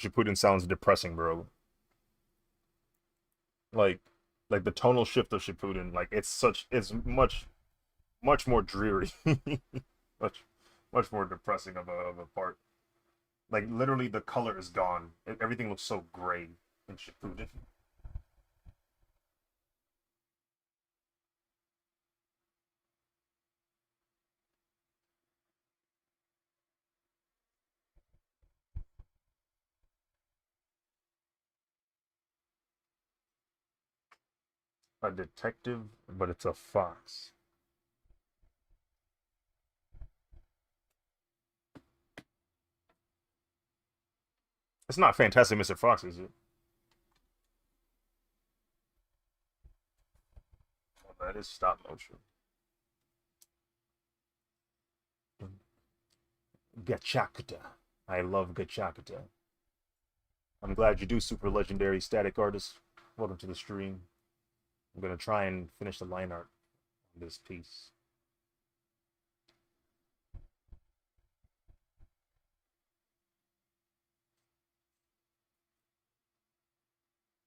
Shippuden sounds depressing, bro. Like, like the tonal shift of Shippuden, like it's much more dreary, much much more depressing of a part. Like literally, the color is gone. Everything looks so gray in Shippuden. A detective, but it's a fox. It's not Fantastic Mr. Fox, is it? Well, that is stop motion. Gachiakuta. I love Gachiakuta. I'm glad you do, super legendary static artist. Welcome to the stream. I'm gonna try and finish the line art on this piece.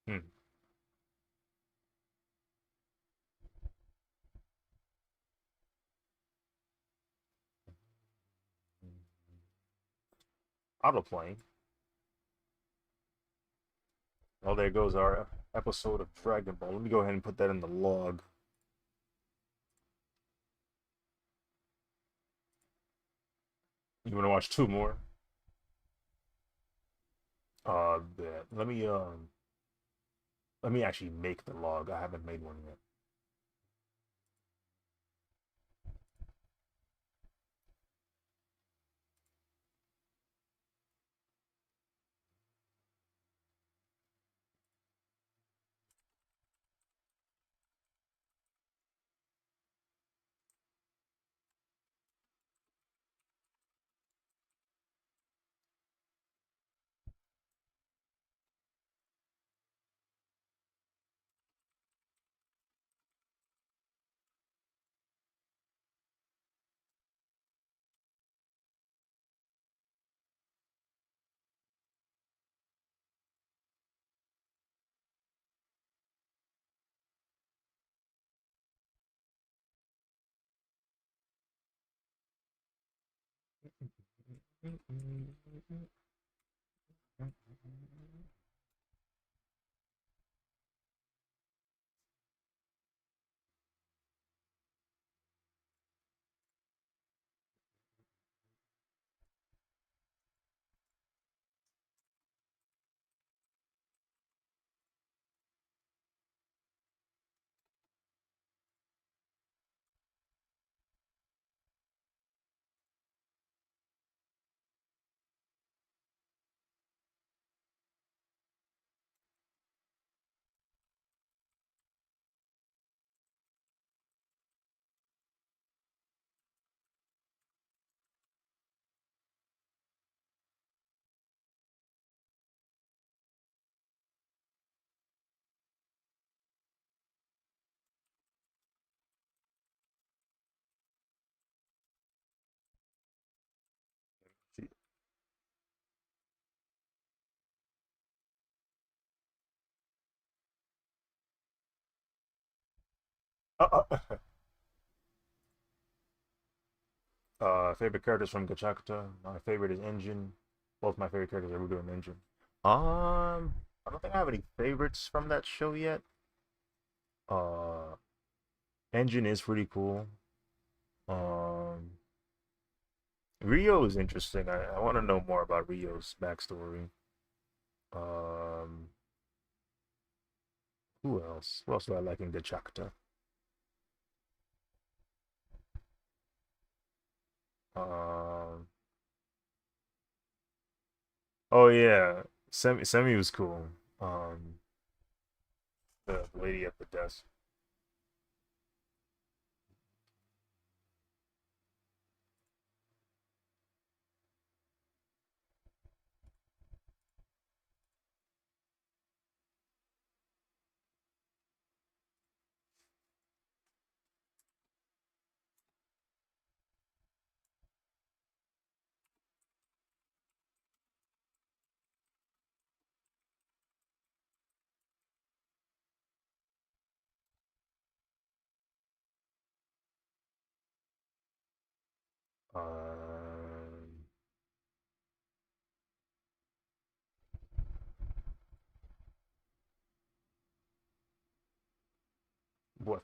Hmm. Autoplane. Oh, there goes our episode of Dragon Ball. Let me go ahead and put that in the log. You want to watch two more? Yeah. Let me actually make the log. I haven't made one yet. Favorite characters from Gachakuta. My favorite is Engine. Both my favorite characters are Rudo and Engine. I don't think I have any favorites from that show yet. Uh, Engine is pretty cool. Um, Rio is interesting. I want to know more about Rio's backstory. Um, who else? Who else do I like in Gachakuta? Um, oh yeah, Semi was cool. Um, the lady at the desk. Um, what?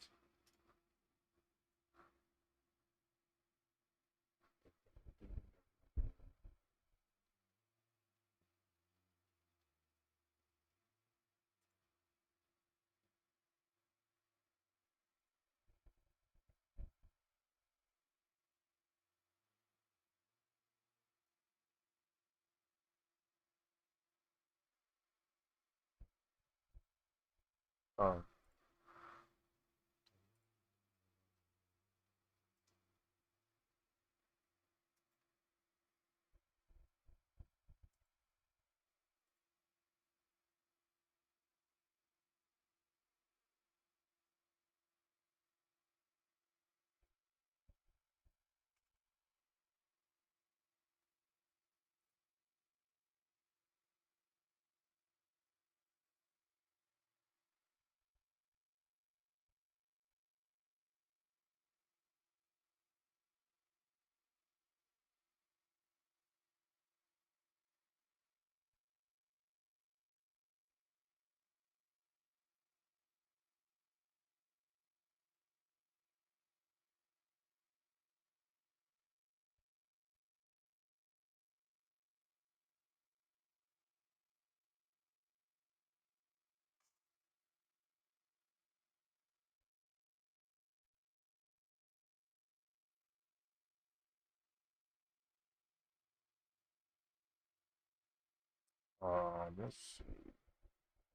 Uh, let's see.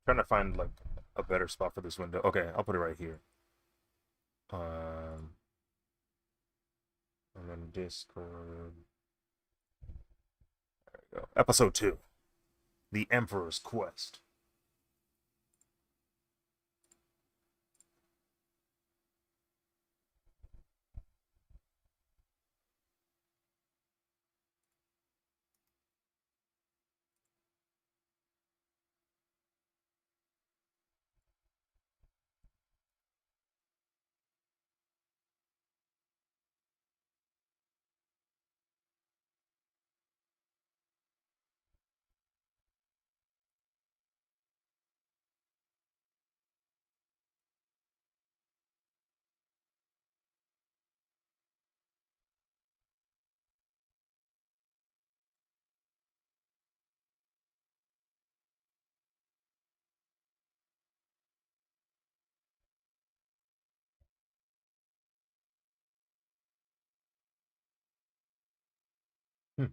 Trying to find like a better spot for this window. Okay, I'll put it right here. Um, and then Discord. There we go. Episode 2, The Emperor's Quest. Hmm.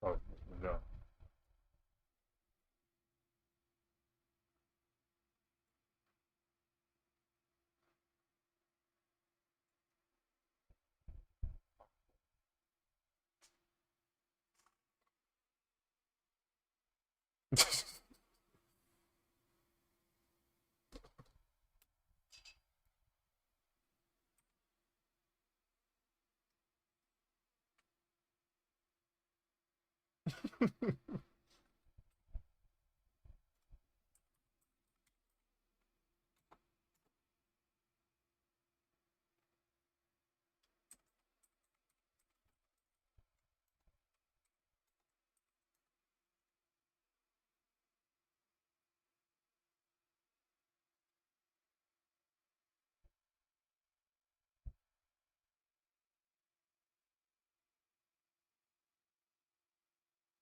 Oh, no.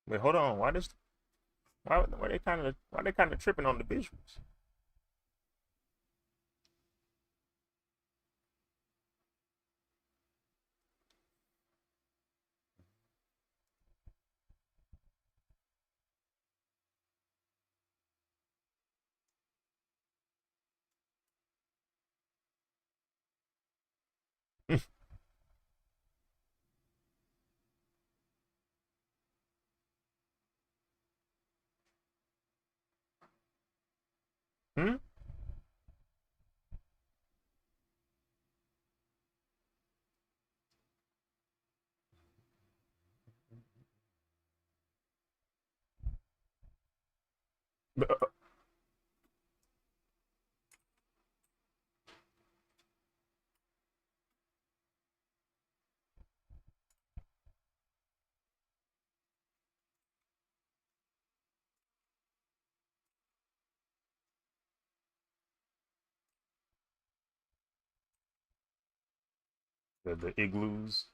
Wait, hold on. Why they kind of tripping on the visuals? Hmm? The igloos.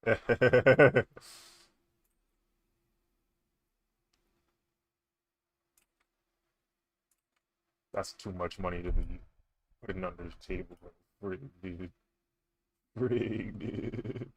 That's too much money to be putting under the table. Frig, dude. Frig, dude.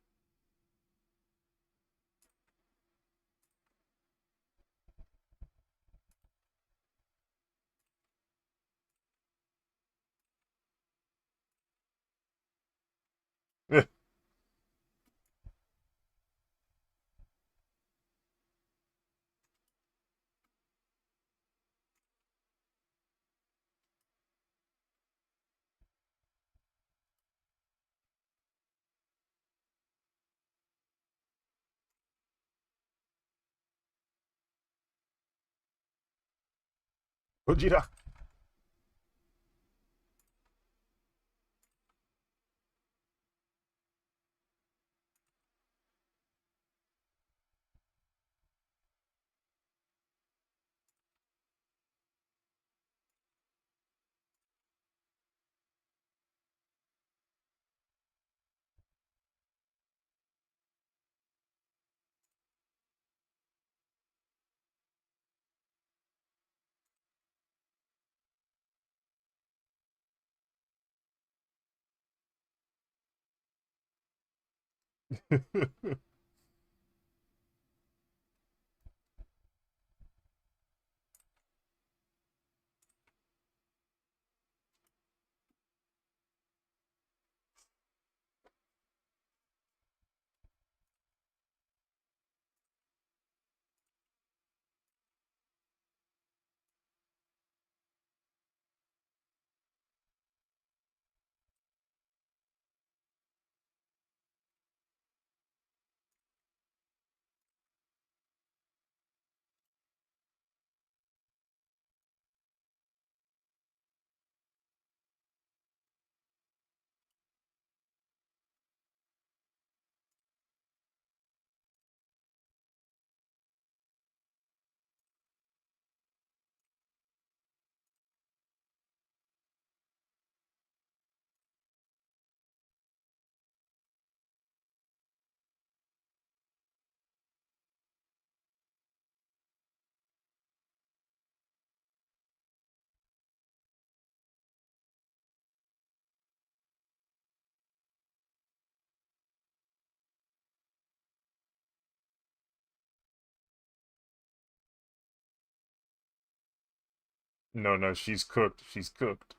Gojira. No, no, she's cooked. She's cooked.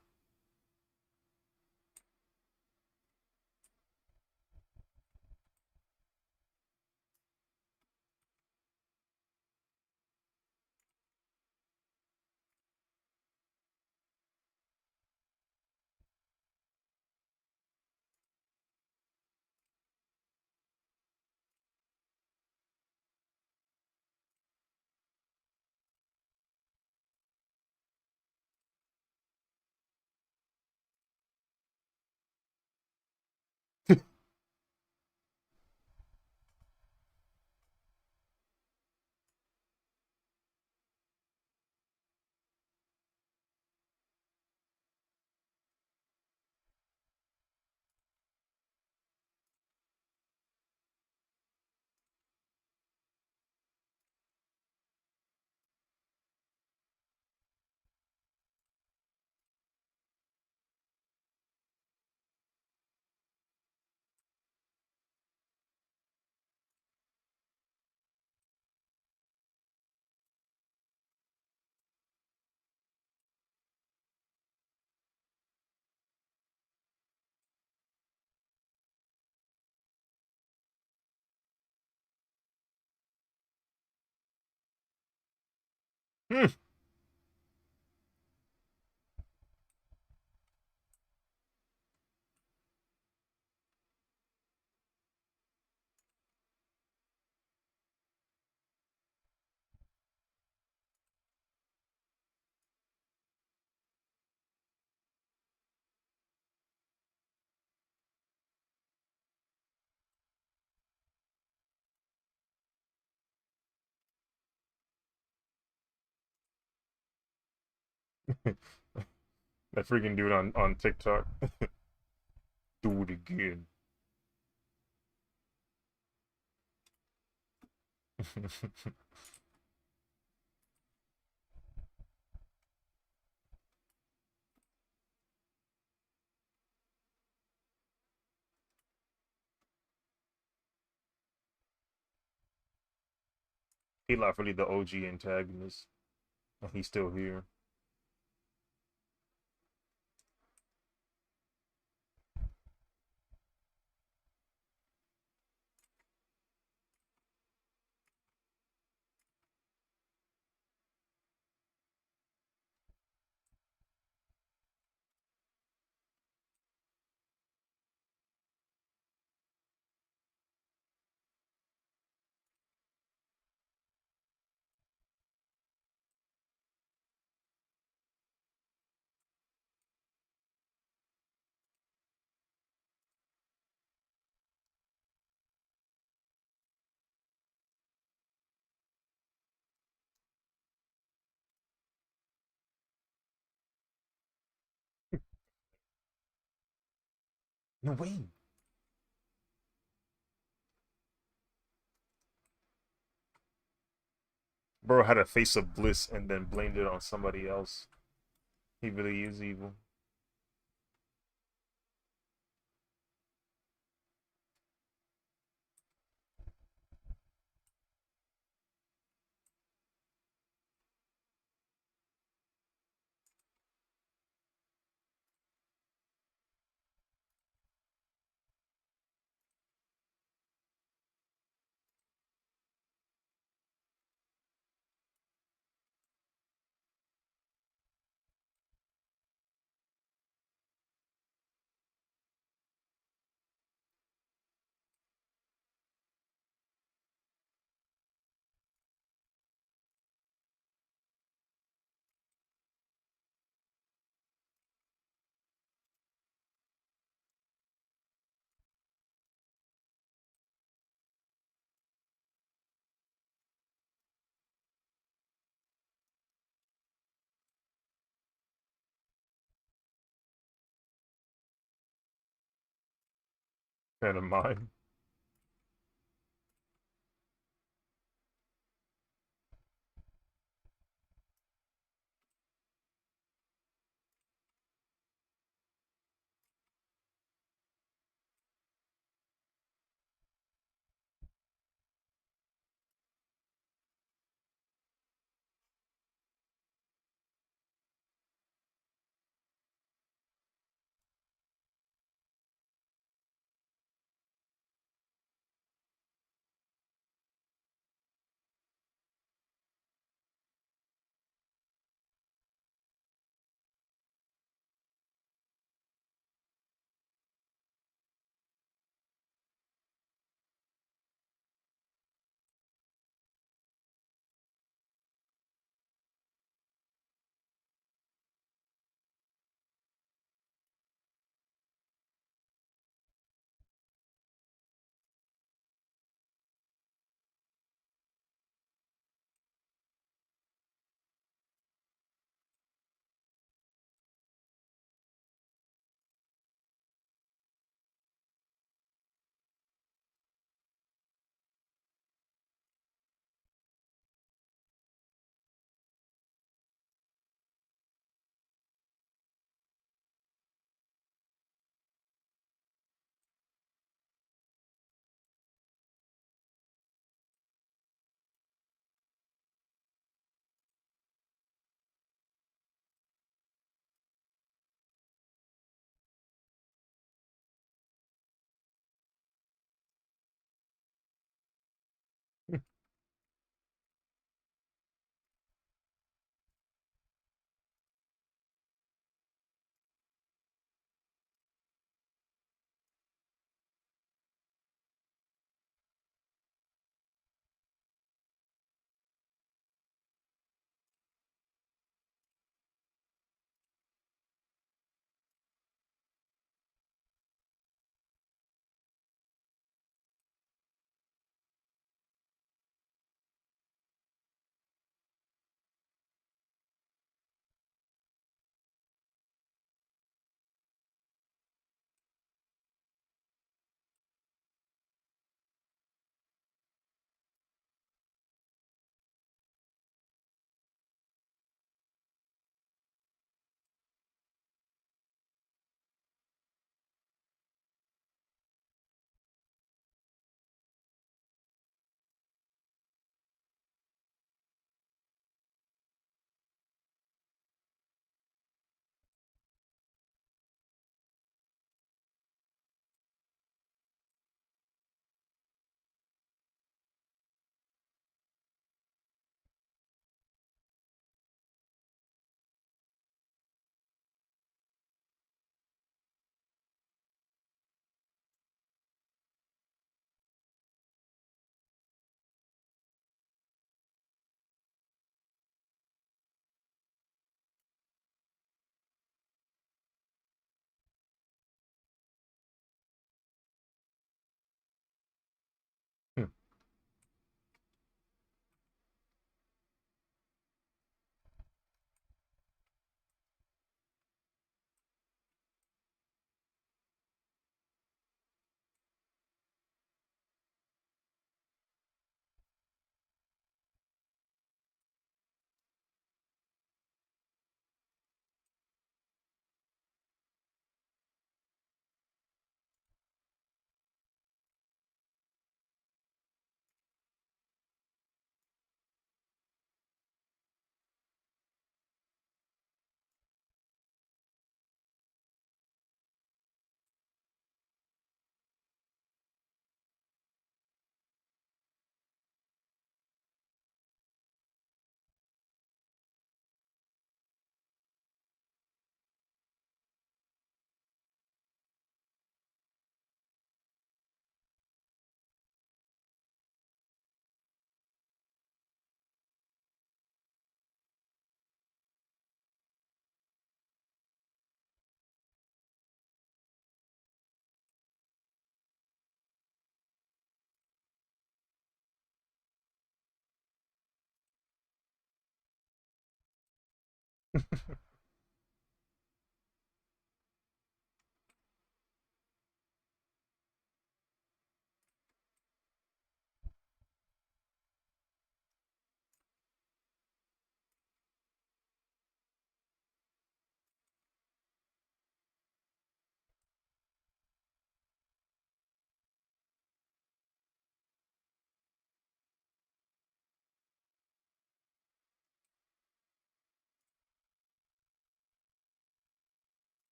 Hmm. That freaking dude on TikTok. Do it again. He not really the OG antagonist, and he's still here. No way. Bro had a face of bliss and then blamed it on somebody else. He really is evil. Fan of mine.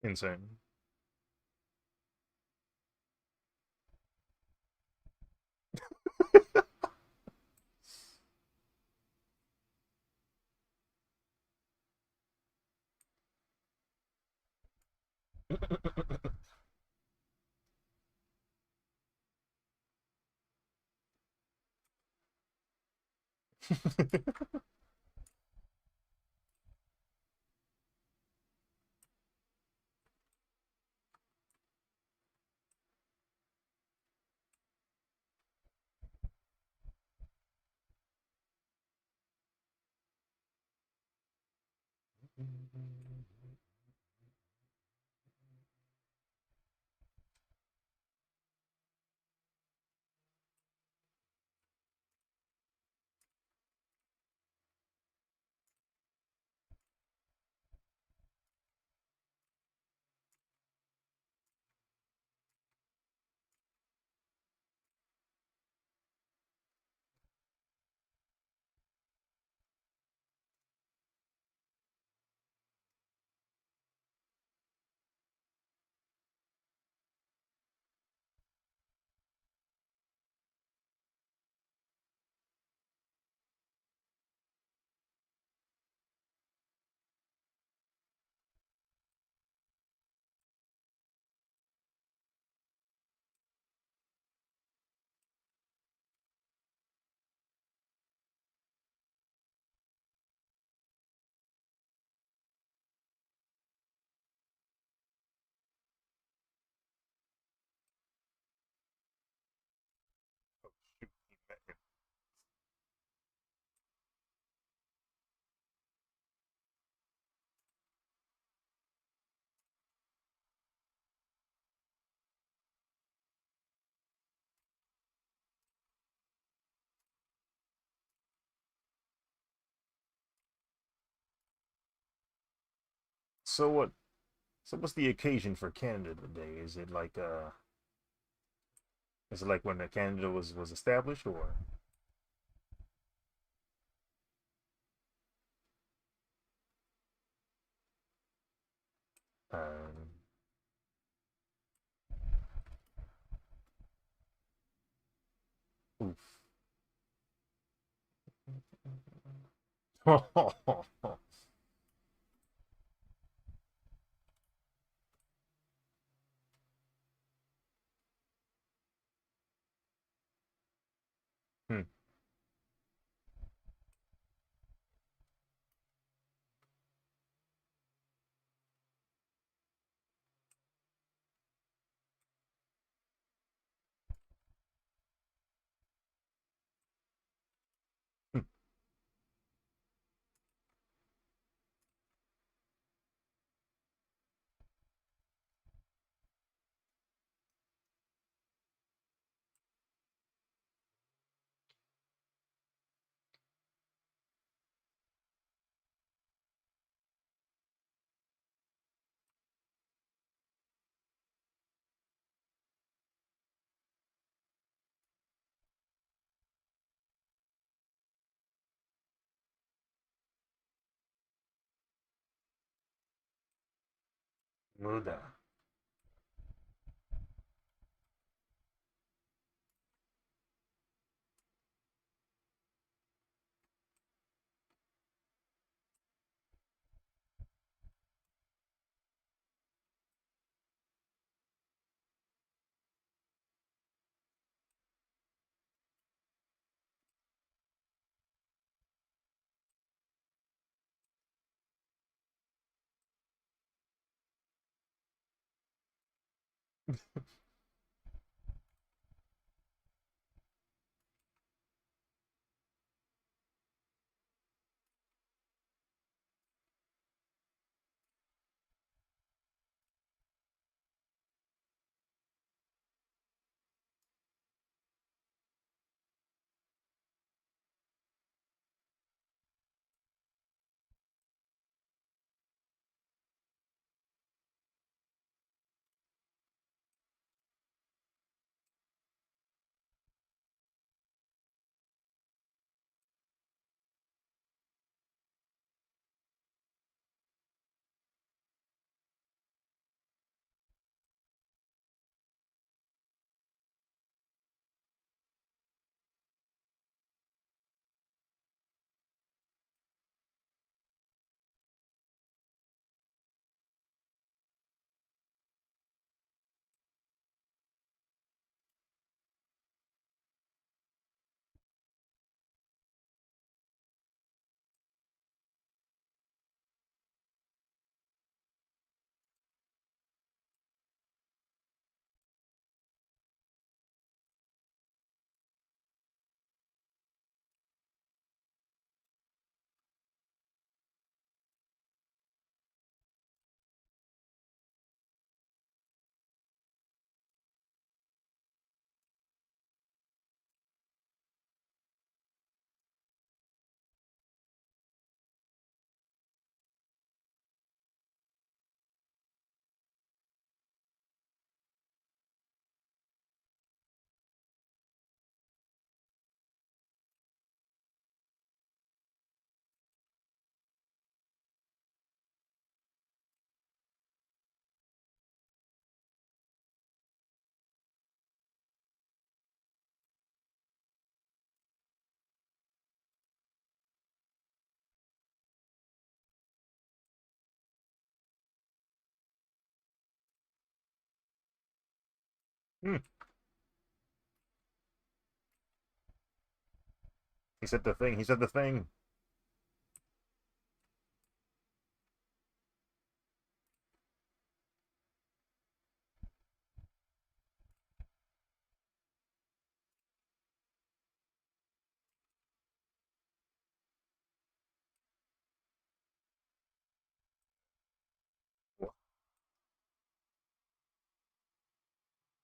Insane. So what? So what's the occasion for Canada today? Is it like when the Canada was established, or um, oof. Hmm. Muda. Hmm. He said the thing. He said the thing.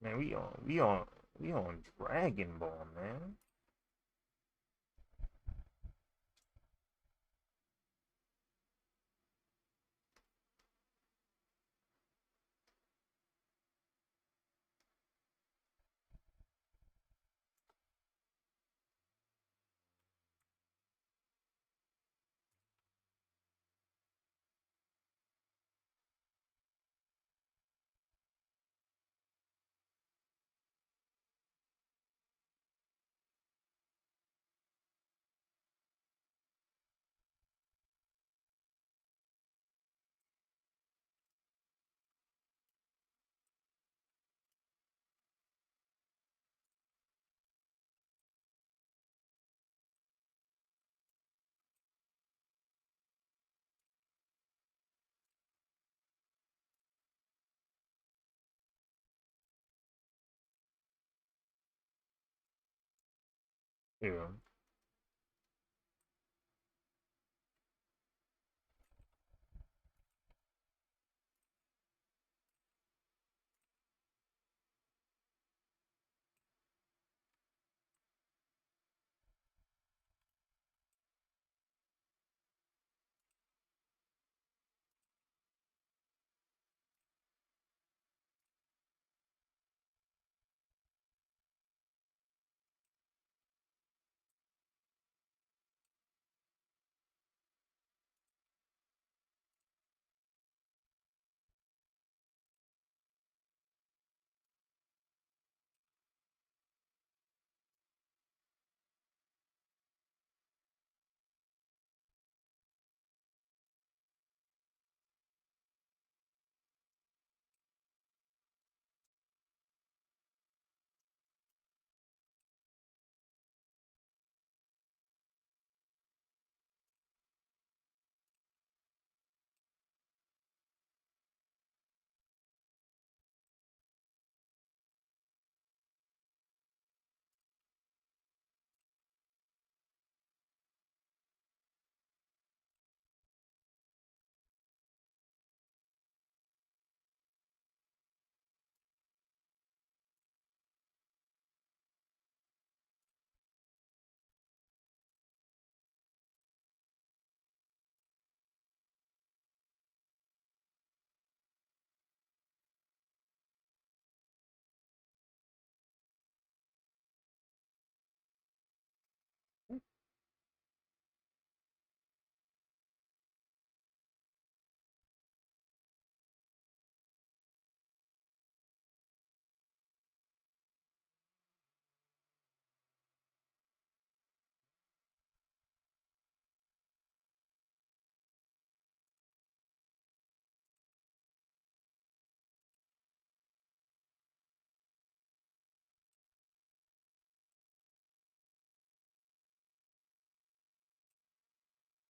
Man, we on Dragon Ball, man. Yeah.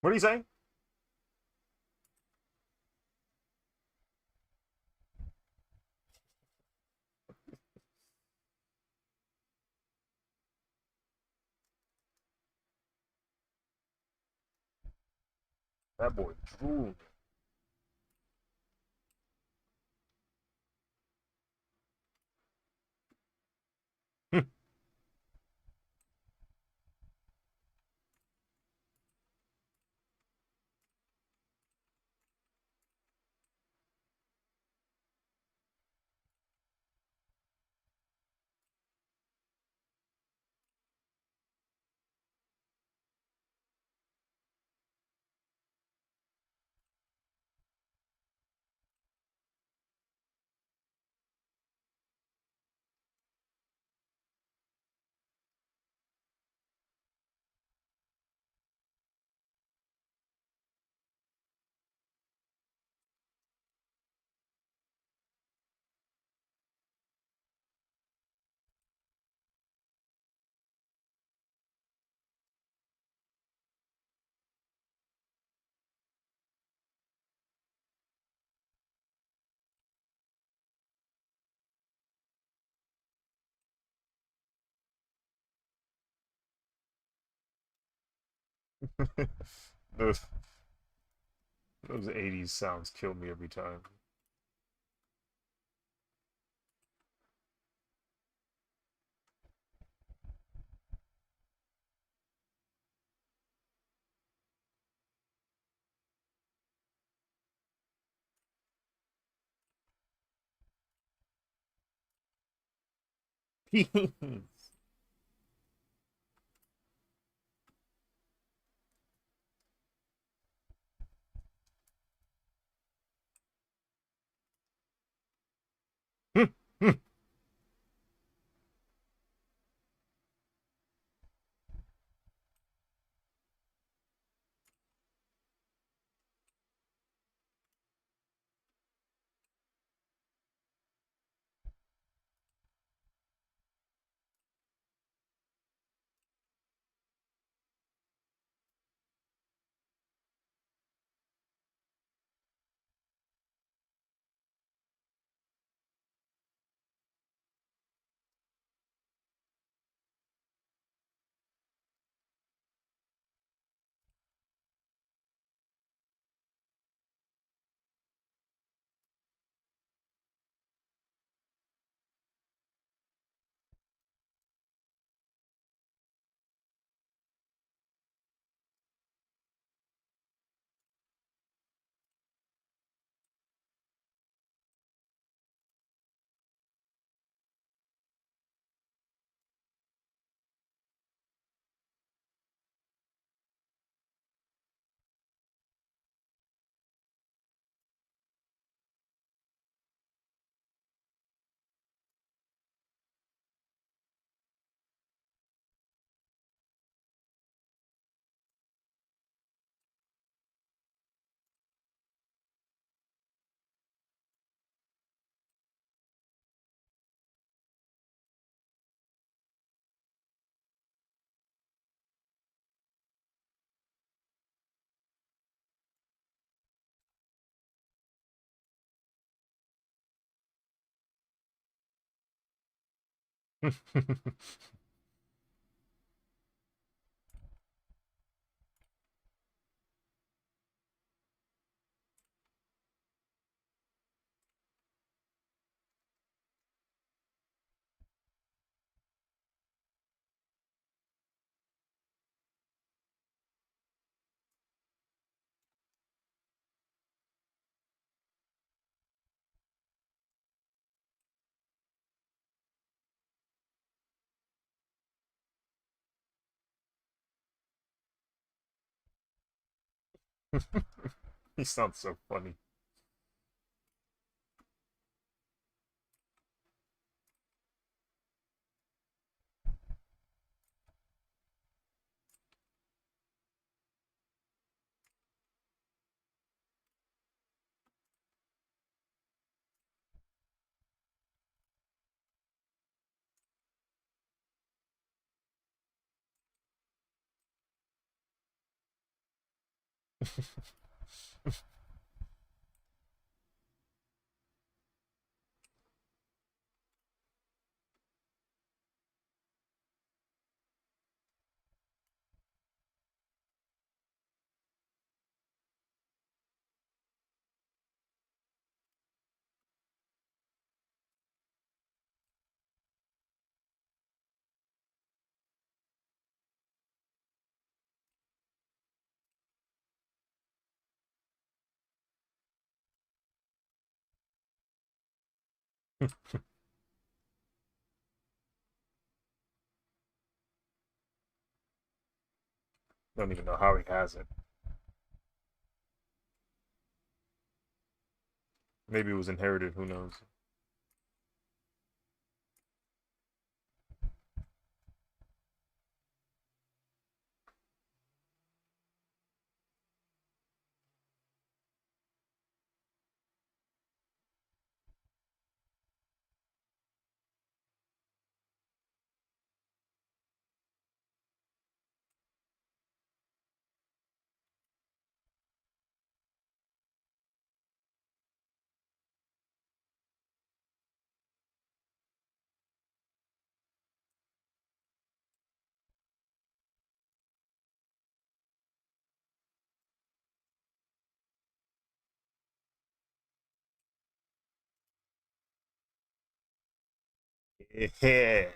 What do you say? That boy drooled. those those 80s sounds kill me every time. He sounds so funny. Don't even know how he has it. Maybe it was inherited. Who knows? Yeah.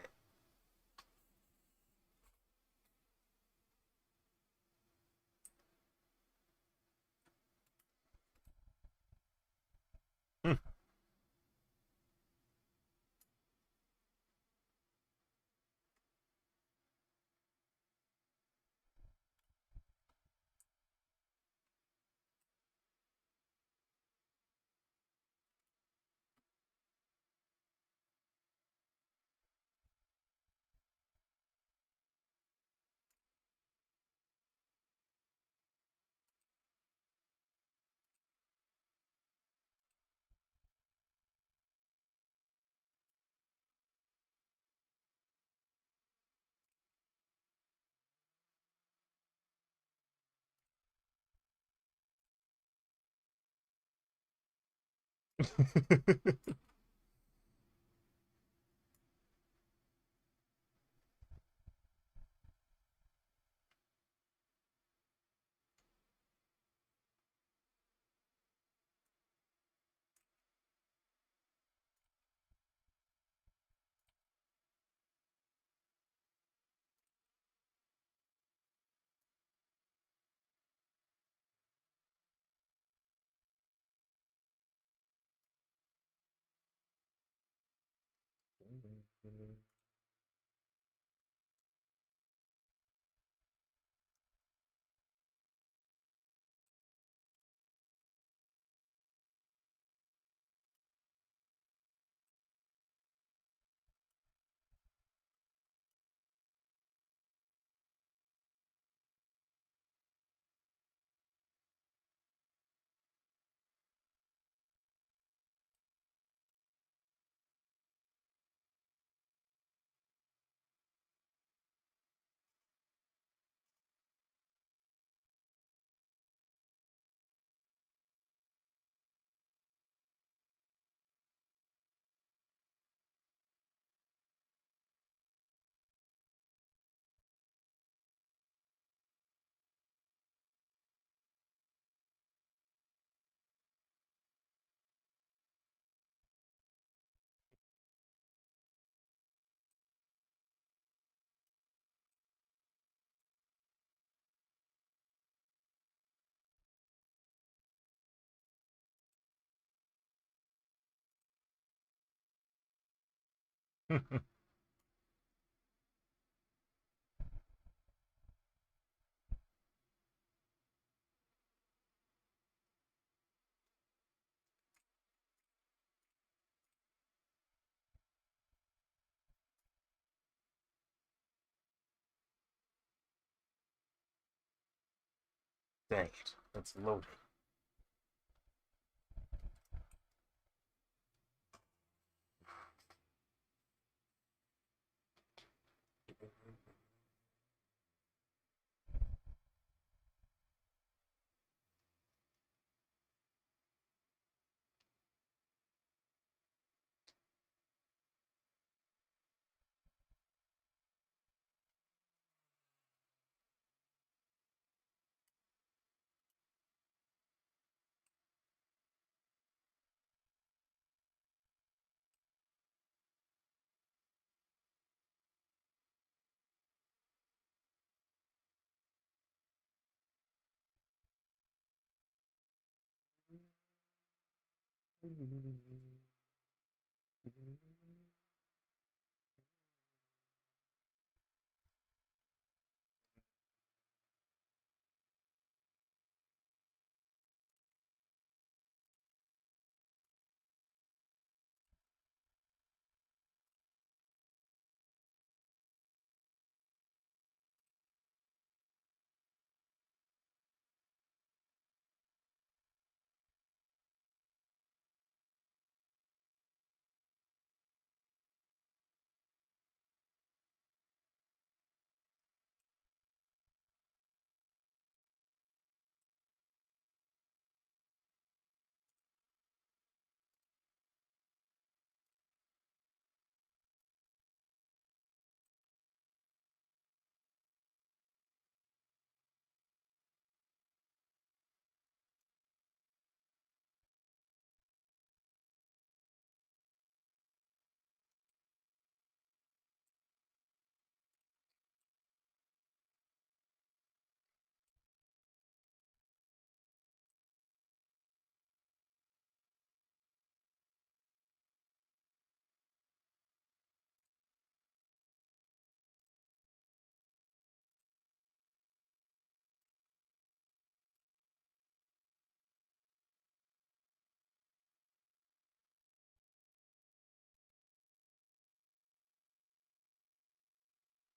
Dang it. It's loading.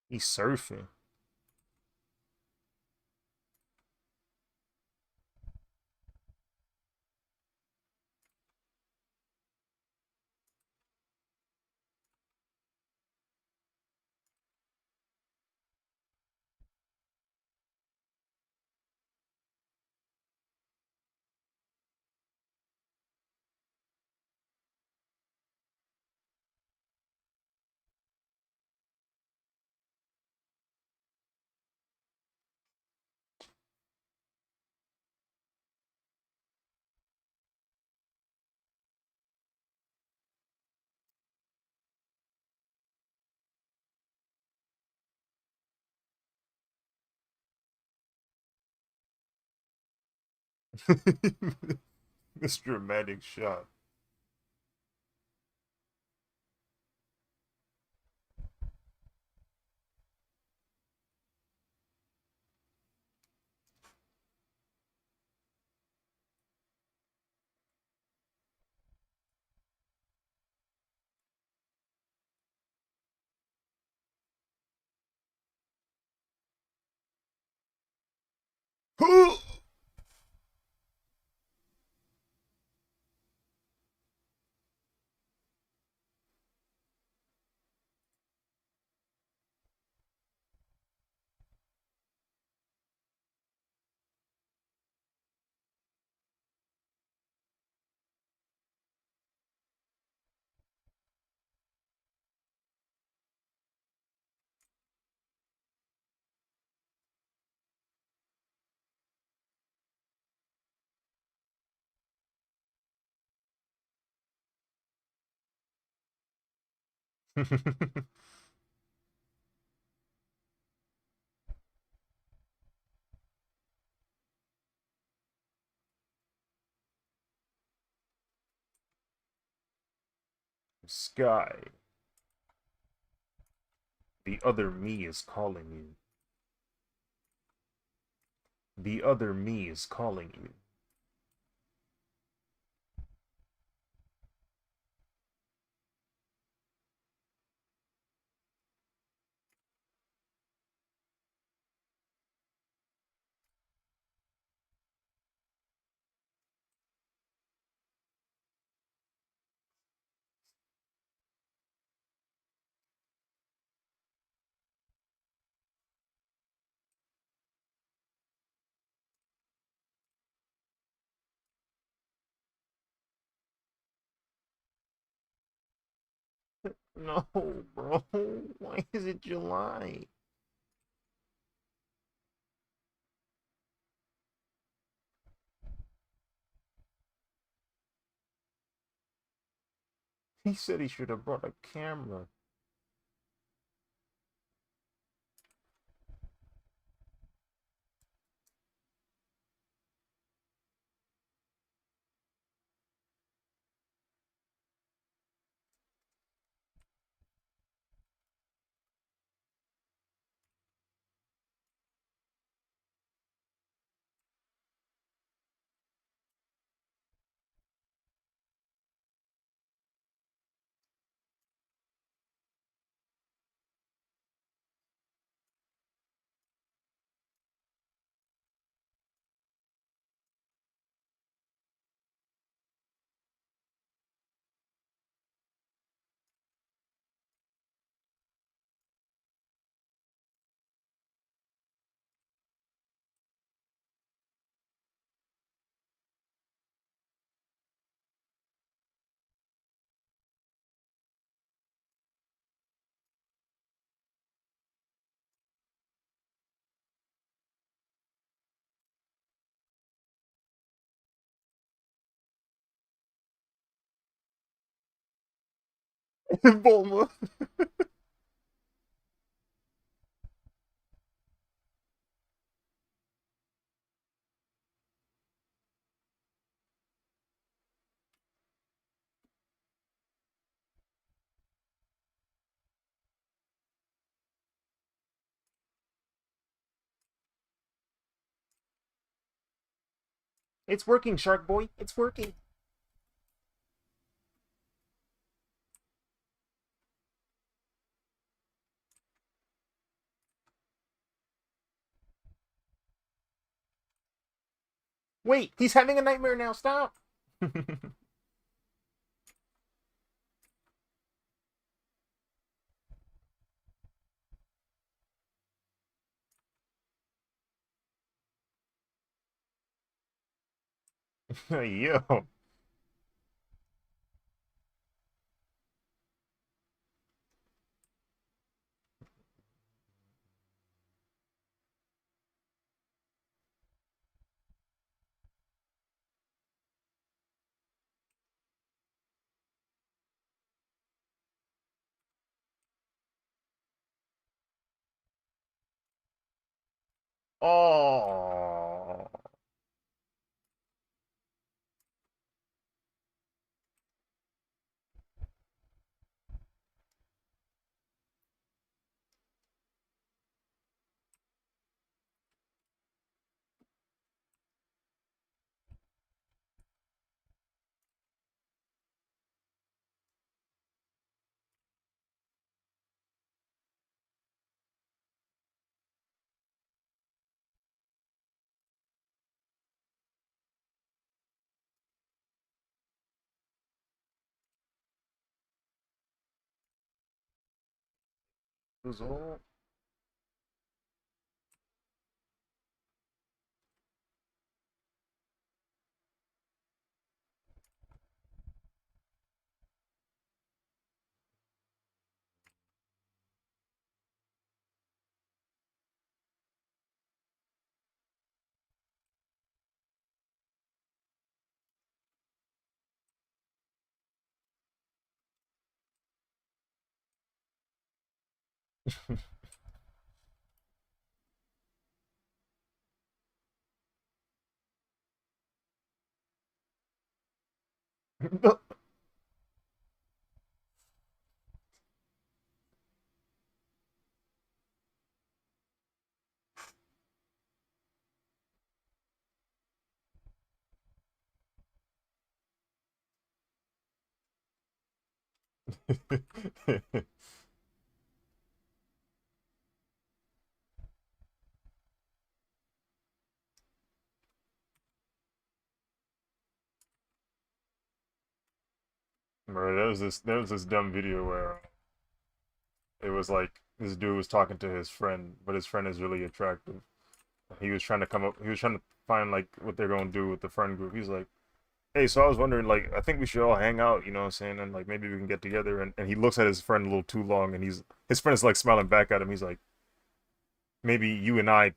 He's surfing. This dramatic shot. Sky, the other me is calling you. The other me is calling you. No, bro. Why is it July? He said he should have brought a camera. Bulma. It's working, Shark Boy. It's working. Wait, he's having a nightmare now. Stop. Yo. Oh. Who's all? Bro, there was this dumb video where it was like this dude was talking to his friend, but his friend is really attractive. He was trying to come up. He was trying to find like what they're gonna do with the friend group. He's like, "Hey, so I was wondering, like, I think we should all hang out. You know what I'm saying? And like maybe we can get together." And he looks at his friend a little too long, and his friend is like smiling back at him. He's like, "Maybe you and I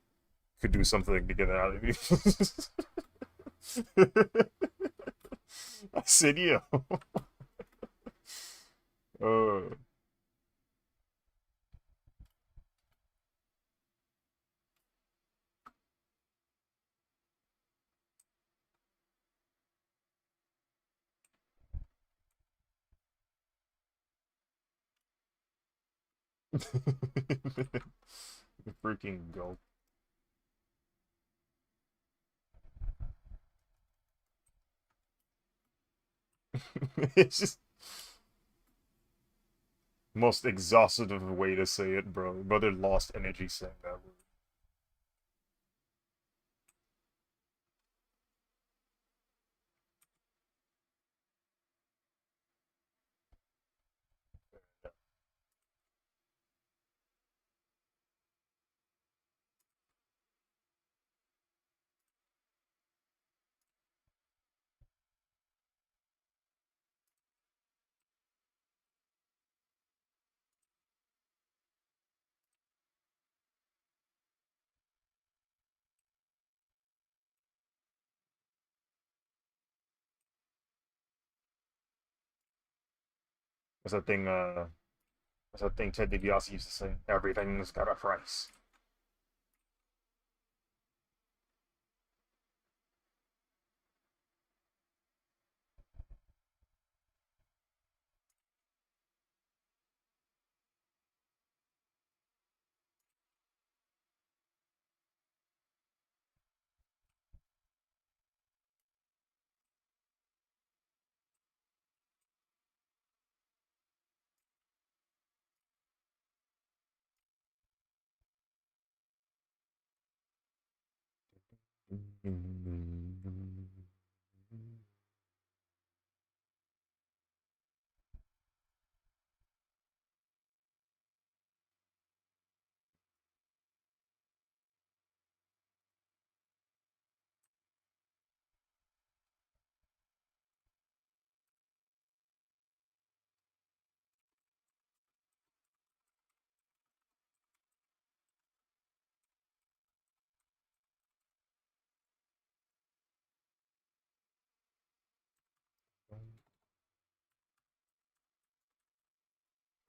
could do something together out of you." I said, "Yo." uh, freaking go. It's just most exhaustive way to say it, bro. Brother lost energy saying that What's that thing? What's that thing Ted DiBiase used to say? Everything's got a price.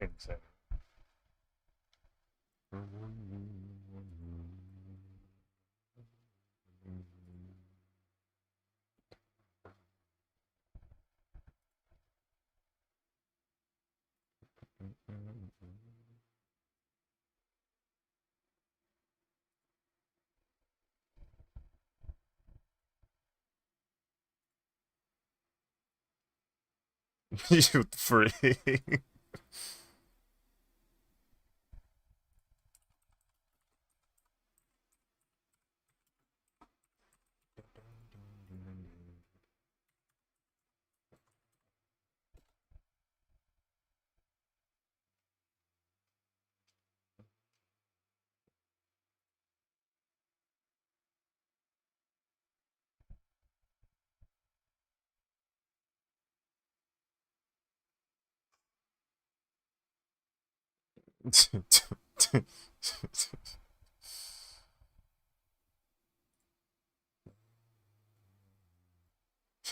Insane. You freak.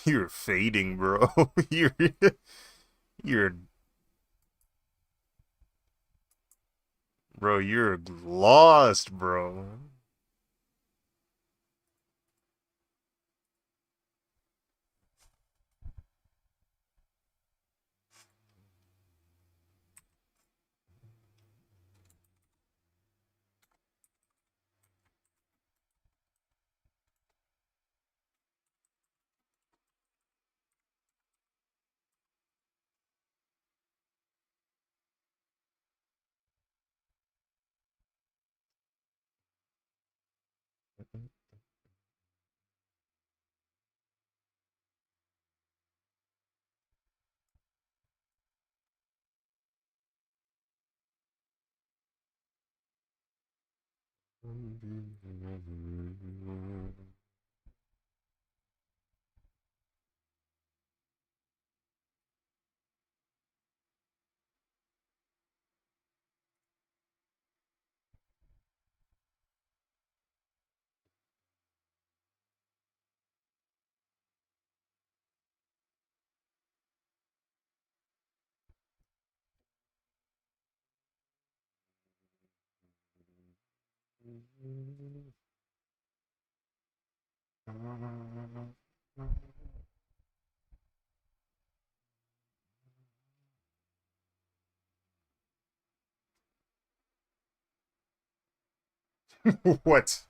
You're fading, bro. You're bro, you're lost, bro. What?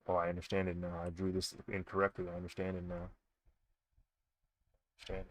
Oh, I understand it now. I drew this incorrectly. I understand it now. Understand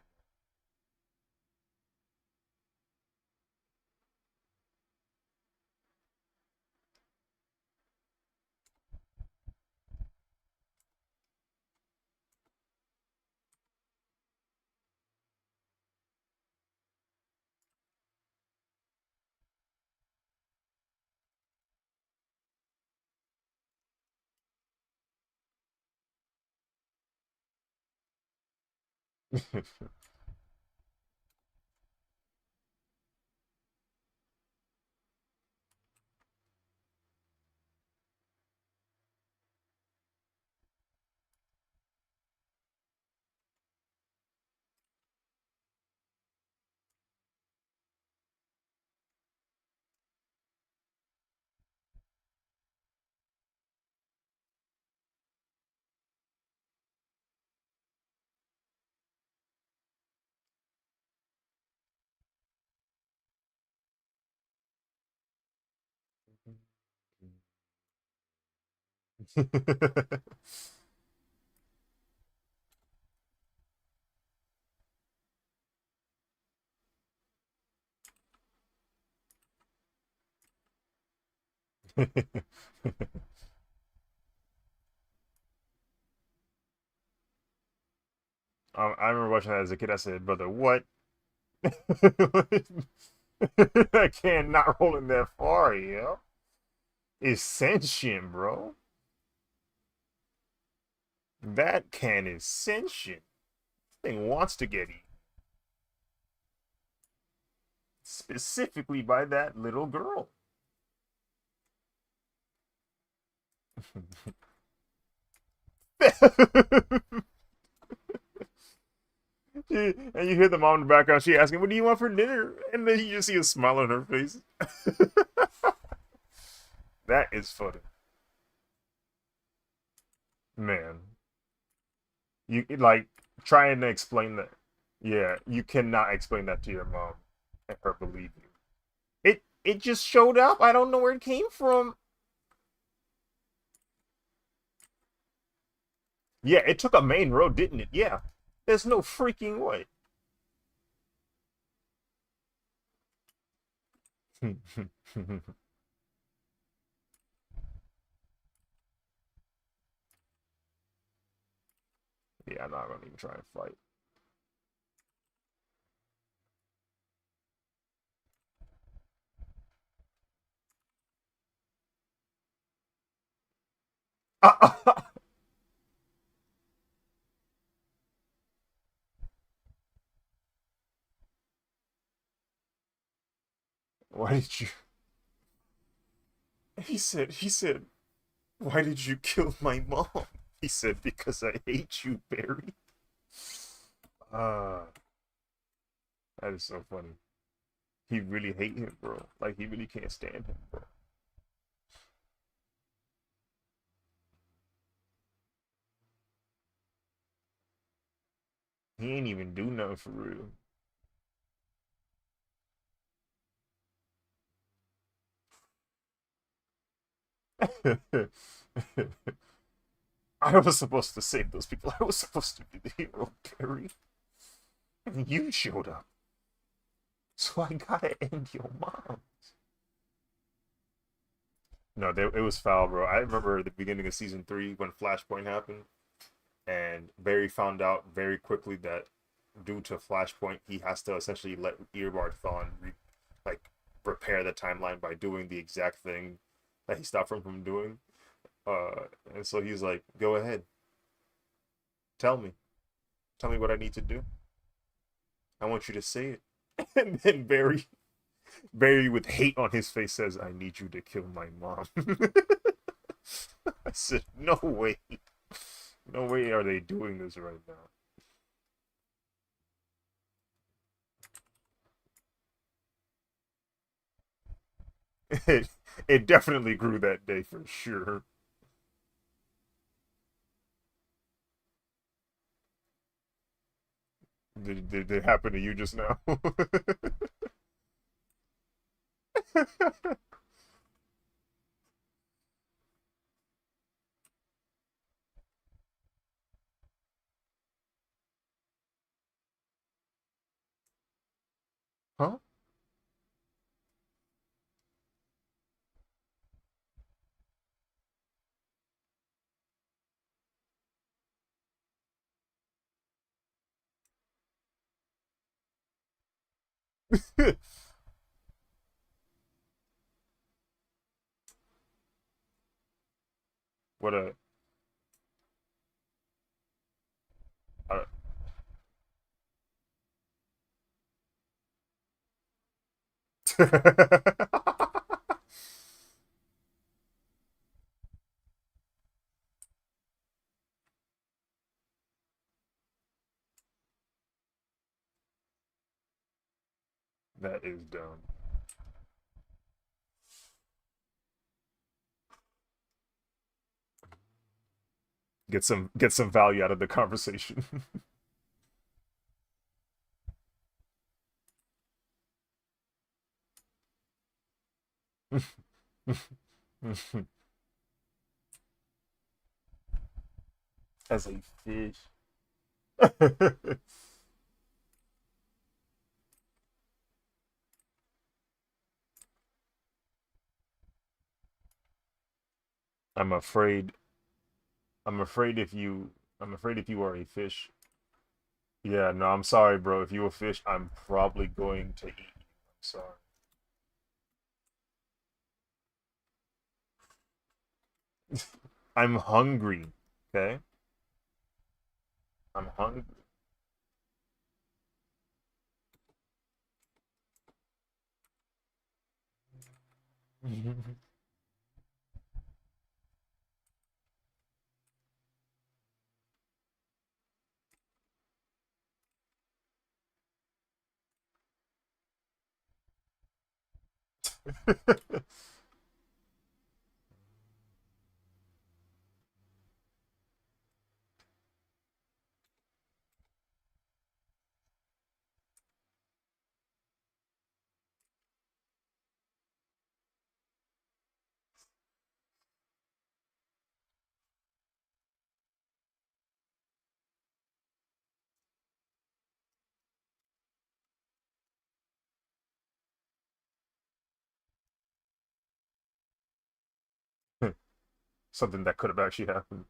it. I remember watching that as a kid. I said, "Brother, what? I can't not rolling that far, yo. It's sentient, bro. That can is sentient. Thing wants to get eaten, specifically by that little girl." And you hear the mom in the background. She asking, "What do you want for dinner?" And then you just see a smile on her face. That is funny, man. You like trying to explain that. Yeah, you cannot explain that to your mom and her believe you. It just showed up. I don't know where it came from. Yeah, it took a main road, didn't it? Yeah. There's no freaking way. Yeah, I'm not gonna even try and fight. Why did you? He said, why did you kill my mom? He said, because I hate you, Barry. Uh, that is so funny. He really hate him, bro. Like he really can't stand him, bro. He ain't even do nothing for real. I was supposed to save those people. I was supposed to be the hero, Barry. And you showed up. So I gotta end your mom. No, it was foul, bro. I remember the beginning of season 3 when Flashpoint happened, and Barry found out very quickly that due to Flashpoint, he has to essentially let Eobard Thawne like repair the timeline by doing the exact thing that he stopped him from doing. And so he's like, "Go ahead, tell me, tell me what I need to do." I want you to say it. And then Barry with hate on his face says, I need you to kill my mom. I said, no way. No way are they doing this right now. It, it definitely grew that day for sure. Did it happen to you just now? Huh? What a that is dumb. Get some value out of the conversation. As a fish. I'm afraid I'm afraid if you are a fish. Yeah, no, I'm sorry, bro. If you a fish, I'm probably going to eat you. I'm sorry. I'm hungry. Okay? I'm hungry. Something that could have actually happened.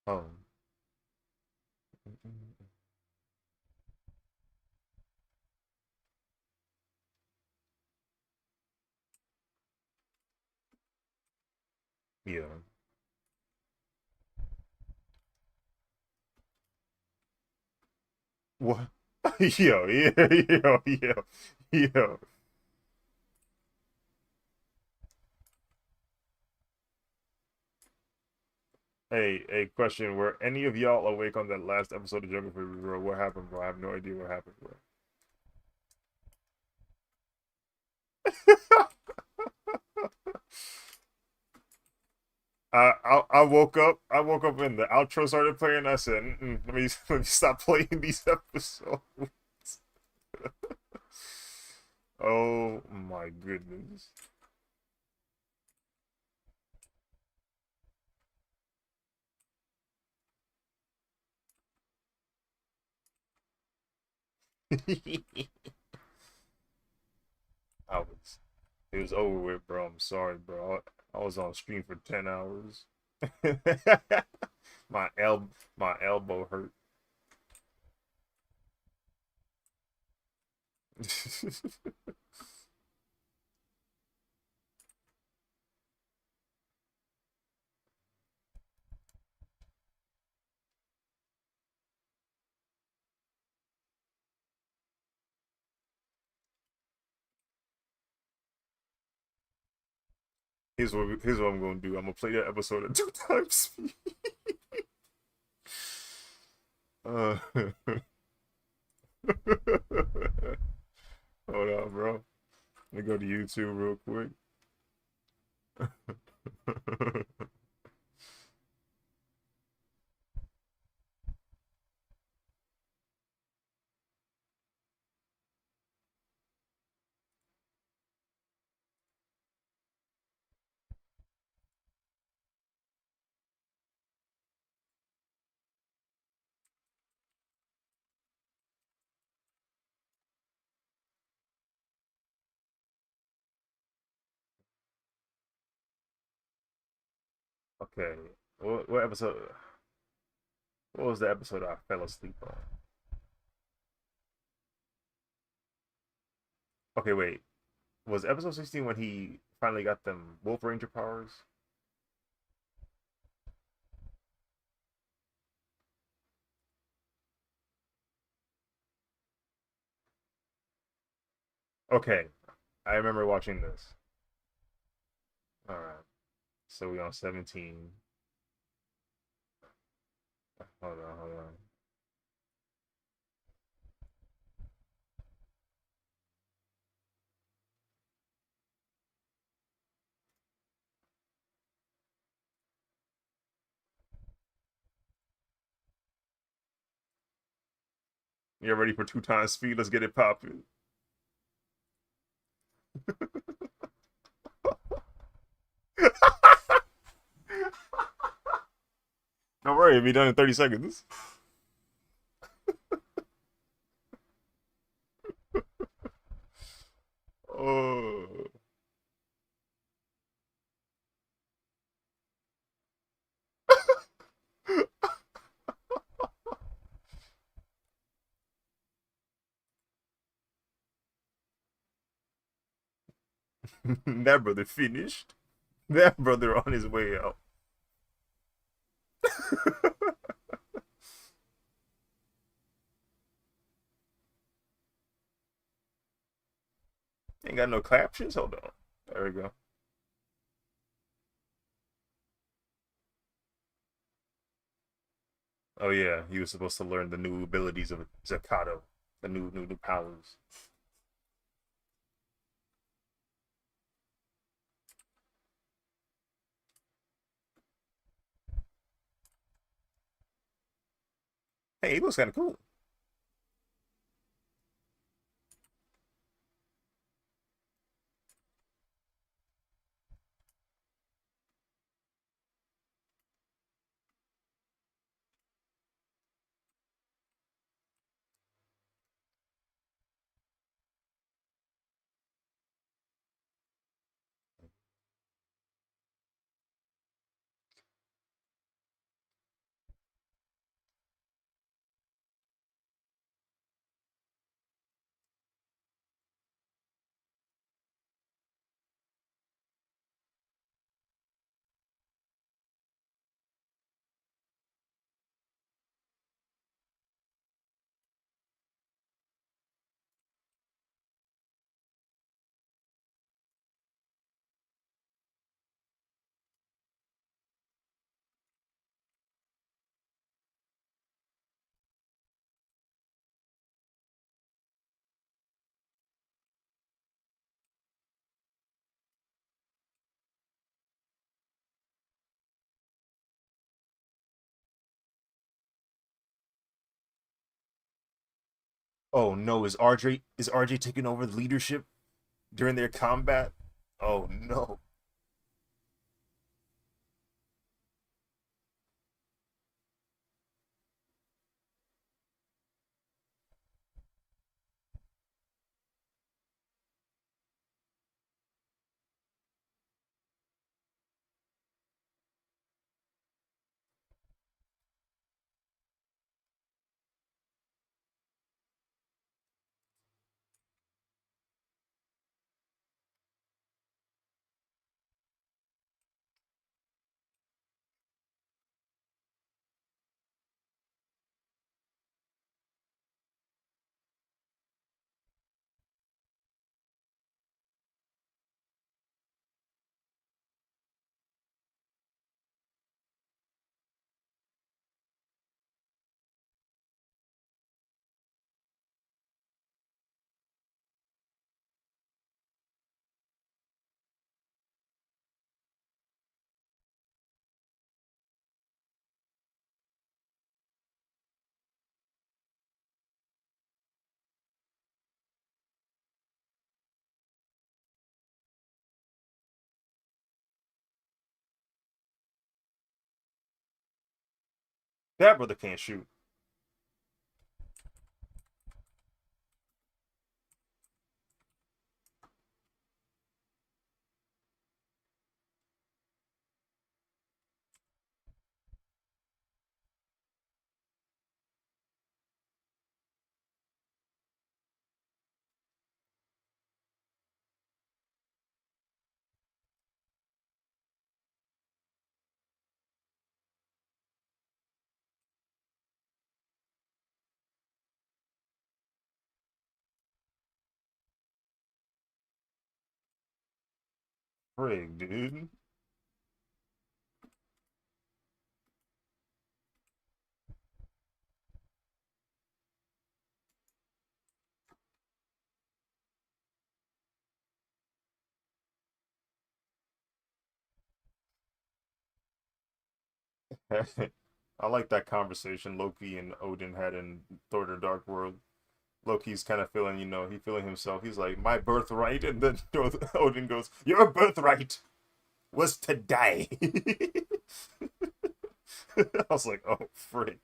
Oh. Yeah. What? Yo, yeah, yo. Hey, question. Were any of y'all awake on that last episode of Jungle Fever, bro? What happened, bro? I have no idea what happened, bro. I woke up. I woke up and the outro started playing. I said, "Let me let me stop playing these episodes." Oh my goodness. I was. It was over with, bro. I'm sorry, bro. I was on stream for 10 hours. My elbow hurt. Here's what I'm gonna do. I'm gonna play that episode at two times speed. Uh, hold on, bro. Let me go to YouTube real quick. Okay. What episode? What was the episode I fell asleep on? Okay, wait. Was episode 16 when he finally got them Wolf Ranger powers? Okay. I remember watching this. All right. So we on 17. Hold on, hold on. You ready for two times speed? Let's get it popping. Don't worry, it'll be done in 30 seconds. Oh. That brother finished. That brother on his way out. Ain't got no captions. Hold on. There we go. Oh yeah, he was supposed to learn the new abilities of Zakato, the new powers. Hey, he looks kind of cool. Oh no, is RJ taking over the leadership during their combat? Oh no. That brother can't shoot. Frig, dude. I like that conversation Loki and Odin had in Thor: The Dark World. Loki's kind of feeling, he feeling himself. He's like, my birthright, and then Odin goes, your birthright was to die. I was like, oh, frick.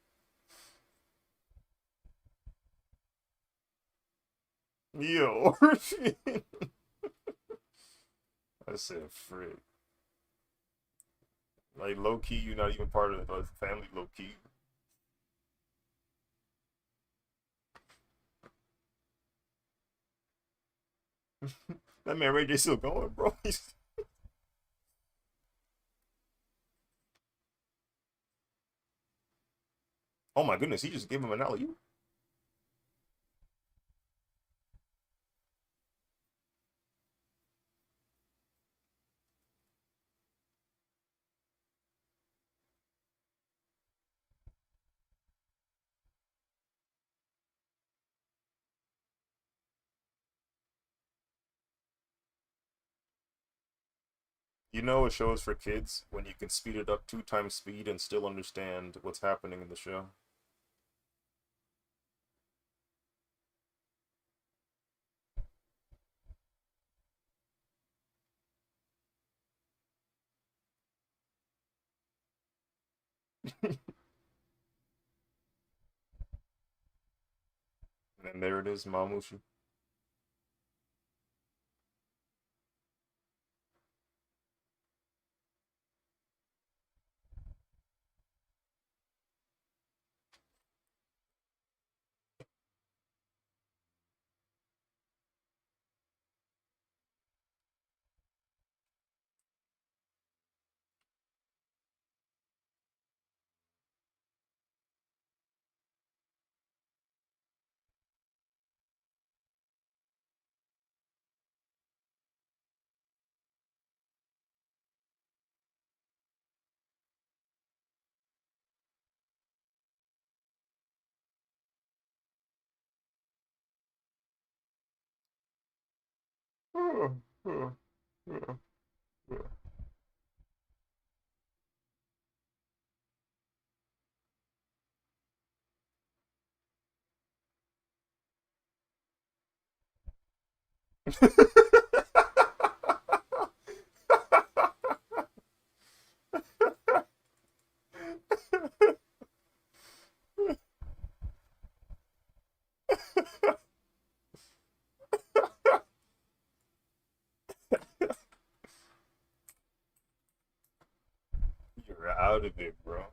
Yo. I said, frick. Like, low key, you're not even part of the family, low key. That man Ray J still going, bro. Oh my goodness, he just gave him an alley. You know, a show is for kids when you can speed it up 2 times speed and still understand what's happening in the show. And there it is, Mamushi. You're out of it, bro.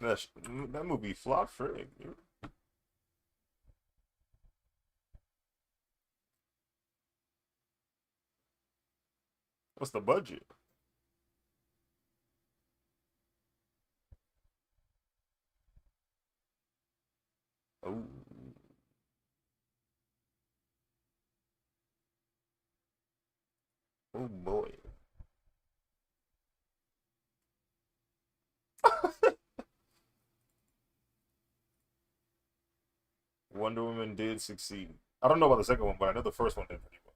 that movie flopped for it. What's the budget? Oh, oh boy. Wonder Woman did succeed. I don't know about the second one, but I know the first one did pretty well.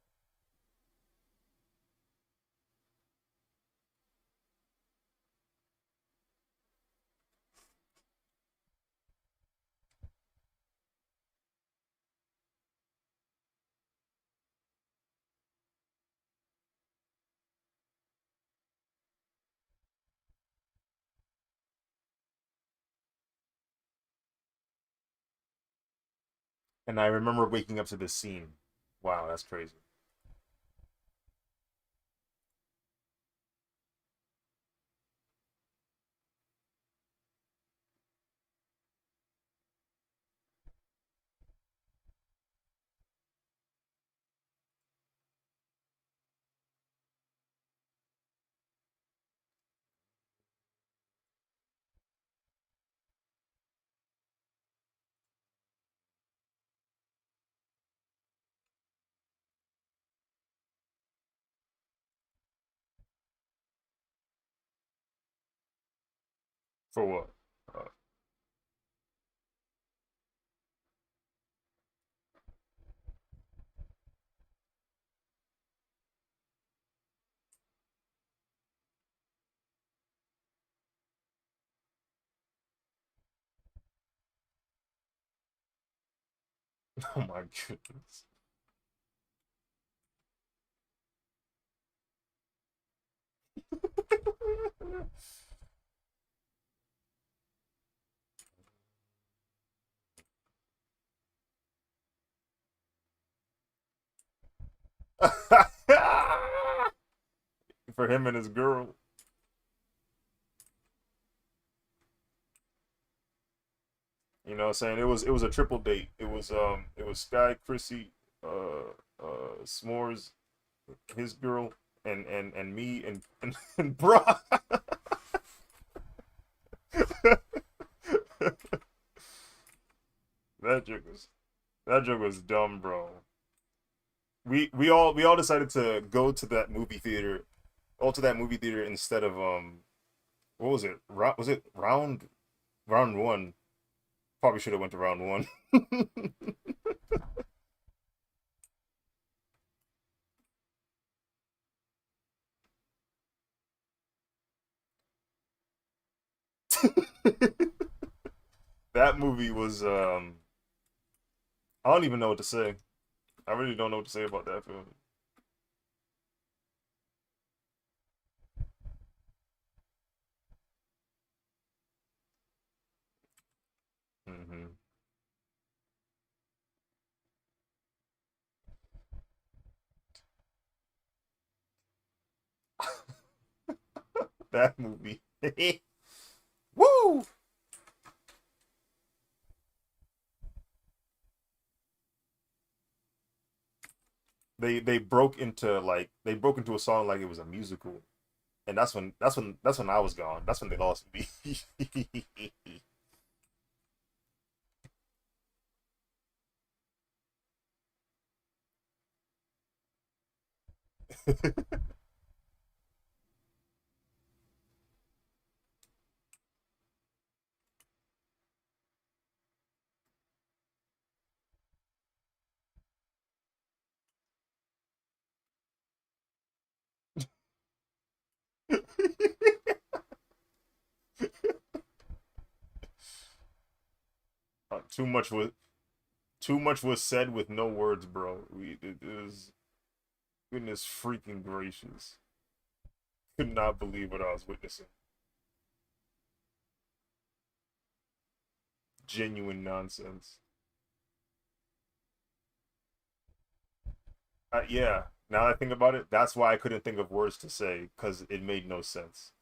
And I remember waking up to this scene. Wow, that's crazy. For what? Uh, oh my goodness. For him and his girl. You know what I'm saying? It was a triple date. It was Sky, Chrissy, S'mores, his girl, and me and Brock. that joke was that joke was dumb, bro. We all decided to go to that movie theater, all to that movie theater instead of what was it? Was it round one? Probably should have went to round one. That movie was I don't even know what to say. I really don't know what to say about that film. Hmm. That movie. Woo! They broke into a song like it was a musical, and that's when I was gone. That's when they lost me. Too much was said with no words, bro. It was goodness freaking gracious. Could not believe what I was witnessing. genuine nonsense. Yeah. Now that I think about it, that's why I couldn't think of words to say because it made no sense.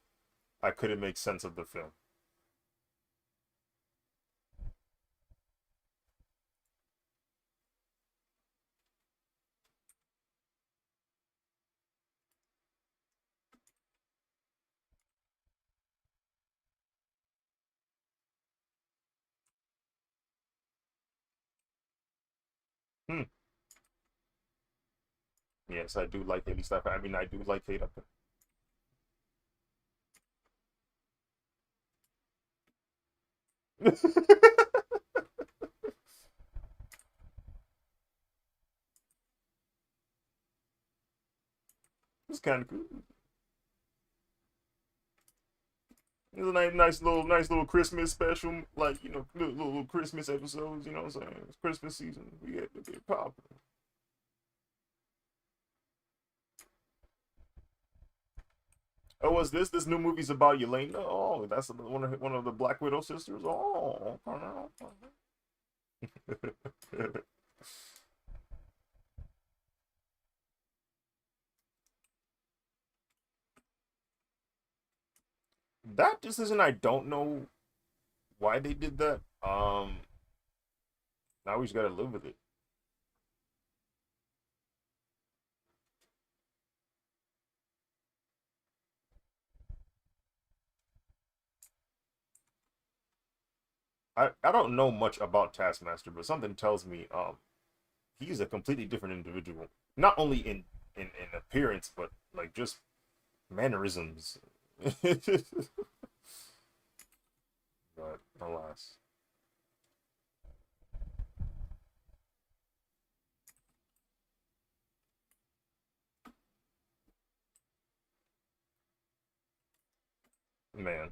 I couldn't make sense of the film. Hmm. Yes, I do like at least I mean I do like Kate Upton. It's kind of cool. It's a nice little Christmas special, like little Christmas episodes. You know what I'm saying? It's Christmas season. We get to get popping. Oh, was this new movie's about Yelena? Oh, that's one of the Black Widow sisters. Oh, that decision I don't know why they did that. Now we just gotta live with it. I don't know much about Taskmaster, but something tells me he's a completely different individual. Not only in appearance, but like just mannerisms. But alas, man.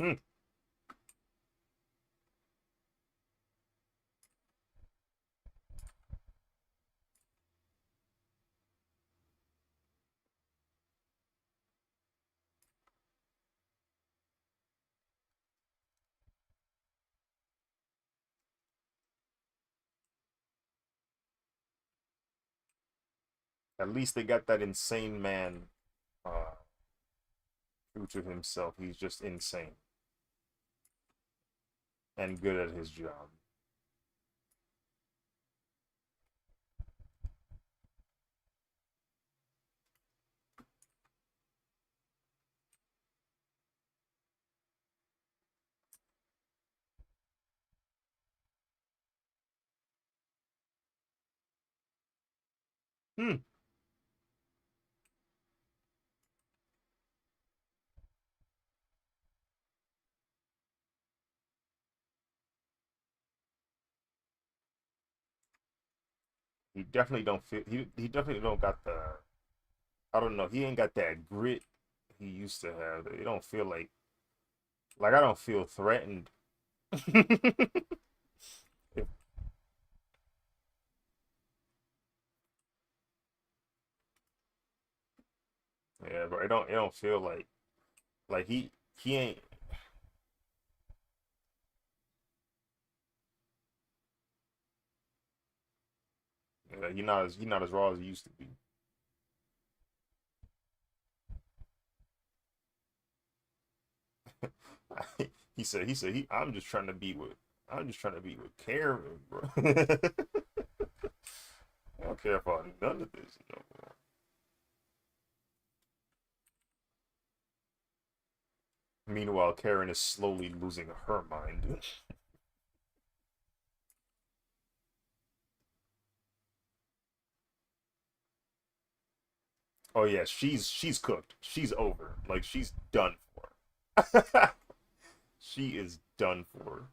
Hmm. At least they got that insane man uh true to himself. He's just insane and good at his job. Hmm. He definitely don't got the I don't know, he ain't got that grit he used to have. It don't feel like I don't feel threatened. Yeah, but it don't feel like he ain't he not as raw as he used to be. I'm just trying to be with Karen, bro. I don't care about none of this, you know. Meanwhile, Karen is slowly losing her mind. Oh yeah, she's cooked. She's over. Like she's done for. She is done for.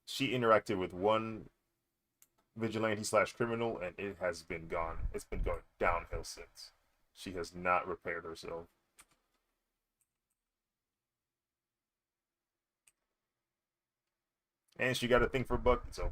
She interacted with one vigilante slash criminal, and it has been gone. It's been going downhill since. She has not repaired herself, and she got a thing for Bucky. So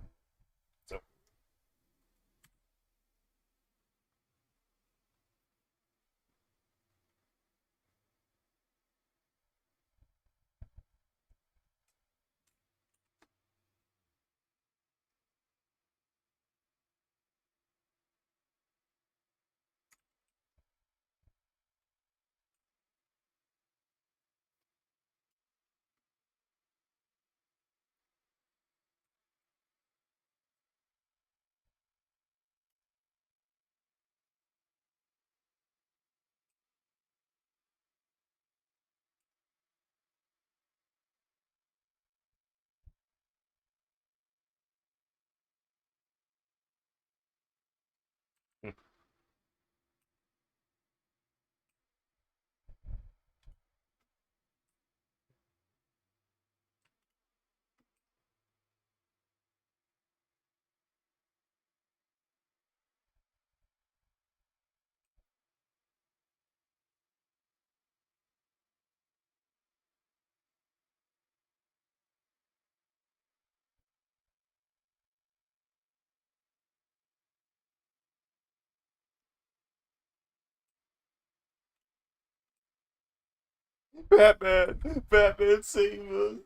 Batman, Batman, save us.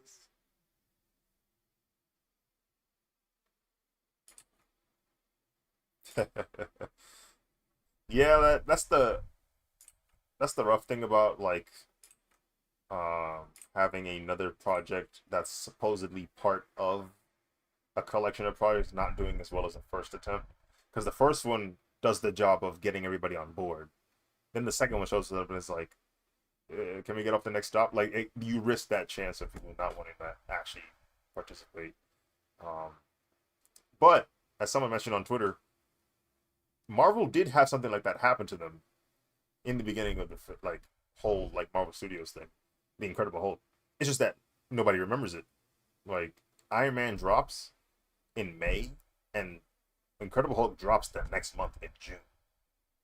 Yeah, that's the rough thing about like having another project that's supposedly part of a collection of projects not doing as well as the first attempt. Because the first one does the job of getting everybody on board. Then the second one shows up and it's like, can we get off the next stop? Like you risk that chance of people not wanting to actually participate. Um, but as someone mentioned on Twitter, Marvel did have something like that happen to them in the beginning of the like whole like Marvel Studios thing, the Incredible Hulk. It's just that nobody remembers it. Like Iron Man drops in May, and Incredible Hulk drops the next month in June.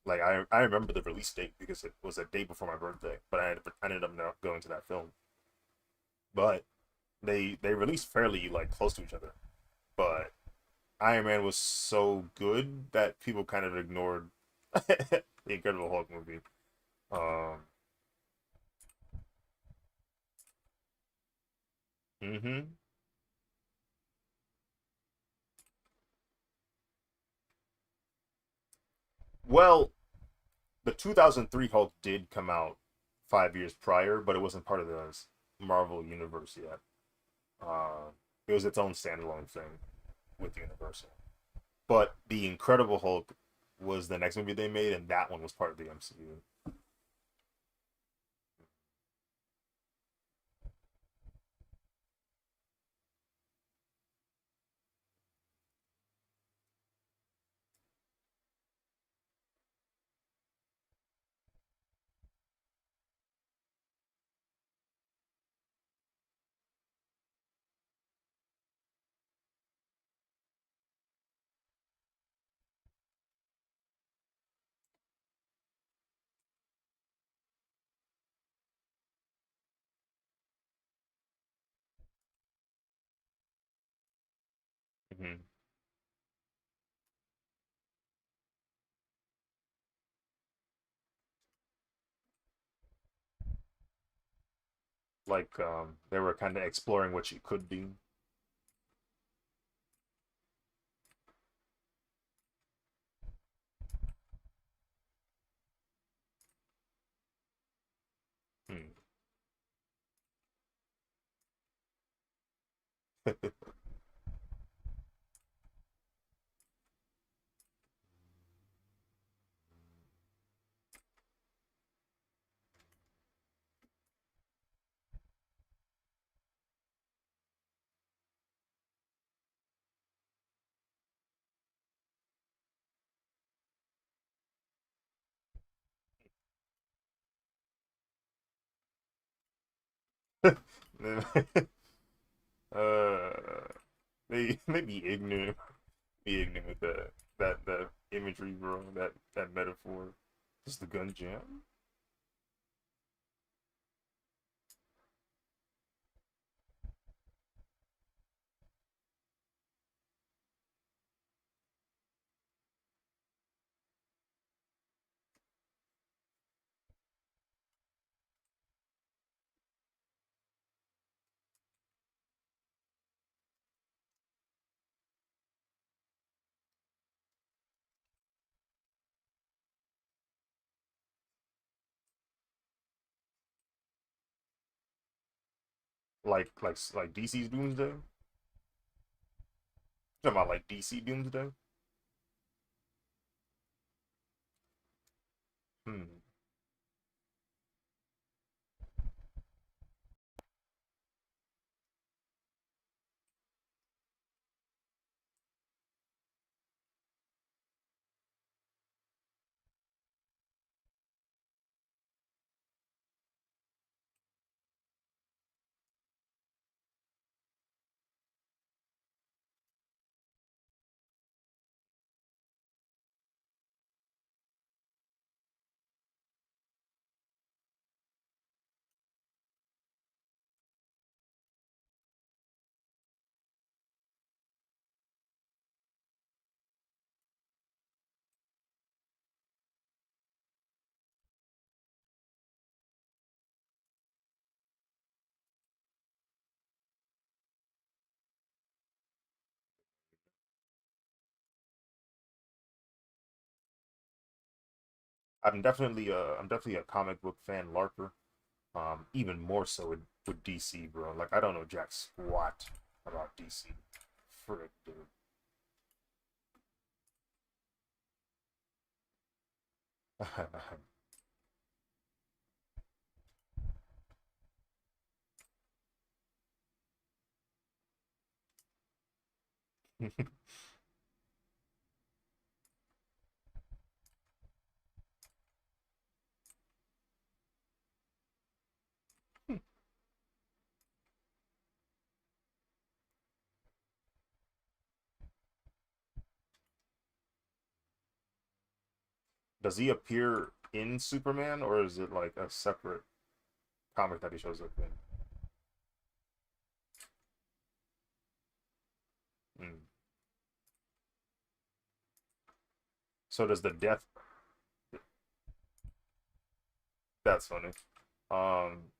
Like I remember the release date because it was a day before my birthday, but I ended up not going to that film. But they released fairly like close to each other. But Iron Man was so good that people kind of ignored the Incredible Hulk movie. Um, mm-hmm. Well, the 2003 Hulk did come out 5 years prior, but it wasn't part of the Marvel universe yet. Uh, it was its own standalone thing with Universal. But the Incredible Hulk was the next movie they made, and that one was part of the MCU. Mm-hmm. Like they were kind of exploring what she could be. Hmm. uh, they be ignorant with that imagery, bro. That metaphor. Just the gun jam. Like DC's Doomsday. Talking about like DC Doomsday. Hmm. I'm definitely a comic book fan LARPer. Even more so with DC, bro. Like I don't know jack squat about DC. Frick, dude. Does he appear in Superman, or is it like a separate comic that he shows up in? Mm. So does the death? That's funny. Um,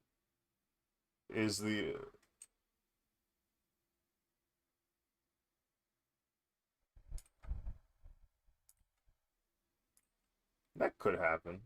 is the that could happen.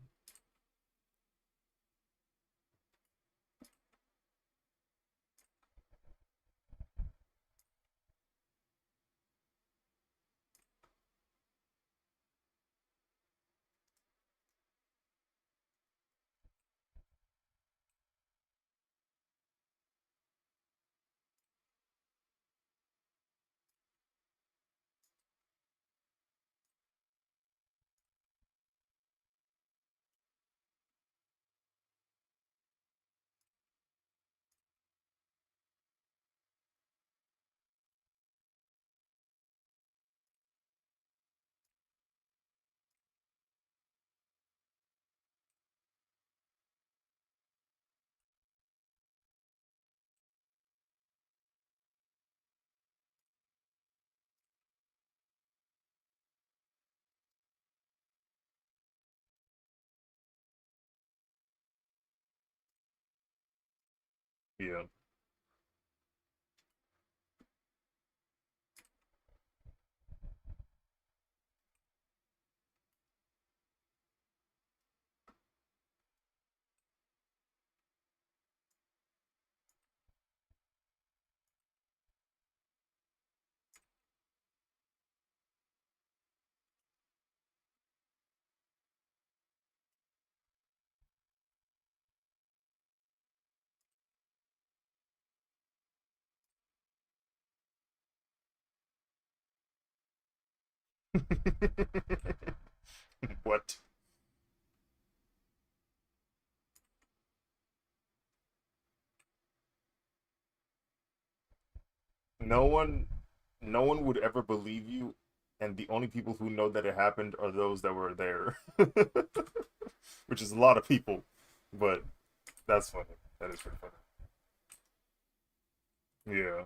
Yeah. What? No one, no one would ever believe you, and the only people who know that it happened are those that were there, which is a lot of people. But that's funny. That is pretty funny. Yeah.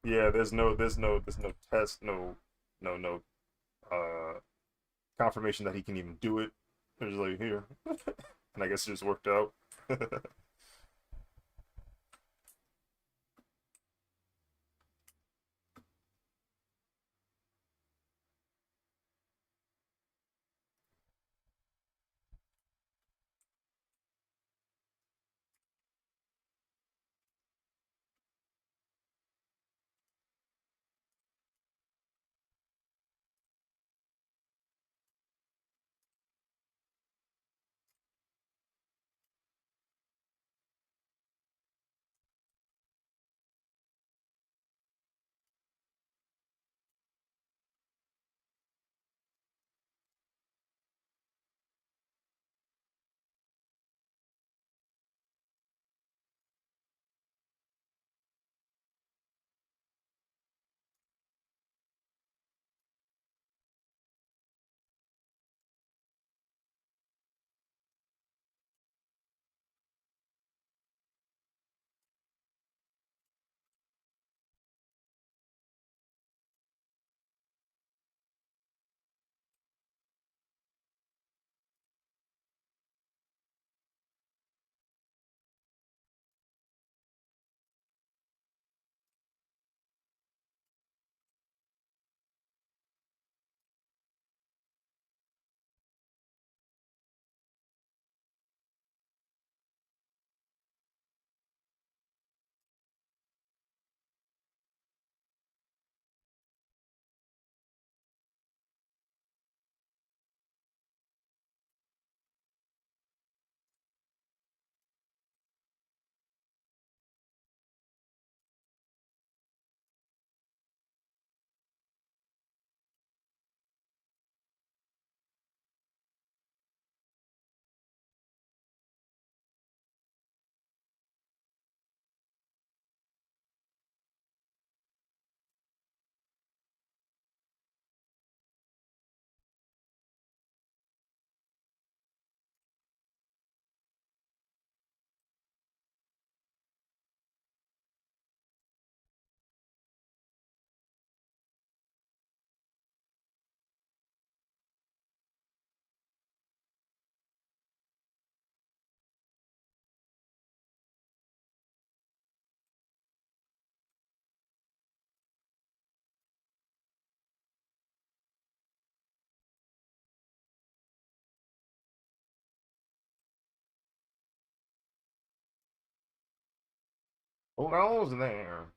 Yeah, there's no test, no uh confirmation that he can even do it. There's like here. And I guess it just worked out. Who goes there?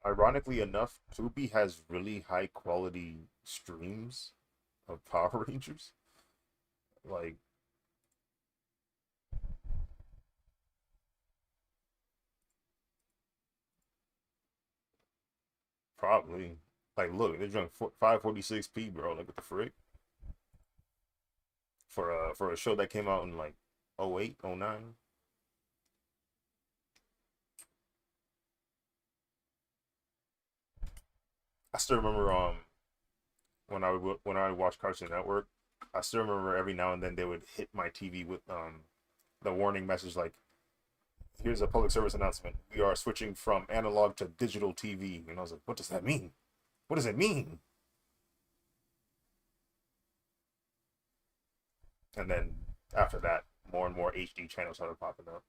Ironically enough, Tubi has really high quality streams of Power Rangers. Like, probably. Like, look, they're doing 546p, bro. Like, what the frick? For a show that came out in like '08, '09. I still remember when I would watch Cartoon Network, I still remember every now and then they would hit my TV with the warning message like, "Here's a public service announcement. We are switching from analog to digital TV." And I was like, "What does that mean? What does it mean?" And then after that, more and more HD channels started popping up.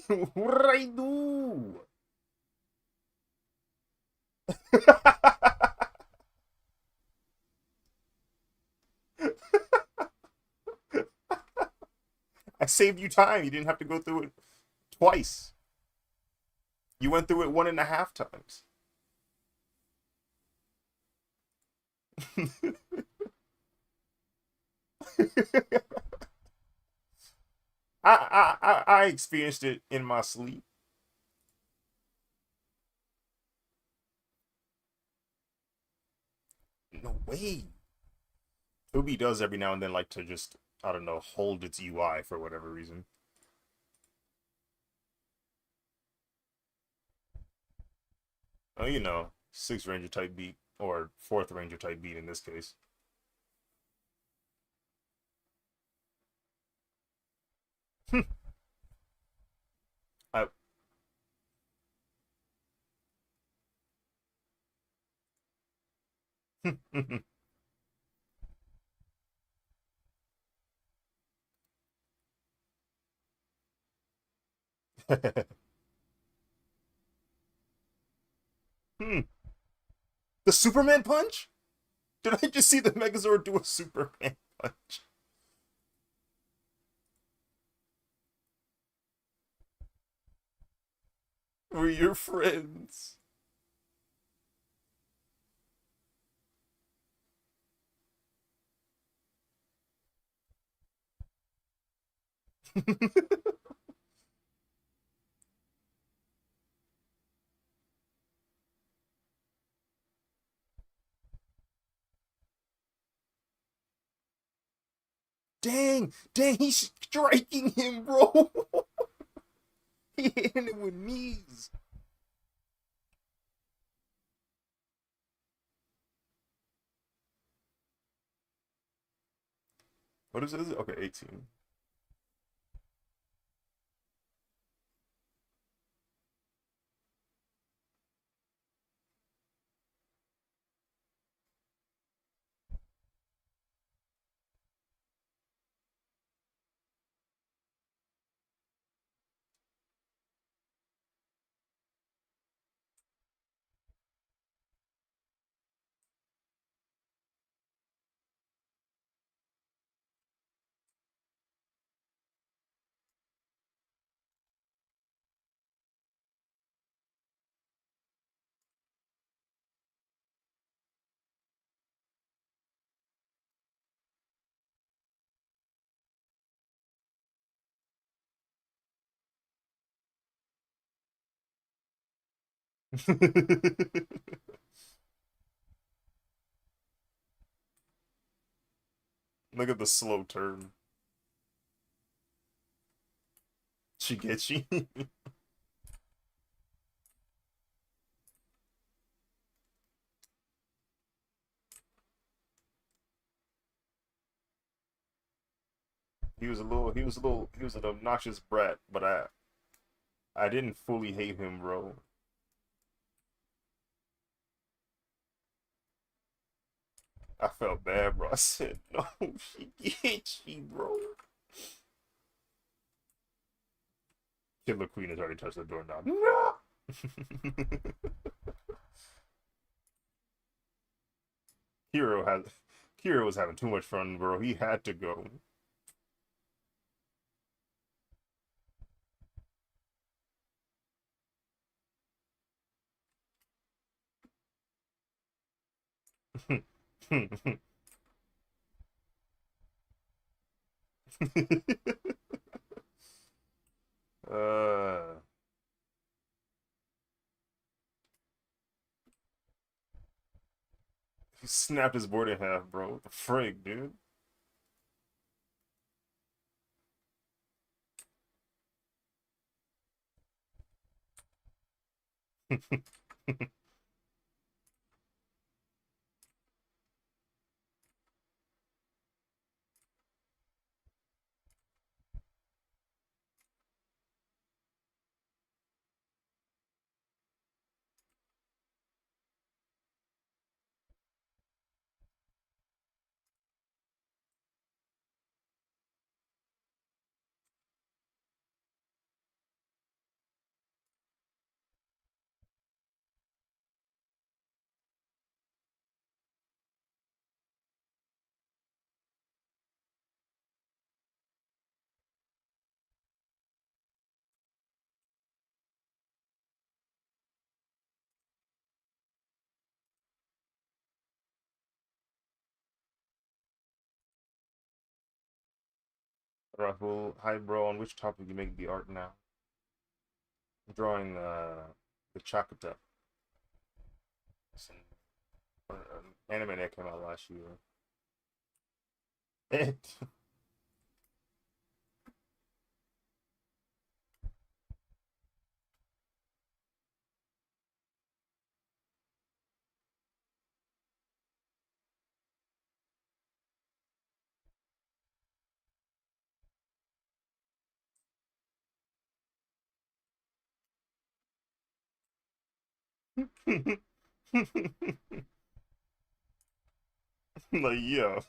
What did I do? I saved you time. You didn't have to go through it twice. You went through it one and a half times. I experienced it in my sleep. No way. Tubi does every now and then like to just, I don't know, hold its UI for whatever reason. Oh, you know, sixth ranger type beat or fourth ranger type beat in this case. I, hmm. The Superman punch? Did I just see the Megazord do a Superman punch? We're your friends. Dang, he's striking him, bro. He hit him with knees. What is it? Okay, 18. Look at the slow turn. She gets you. he was an obnoxious brat, but I didn't fully hate him, bro. I felt bad, bro. I said, no, she get you, bro. Killer Queen has already touched the doorknob. No. Hero has Hero was having too much fun, bro. He had to go. uh, he snapped his board in half, bro. What the frig, dude? Raffle, hi, bro. On which topic you make the art now? I'm drawing the Chakuta. It's an anime that came out last year. It. Like, yeah.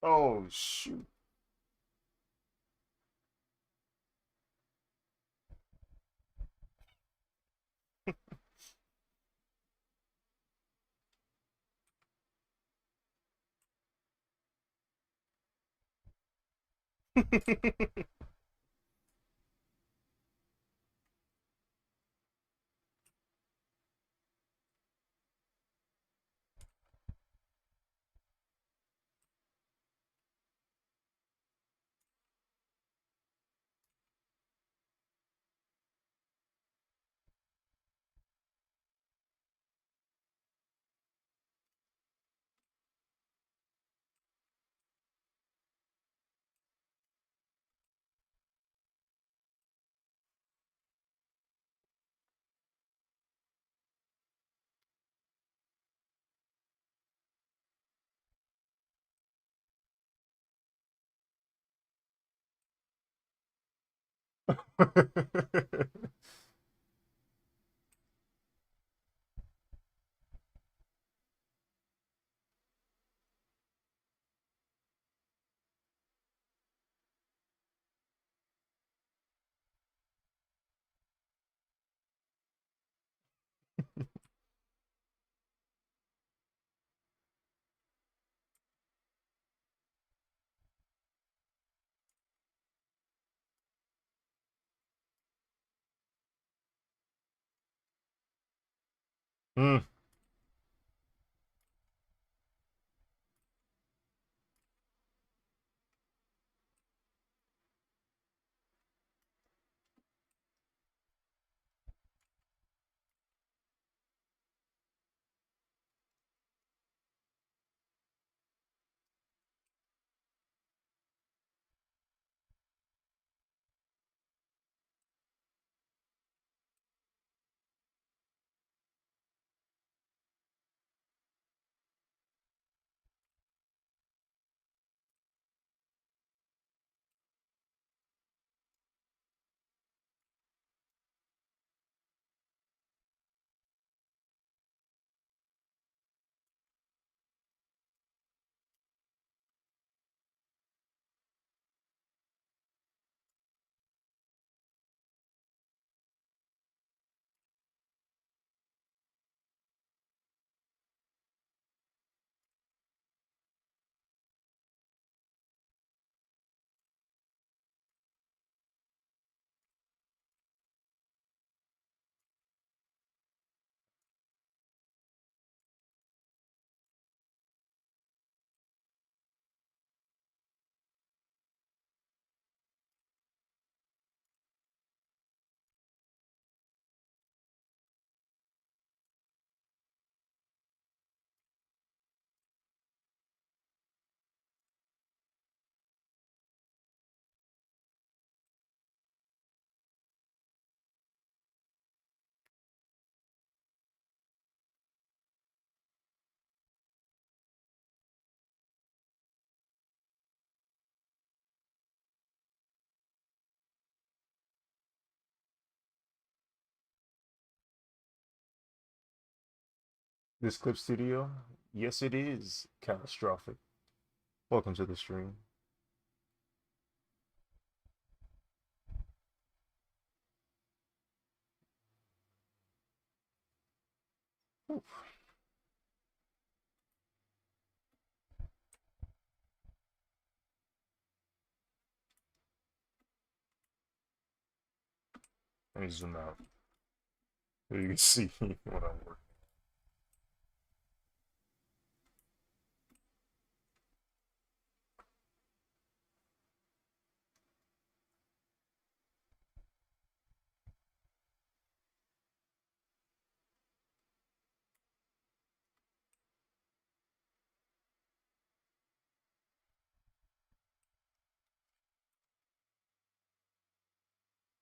Oh shoot. Mm. This clip studio? Yes, it is catastrophic. Welcome to the stream. Oof. Let me zoom out so you can see what I'm working.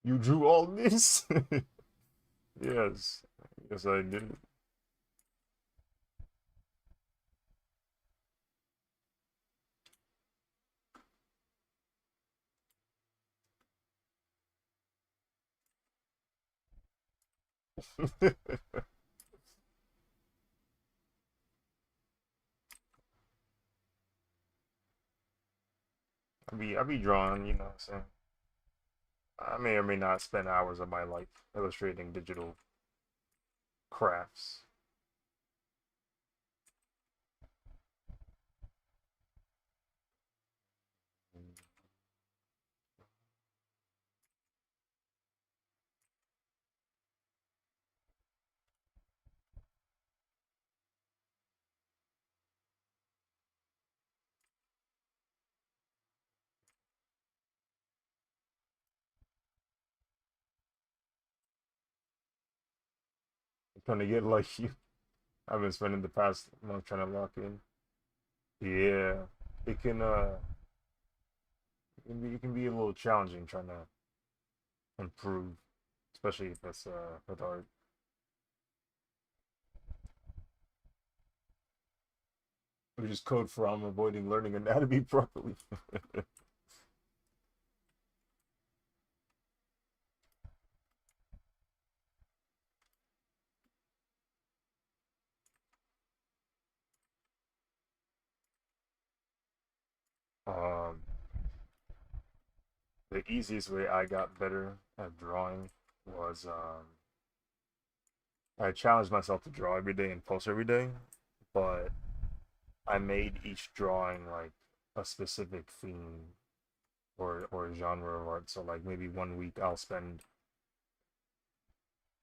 You drew all this? Yes. Yes, I did. I be drawing, you know what I'm saying? I may or may not spend hours of my life illustrating digital crafts. I'm trying to get like you. I've been spending the past month trying to lock in. Yeah. It can it can be a little challenging trying to improve, especially if it's with art. Which is code for I'm avoiding learning anatomy properly. The easiest way I got better at drawing was I challenged myself to draw every day and post every day, but I made each drawing like a specific theme or genre of art. So like maybe one week I'll spend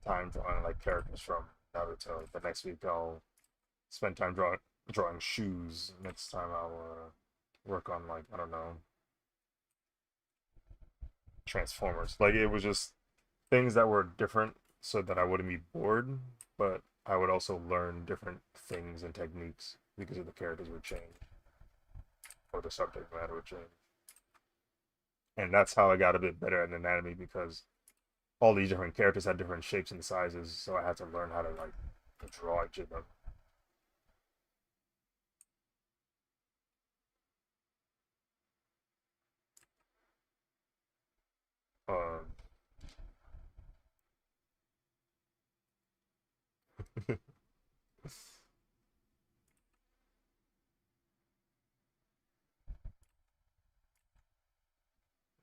time drawing like characters from Naruto. The next week I'll spend time drawing shoes. Next time I'll work on like I don't know Transformers. Like it was just things that were different so that I wouldn't be bored, but I would also learn different things and techniques because of the characters would change or the subject matter would change. And that's how I got a bit better at anatomy because all these different characters had different shapes and sizes, so I had to learn how to like draw each of them. Um,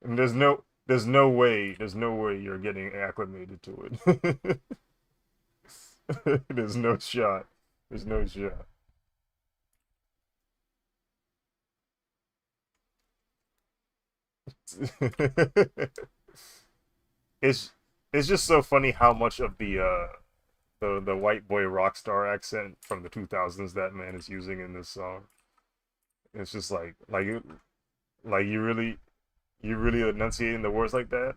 and there's no way you're getting acclimated to it. There's no shot. There's no shot. it's it's just so funny how much of the white boy rock star accent from the 2000s that man is using in this song. It's just like you really enunciating the words like that.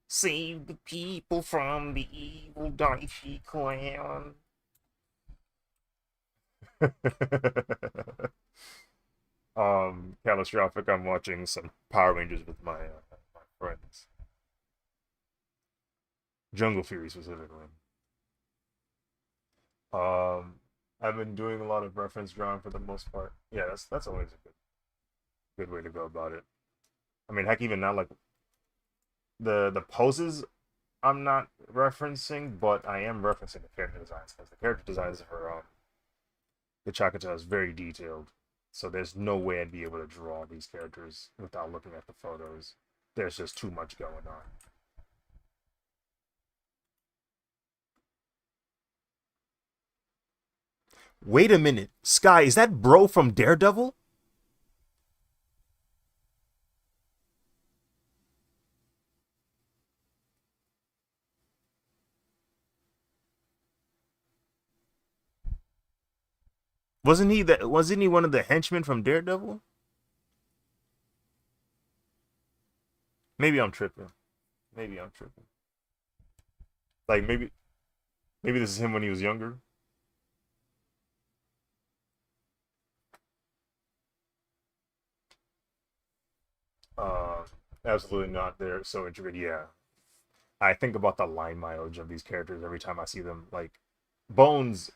Save the people from the evil Daichi clan. Catastrophic. I'm watching some Power Rangers with my friends. Jungle Fury specifically. Um, I've been doing a lot of reference drawing for the most part. Yeah, that's always a good way to go about it. I mean, heck, even now, like the poses, I'm not referencing, but I am referencing the character designs because the character designs for Gachiakuta is very detailed. So there's no way I'd be able to draw these characters without looking at the photos. There's just too much going on. Wait a minute, Sky, is that bro from Daredevil? Wasn't he one of the henchmen from Daredevil? Maybe I'm tripping. Maybe I'm tripping. Like maybe this is him when he was younger. Uh, Absolutely not. They're so intricate. Yeah, I think about the line mileage of these characters every time I see them. Like Bones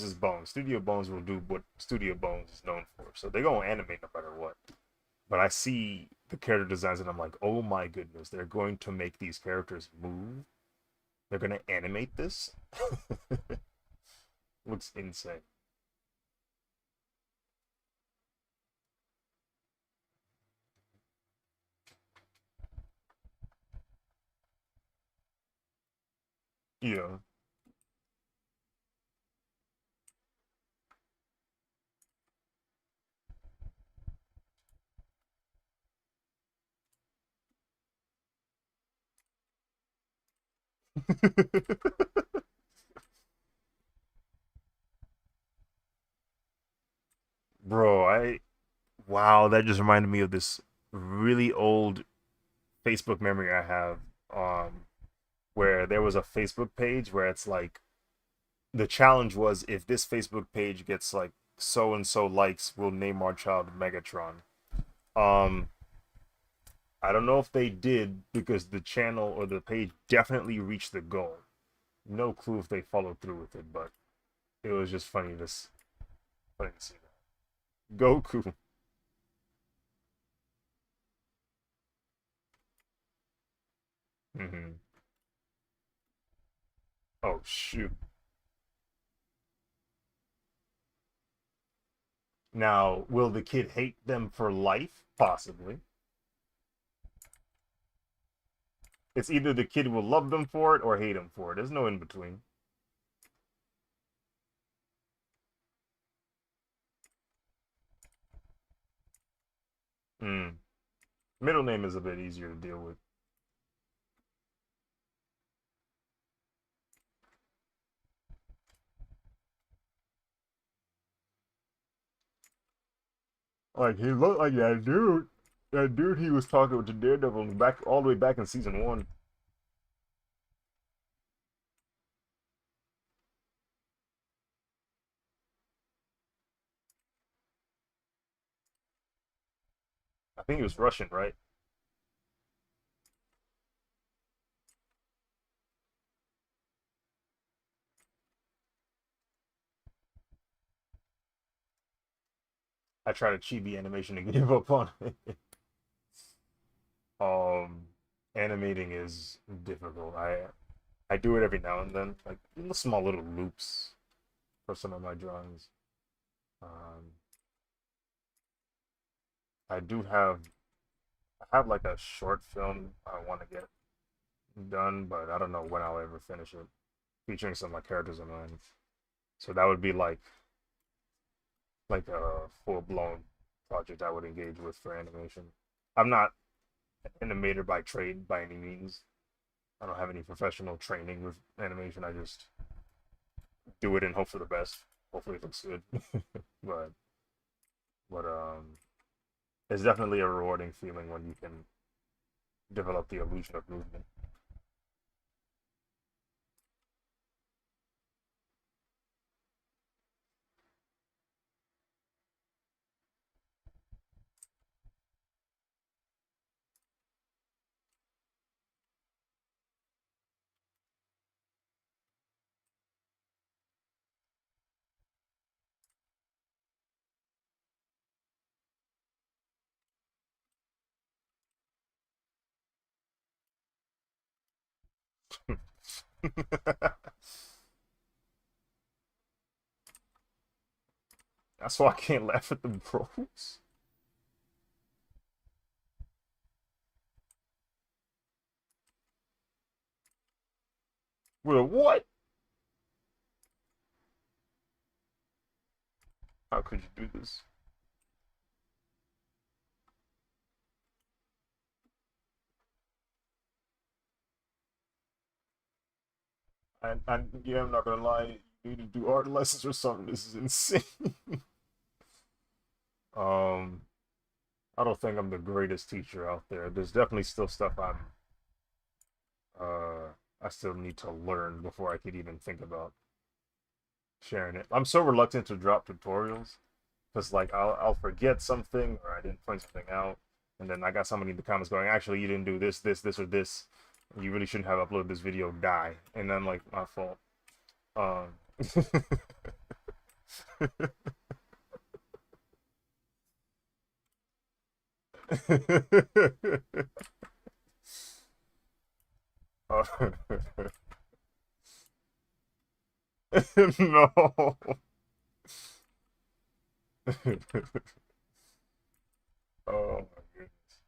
is Bones. Studio Bones will do what Studio Bones is known for. So they're gonna animate no matter what. But I see the character designs and I'm like, oh my goodness, they're going to make these characters move. They're gonna animate this. Looks insane. Yeah. Bro, I wow, that just reminded me of this really old Facebook memory I have. Where there was a Facebook page where it's like the challenge was if this Facebook page gets like so and so likes, we'll name our child Megatron. Um, I don't know if they did because the channel or the page definitely reached the goal. No clue if they followed through with it, but it was just funny to see that. Goku. Hmm. Oh shoot. Now, will the kid hate them for life? Possibly. It's either the kid will love them for it or hate them for it. There's no in between. Hmm. Middle name is a bit easier to deal with. Like he looked like that dude. That dude he was talking to Daredevil back all the way back in season one. I think he was Russian, right? I tried a chibi animation and gave up on it. um, Animating is difficult. I do it every now and then, like small little loops for some of my drawings. Um, I do have like a short film I want to get done, but I don't know when I'll ever finish it, featuring some of my characters of mine. So that would be like a full blown project I would engage with for animation. I'm not an animator by trade by any means. I don't have any professional training with animation. I just do it and hope for the best. Hopefully it looks good. but but it's definitely a rewarding feeling when you can develop the illusion of movement. That's why I can't laugh at the bros. With a what? How could you do this? And yeah, I'm not gonna lie. You need to do art lessons or something. This is insane. um, I don't think I'm the greatest teacher out there. There's definitely still stuff uh I still need to learn before I could even think about sharing it. I'm so reluctant to drop tutorials because like I'll forget something or I didn't point something out, and then I got somebody in the comments going, actually you didn't do this, or this. You really shouldn't have uploaded this video. Die, and then like my fault. Um. Uh, no. Oh my goodness.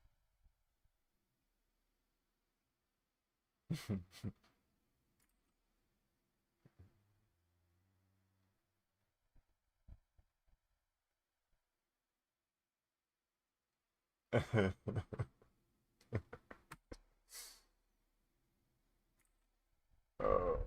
uh,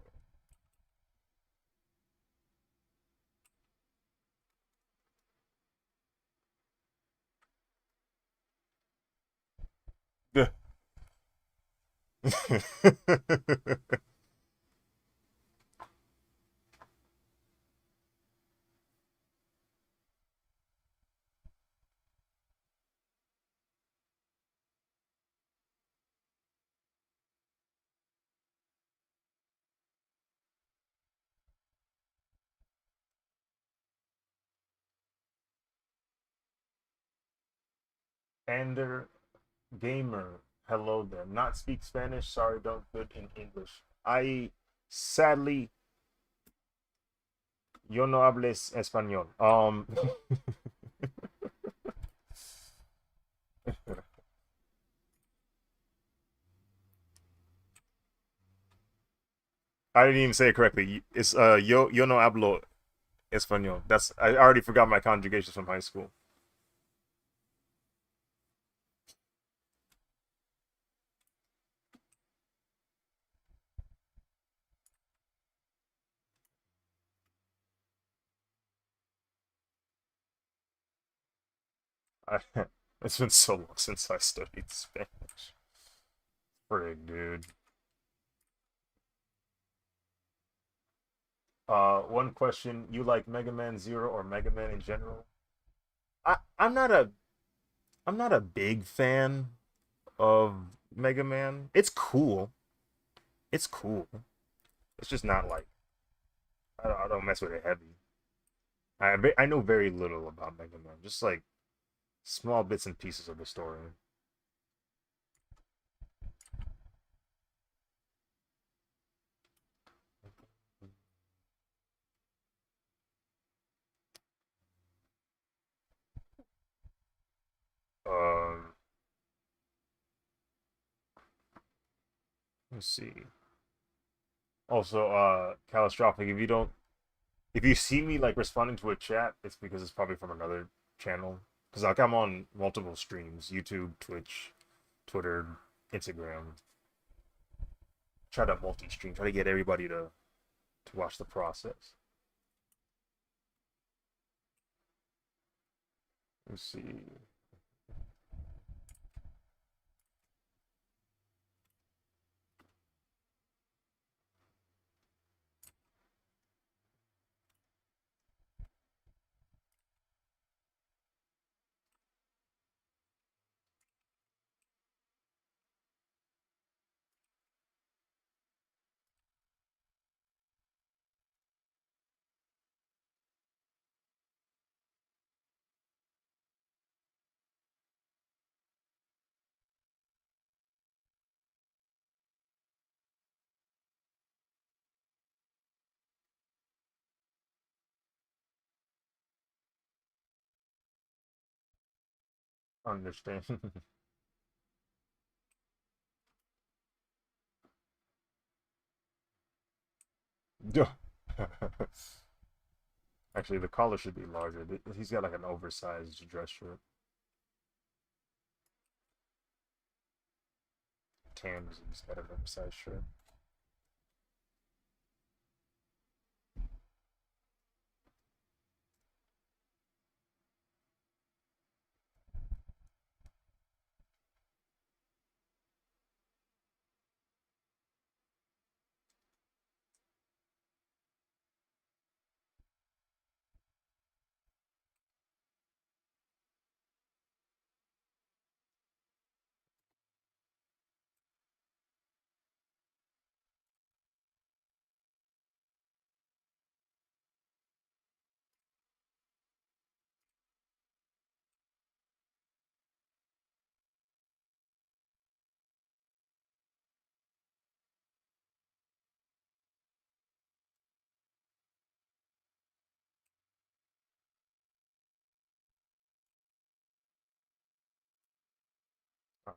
Ender Gamer, hello there. Not speak Spanish. Sorry, don't good in English. I sadly, yo no hables español. I didn't even say it correctly. It's yo no hablo español. That's I already forgot my conjugations from high school. I, it's been so long since I studied Spanish. Frig, dude. One question: you like Mega Man Zero or Mega Man in general? I'm not a big fan of Mega Man. It's cool. It's cool. It's just not like I don't mess with it heavy. I know very little about Mega Man, just like small bits and pieces of the story. Um, let's see. Also, catastrophic. If you see me like responding to a chat, it's because it's probably from another channel. Because like I'm on multiple streams: YouTube, Twitch, Twitter, Instagram. Try to multi-stream. Try to get everybody to watch the process. Let's see. Understand. Actually, the collar should be larger. He's got like an oversized dress shirt. Tams, he's got an oversized shirt.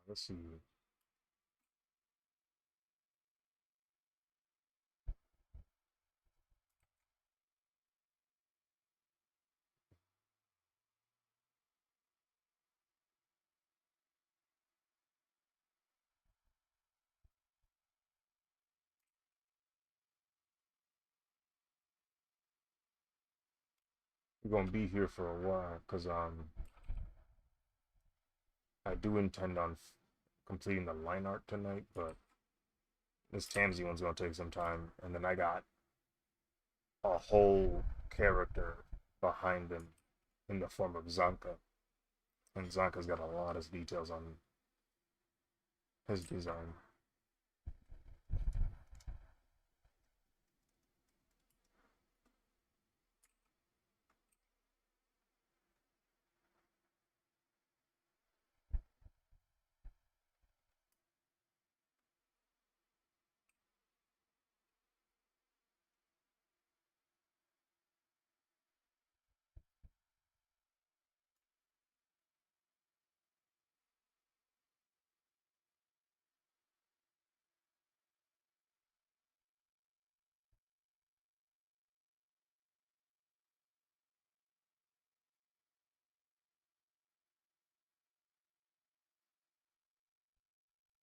Let's see. We're gonna be here for a while because I do intend on completing the line art tonight, but this Tamsy one's gonna take some time, and then I got a whole character behind him in the form of Zanka, and Zanka's got a lot of details on his design.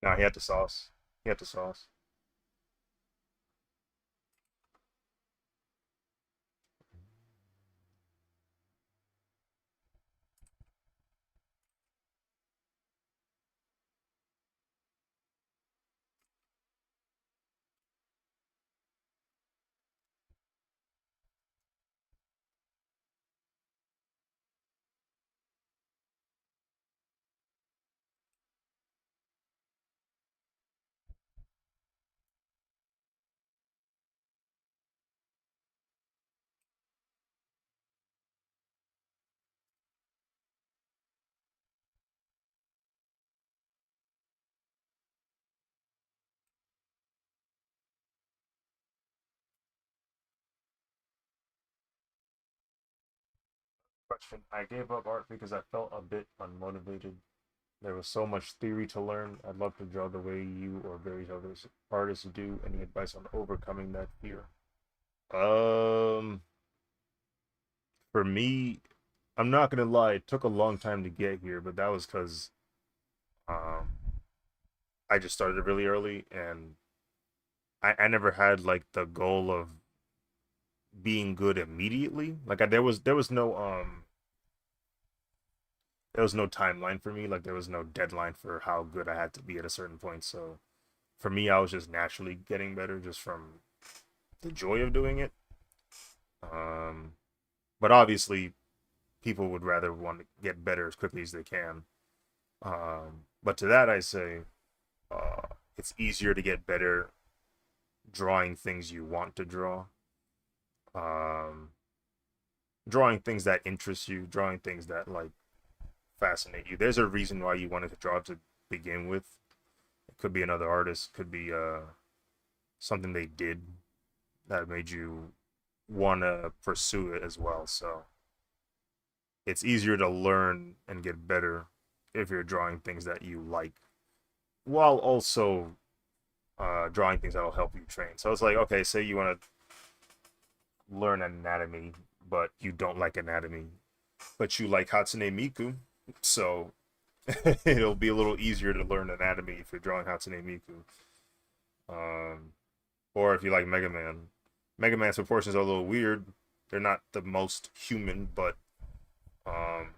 Nah, he had the sauce. He had the sauce. Question. I gave up art because I felt a bit unmotivated. There was so much theory to learn. I'd love to draw the way you or various other artists do. Any advice on overcoming that fear? Um, for me, I'm not gonna lie. It took a long time to get here, but that was because um, I just started really early, and I never had like the goal of being good immediately. Like there was no timeline for me. Like there was no deadline for how good I had to be at a certain point. So for me, I was just naturally getting better just from the joy of doing it. Um, but obviously, people would rather want to get better as quickly as they can. But to that, I say uh, it's easier to get better drawing things you want to draw, um, drawing things that interest you, drawing things that like fascinate you. There's a reason why you wanted to draw to begin with. It could be another artist, could be something they did that made you want to pursue it as well. So it's easier to learn and get better if you're drawing things that you like, while also drawing things that'll help you train. So it's like, okay, say you want to learn anatomy, but you don't like anatomy, but you like Hatsune Miku, so it'll be a little easier to learn anatomy if you're drawing Hatsune Miku. Um, or if you like Mega Man, Mega Man's proportions are a little weird. They're not the most human, but um,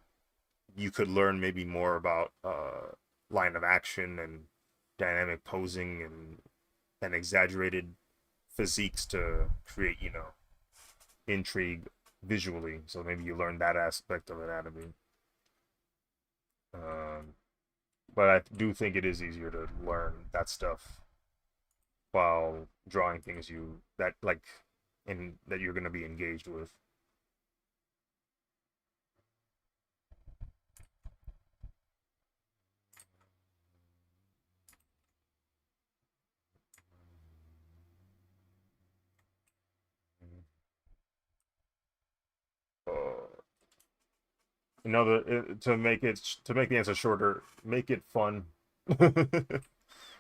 you could learn maybe more about line of action and dynamic posing and exaggerated physiques to create, intrigue visually. So maybe you learn that aspect of anatomy. Um, but I do think it is easier to learn that stuff while drawing things you that like and that you're going to be engaged with. Uh, to make the answer shorter, make it fun.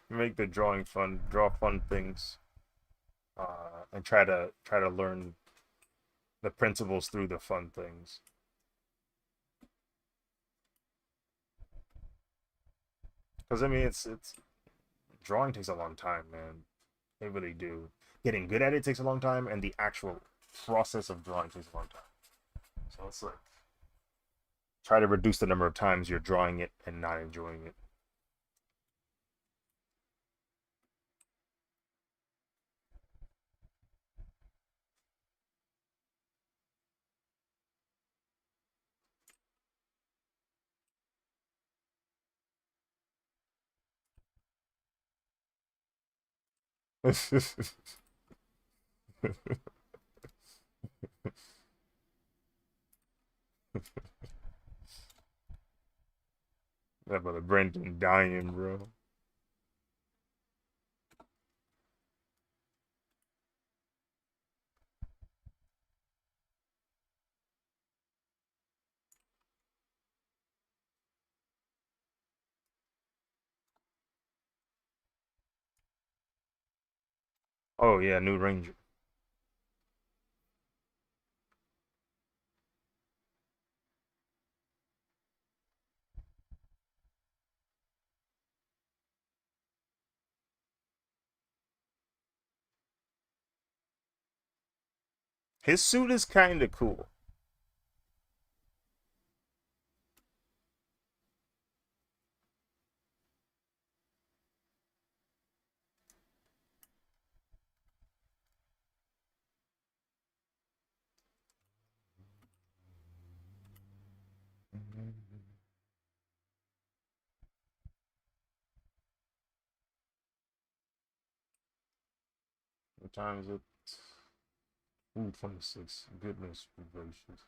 Make the drawing fun. Draw fun things, and try to learn the principles through the fun things. Because I mean, it's drawing takes a long time, man. They really do. Getting good at it takes a long time, and the actual process of drawing takes a long time. So it's like try to reduce the number of times you're drawing it and not enjoying it. That brother Brendan dying, bro. Oh yeah, New Ranger. His suit is kind of cool. What time is it? Ooh, 26. Goodness gracious.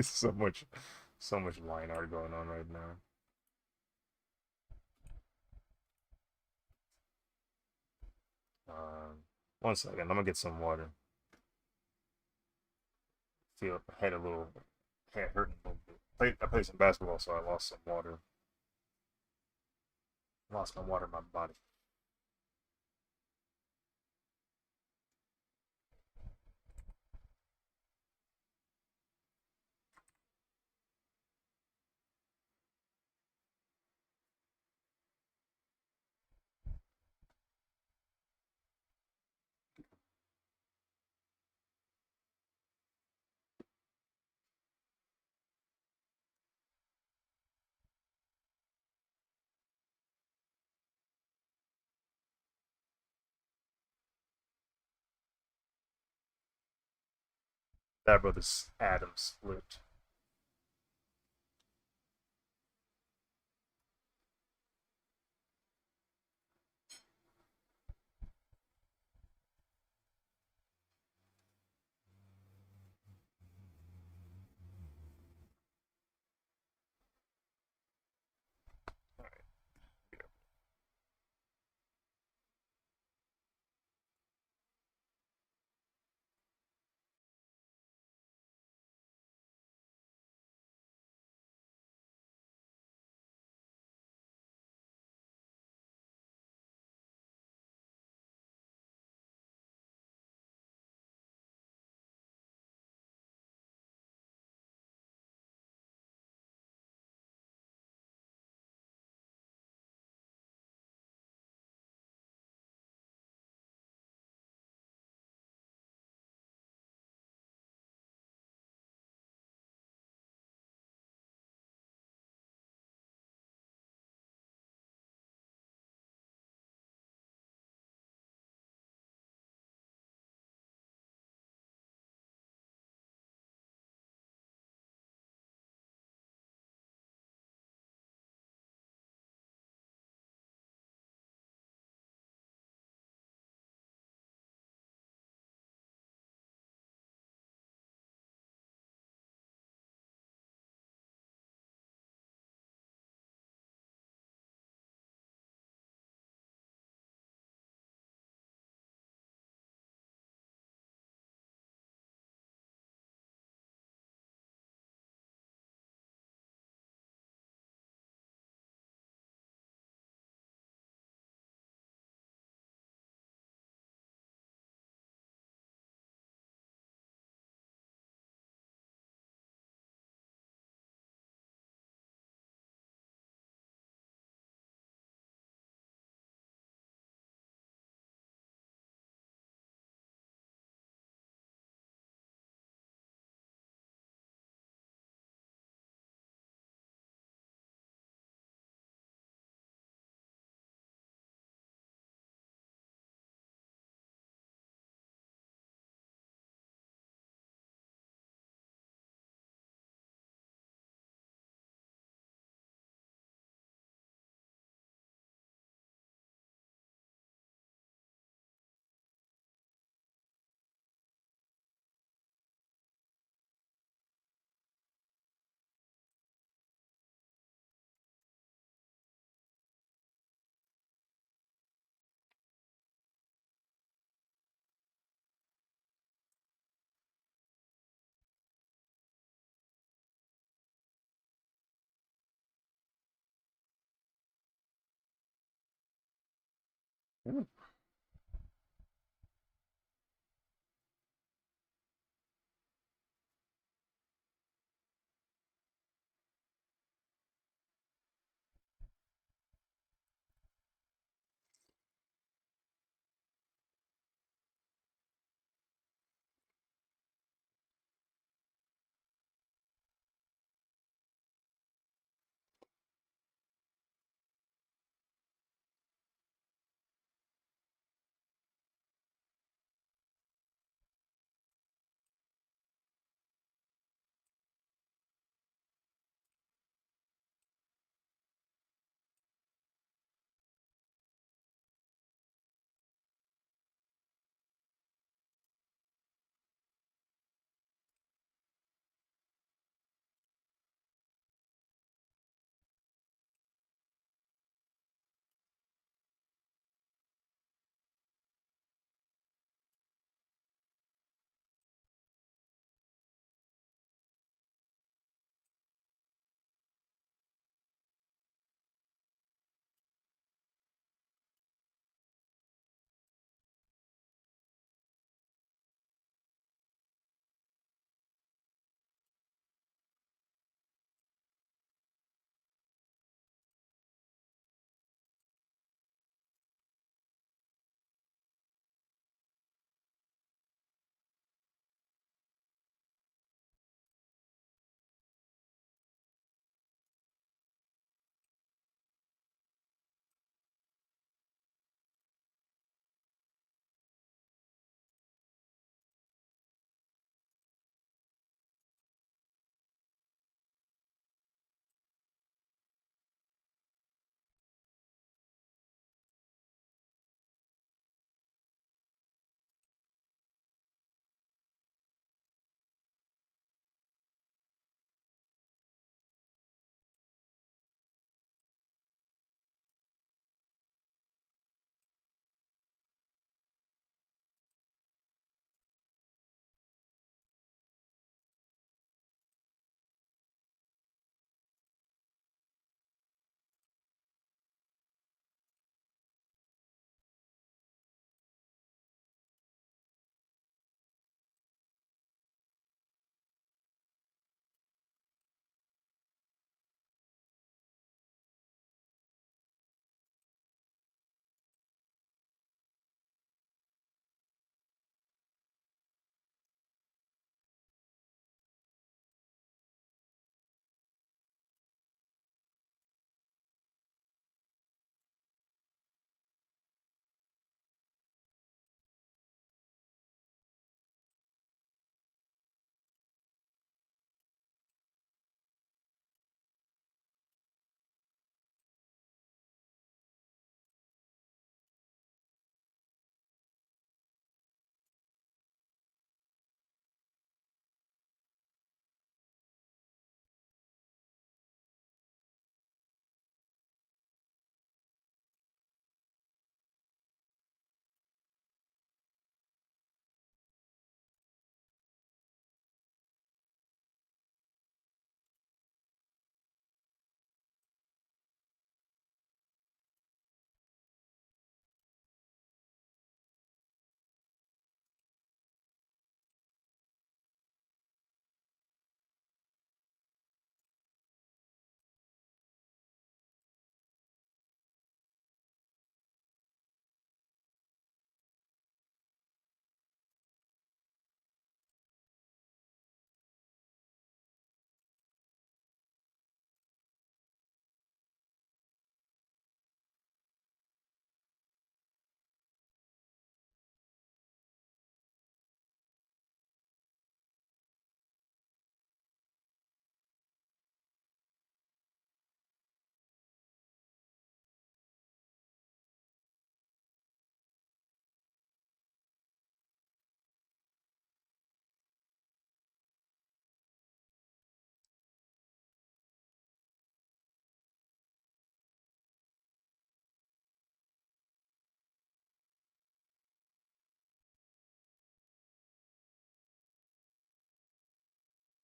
so much, so much line art going on right now. 1 second, I'm gonna get some water. Feel head a little, head hurting a little bit. I played some basketball, so I lost some water. Lost my water in my body. That brother's Adam split. Ooh.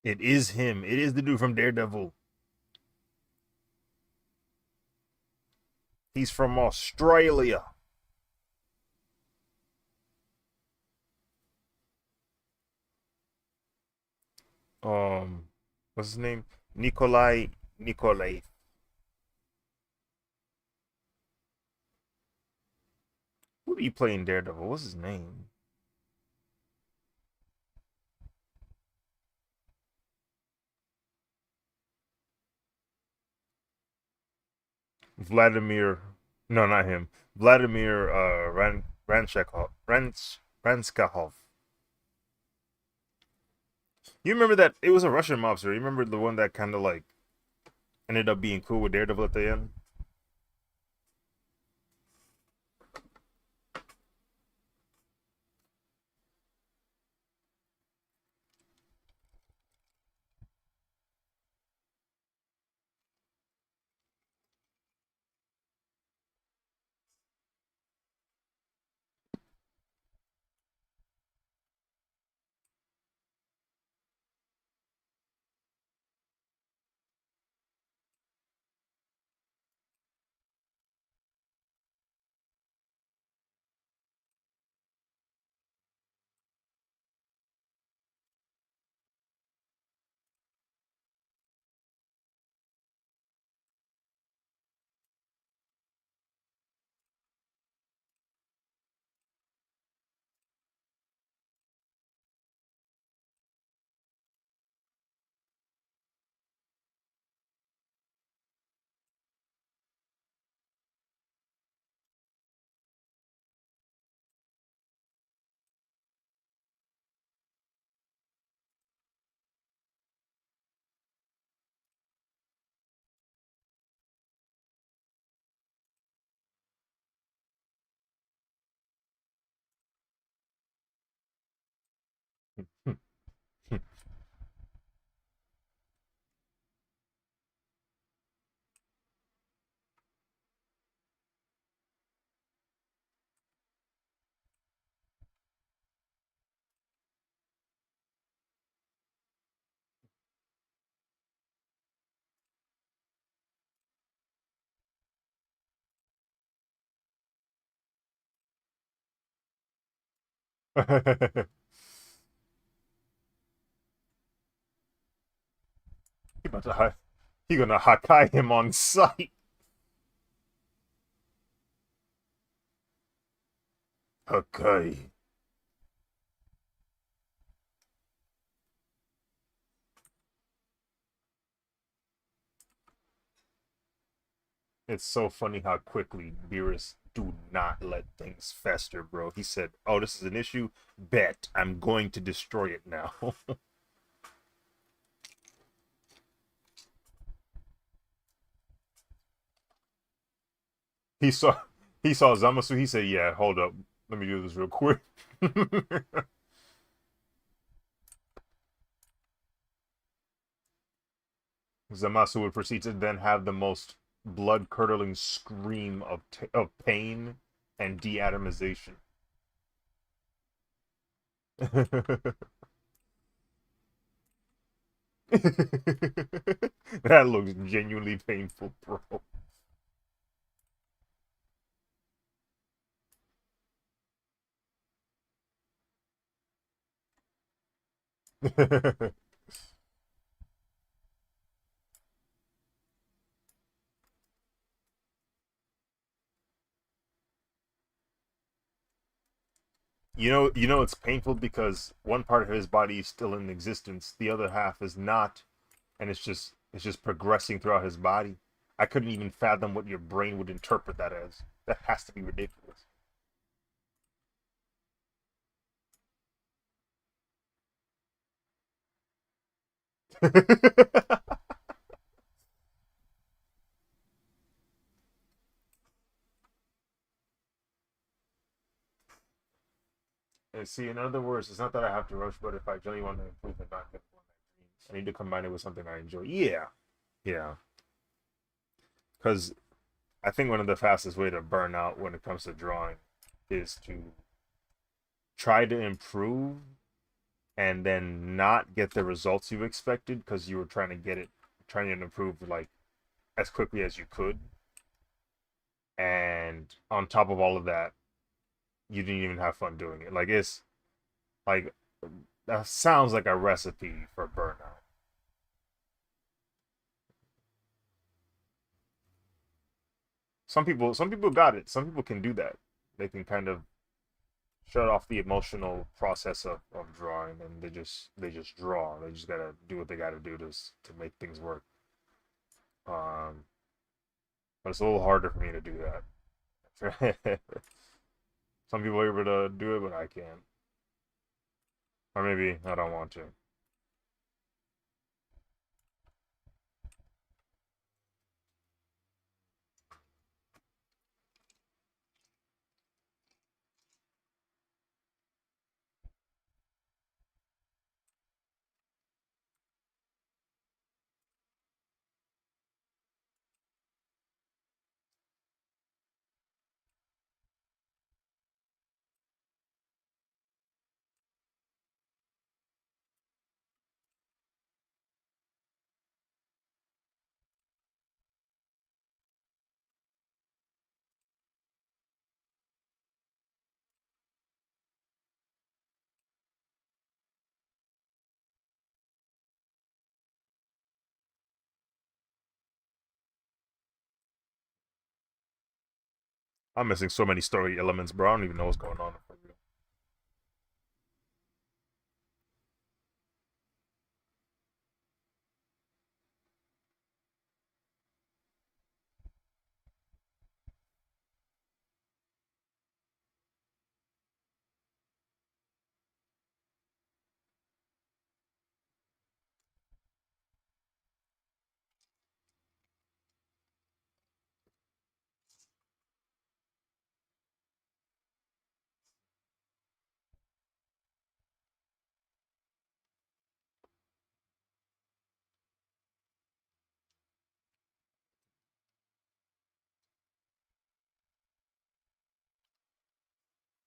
It is him. It is the dude from Daredevil. He's from Australia. what's his name? Nikolai. Who do you play in Daredevil? What's his name? Vladimir. No, not him. Vladimir Ranskahov. You remember that it was a Russian mobster? You remember the one that kind of like ended up being cool with Daredevil at the end? he about to he gonna Hakai him on sight. Hakai. It's so funny how quickly Beerus do not let things fester, bro. He said, "Oh, this is an issue. Bet I'm going to destroy it now." he saw he saw Zamasu. He said, "Yeah, hold up. Let me do this real quick." Zamasu would proceed to then have the most blood-curdling scream of pain and deatomization. That looks genuinely painful, bro. you know it's painful because one part of his body is still in existence, the other half is not, and it's just progressing throughout his body. I couldn't even fathom what your brain would interpret that as. That has to be ridiculous. And see, in other words, it's not that I have to rush, but if I really want to improve and not get one I need to combine it with something I enjoy. Yeah, yeah. Because I think one of the fastest way to burn out when it comes to drawing is to try to improve and then not get the results you expected because you were trying to improve like as quickly as you could. And on top of all of that, you didn't even have fun doing it. Like it's like that sounds like a recipe for burnout. Some people got it. Some people can do that. They can kind of shut off the emotional process of drawing, and they just draw. They just gotta do what they gotta do to make things work. Um, but it's a little harder for me to do that. Some people are able to do it, but I can't. Or maybe I don't want to. I'm missing so many story elements, bro. I don't even know what's going on.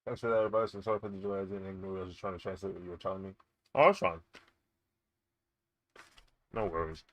Thanks for that advice. I'm sorry for the delay. I didn't know I was just trying to translate what you were telling me. Oh, that's fine. No worries.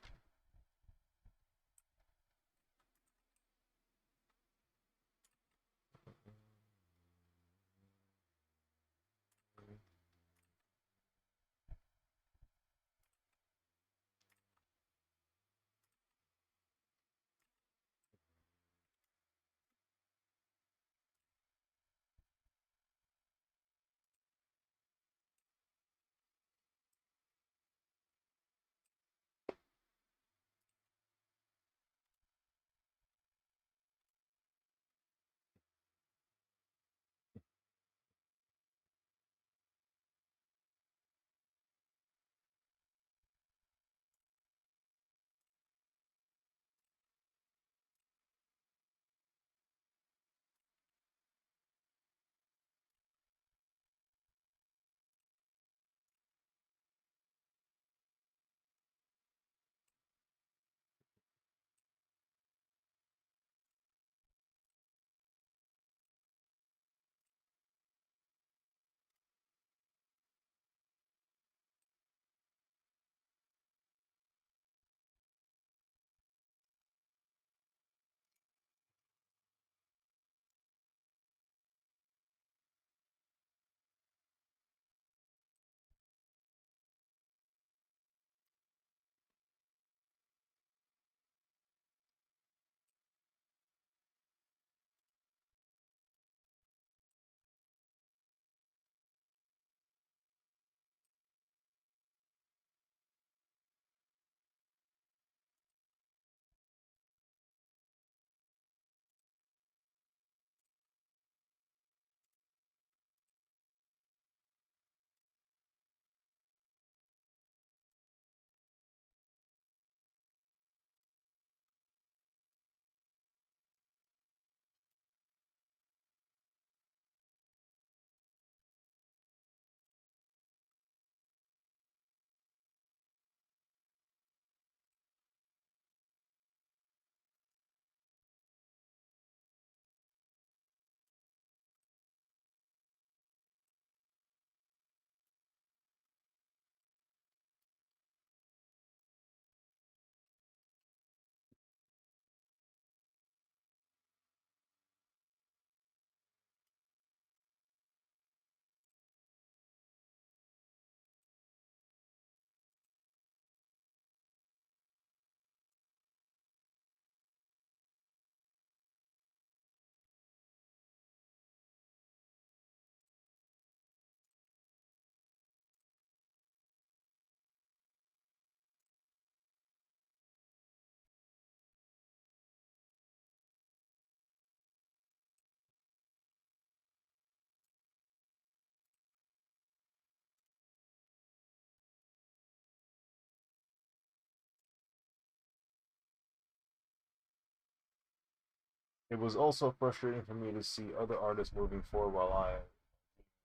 It was also frustrating for me to see other artists moving forward while I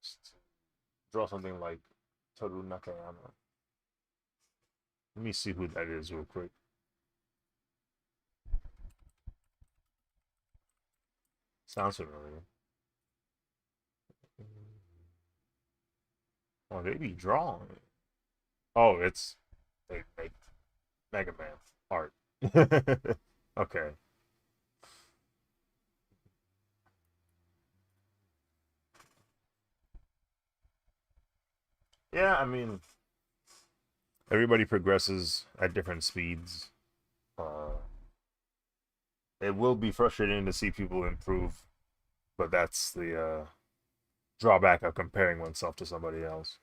used to draw something like Toru Nakayama. Let me see who that is real quick. Sounds familiar. Oh, they be drawing. Oh, it's they make Mega Man art. Okay. Yeah, I mean, everybody progresses at different speeds. Uh, it will be frustrating to see people improve, but that's the drawback of comparing oneself to somebody else.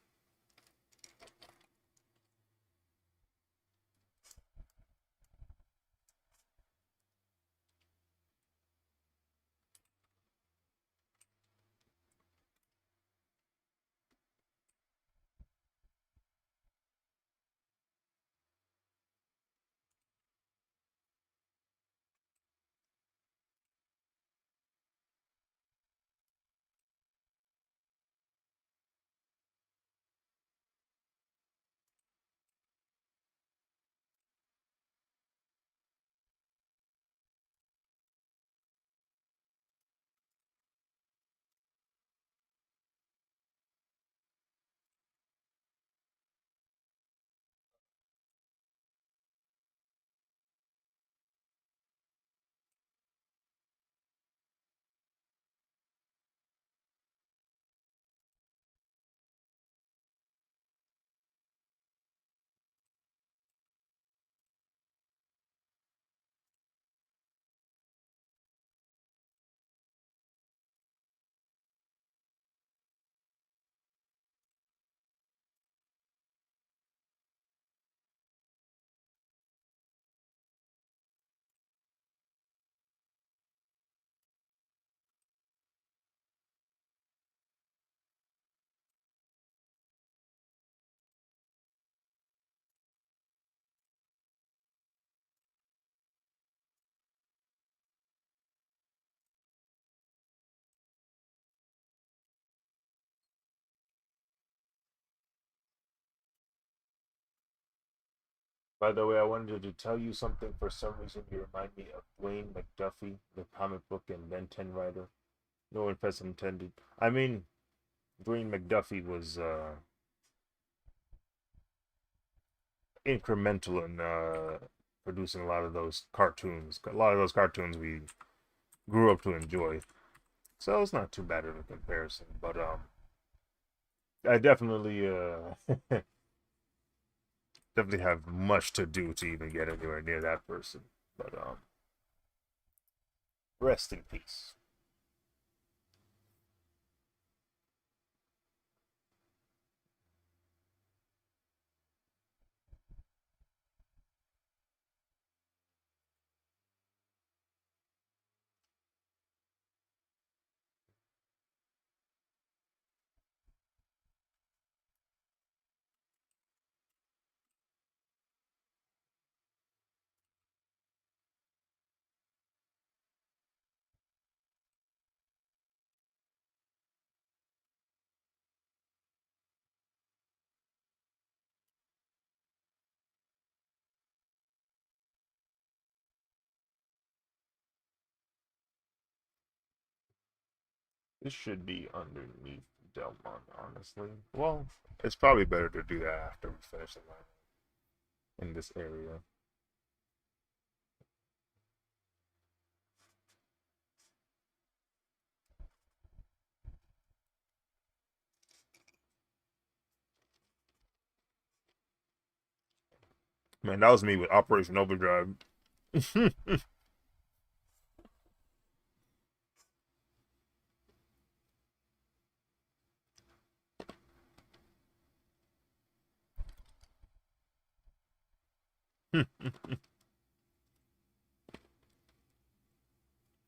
By the way, I wanted to tell you something. For some reason, you remind me of Dwayne McDuffie, the comic book and Ben 10 writer. No offense intended. I mean, Dwayne McDuffie was incremental in producing a lot of those cartoons. A lot of those cartoons we grew up to enjoy. So it's not too bad of a comparison. But I definitely definitely have much to do to even get anywhere near that person. But rest in peace. This should be underneath Delmont, honestly. Well, it's probably better to do that after we finish the line in this area. Man, that was me with Operation Overdrive.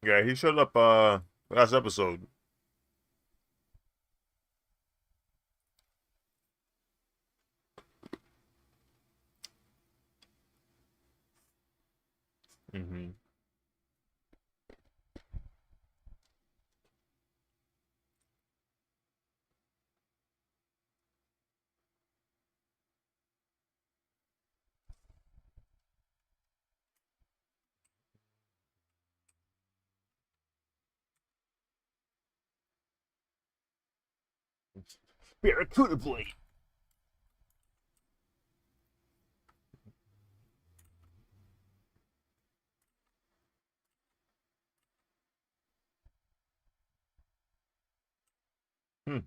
Yeah, he showed up last episode. Hmm. Barracuda blade. Hmm.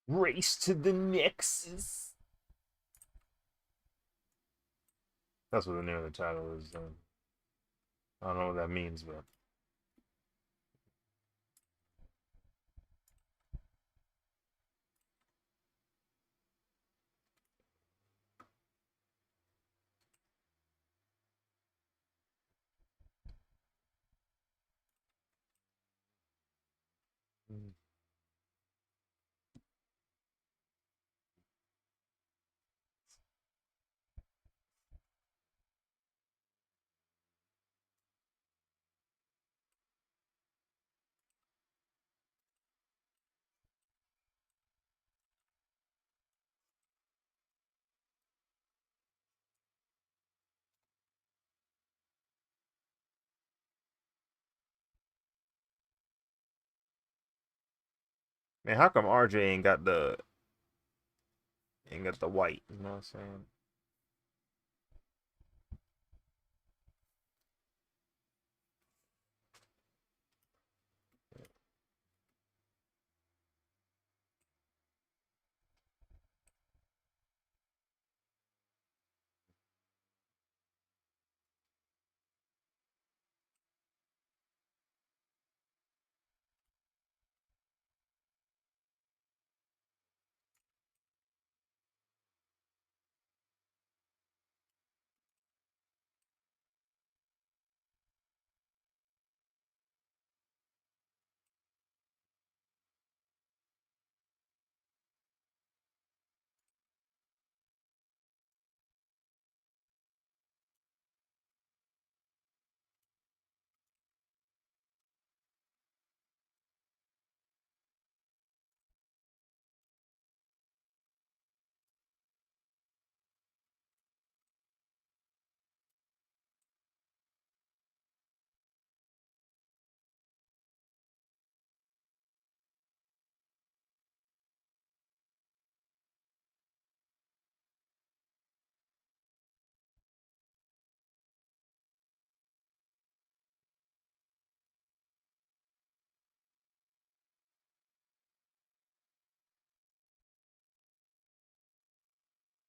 Race to the Nexus. That's what the name of the title is. I don't know what that means, but. Man, how come RJ ain't got the white? You know what I'm saying?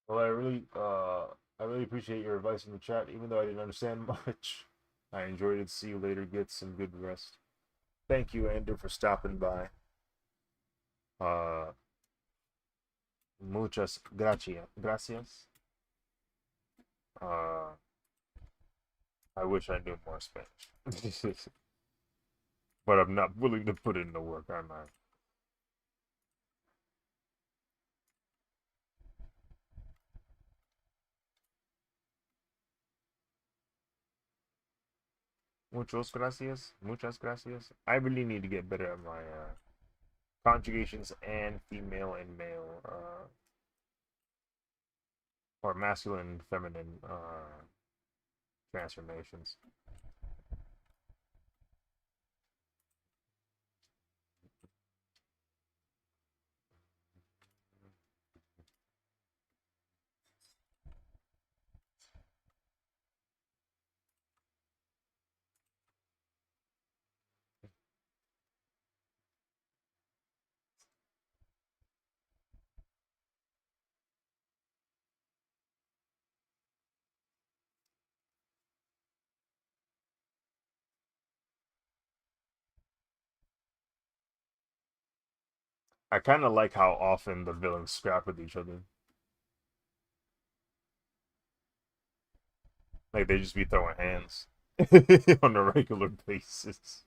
Well, I really appreciate your advice in the chat, even though I didn't understand much. I enjoyed it. See you later. Get some good rest. Thank you, Andrew, for stopping by. Uh, muchas gracias. Uh, I wish I knew more Spanish, but I'm not willing to put in the work, am I? Muchas gracias. Muchas gracias. I really need to get better at my conjugations and female and male, or masculine and feminine transformations. I kind of like how often the villains scrap with each other. Like they just be throwing hands on a regular basis.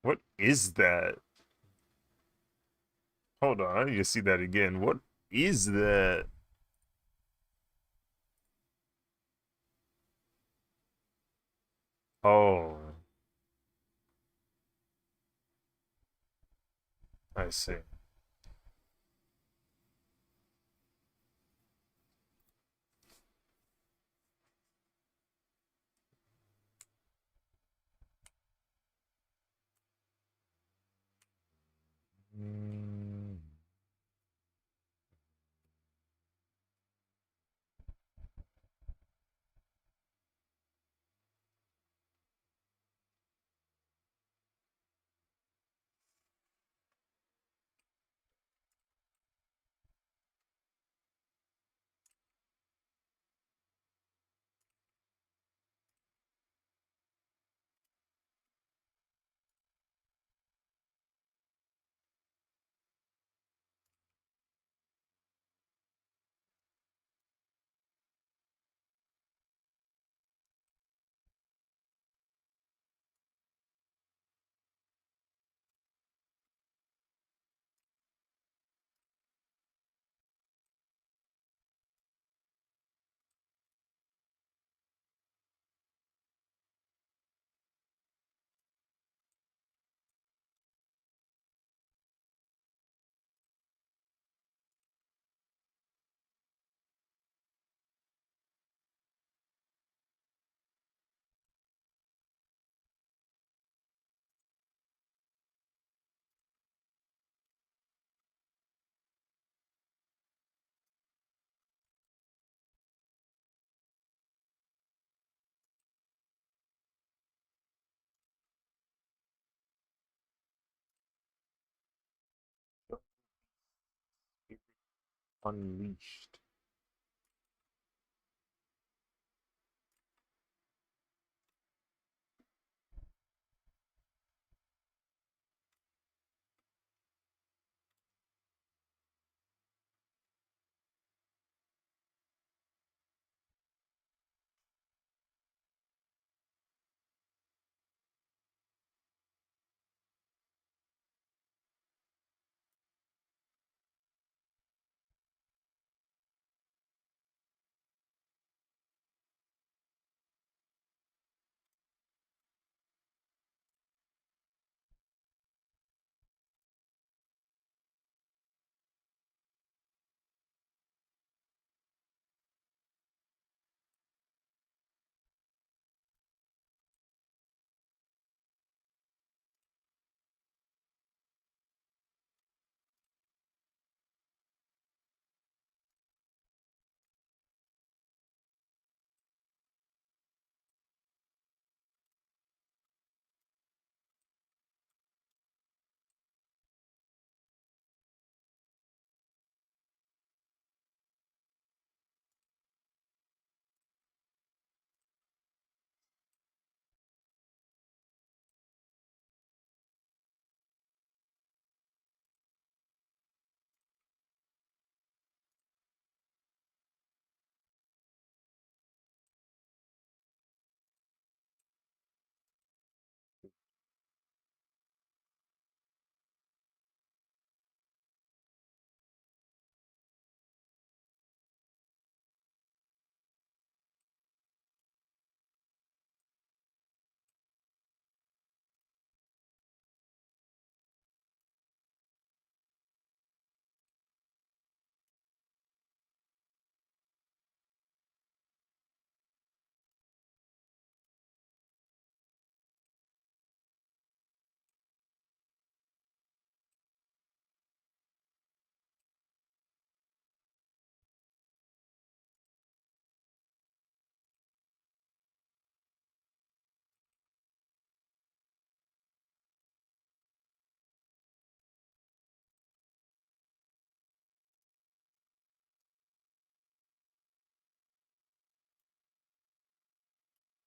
What is that? Hold on, I need to see that again. What is that? Oh, I see. Mm. Unleashed.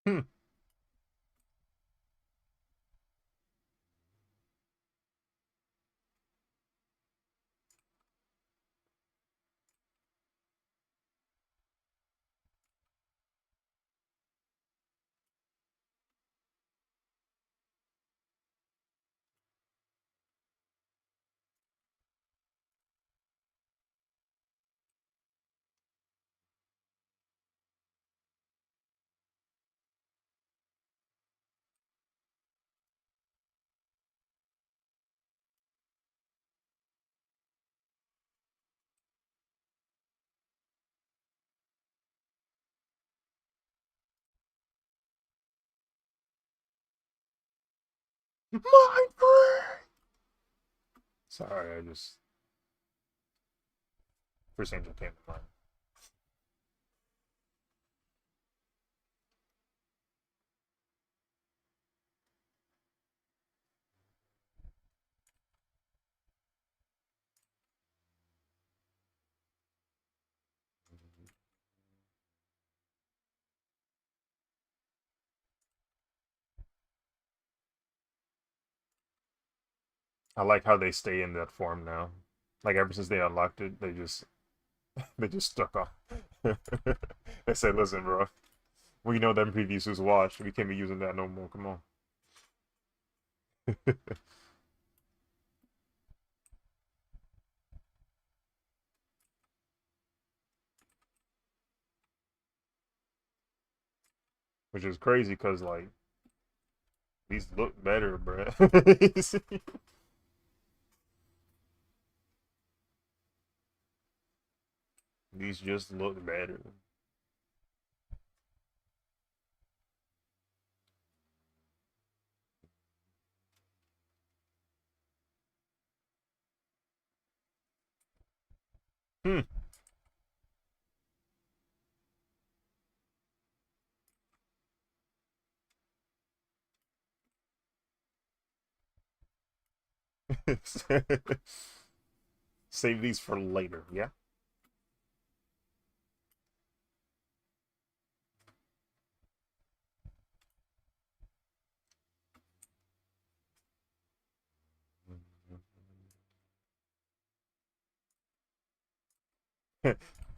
Hmm. My friend. Sorry, I just first angel came to mind. I like how they stay in that form now. Like ever since they unlocked it, they just stuck on. They said, "Listen, bro, we know them previews was washed. We can't be using that no more. Come on." Which is crazy because like these look better, bro. These just look better. Hmm. Save these for later. Yeah.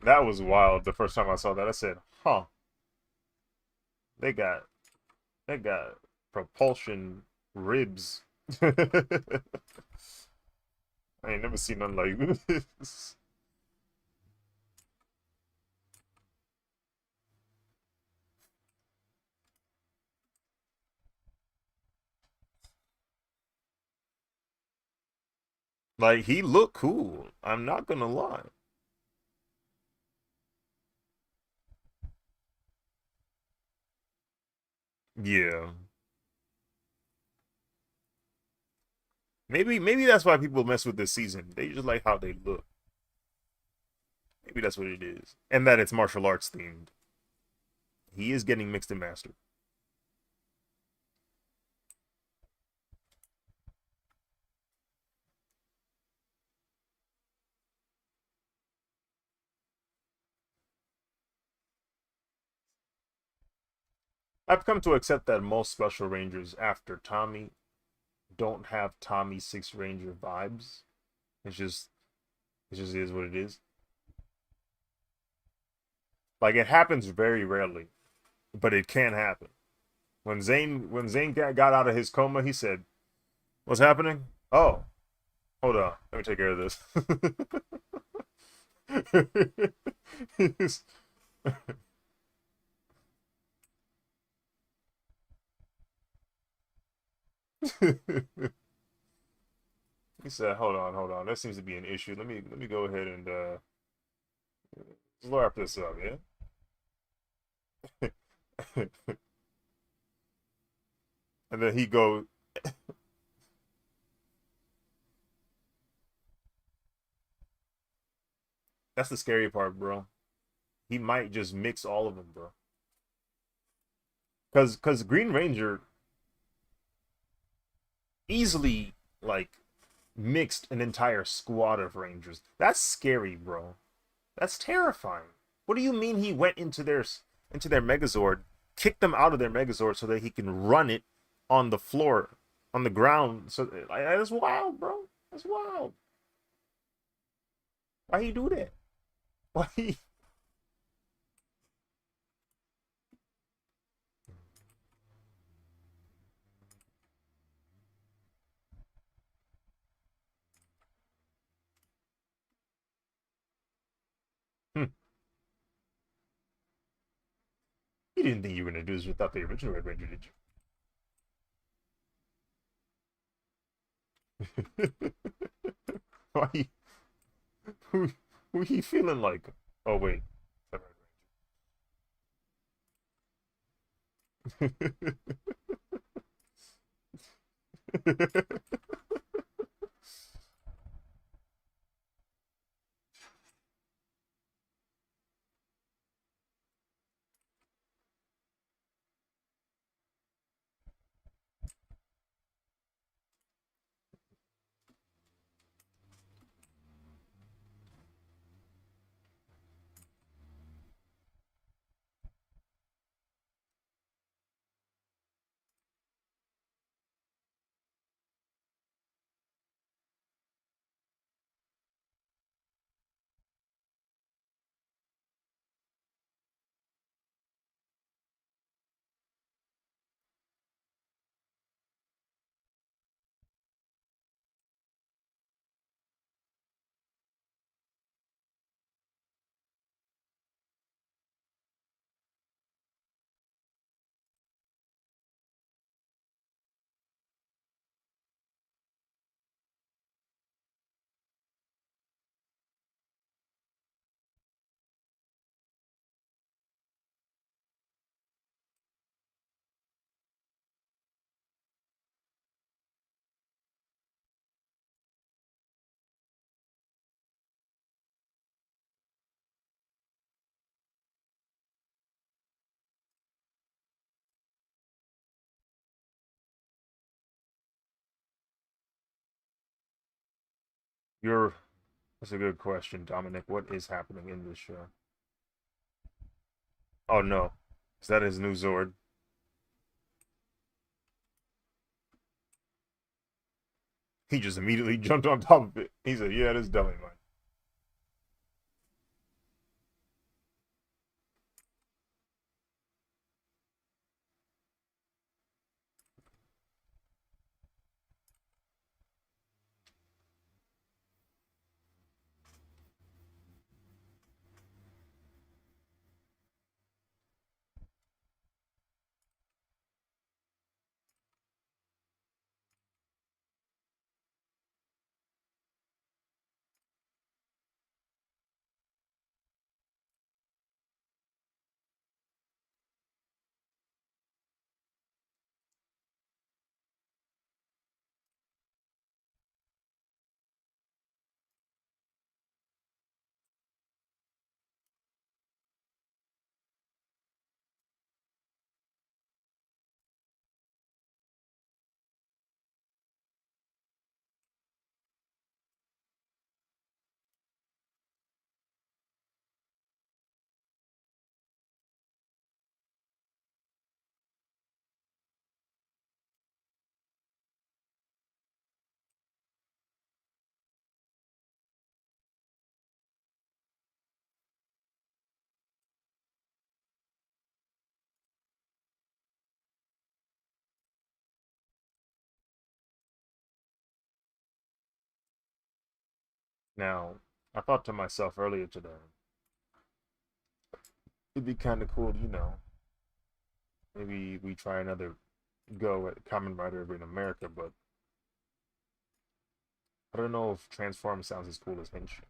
That was wild. The first time I saw that, I said, "Huh, they got they got propulsion ribs." I ain't never seen nothing like this. Like he looked cool. I'm not gonna lie. Yeah. Maybe that's why people mess with this season. They just like how they look. Maybe that's what it is. And that it's martial arts themed. He is getting mixed and mastered. I've come to accept that most special rangers after Tommy don't have Tommy Six Ranger vibes. It's just it just is what it is. Like it happens very rarely, but it can happen. When Zane got out of his coma, he said, "What's happening? Oh, hold on, let me take care of this." He said, hold on. There seems to be an issue. Let me go ahead and wrap this up, yeah." And then he go, that's the scary part, bro. He might just mix all of them, bro. Cause Green Ranger easily like mixed an entire squad of Rangers. That's scary, bro. That's terrifying. What do you mean he went into their Megazord kick them out of their Megazord so that he can run it on the floor, on the ground. So like, that's wild, bro. That's wild. Why he do that? Why he? Hmm. You didn't think you were gonna do this without the original Red Ranger, did you? Why? Who? Who he feeling like? Oh wait. You're. That's a good question, Dominic. What is happening in this show? Oh no, is that his new Zord? He just immediately jumped on top of it. He said, "Yeah, this is definitely mine." Now, I thought to myself earlier today, it'd be kind of cool, maybe we try another go at Common Rider in America, but I don't know if Transform sounds as cool as Henshin.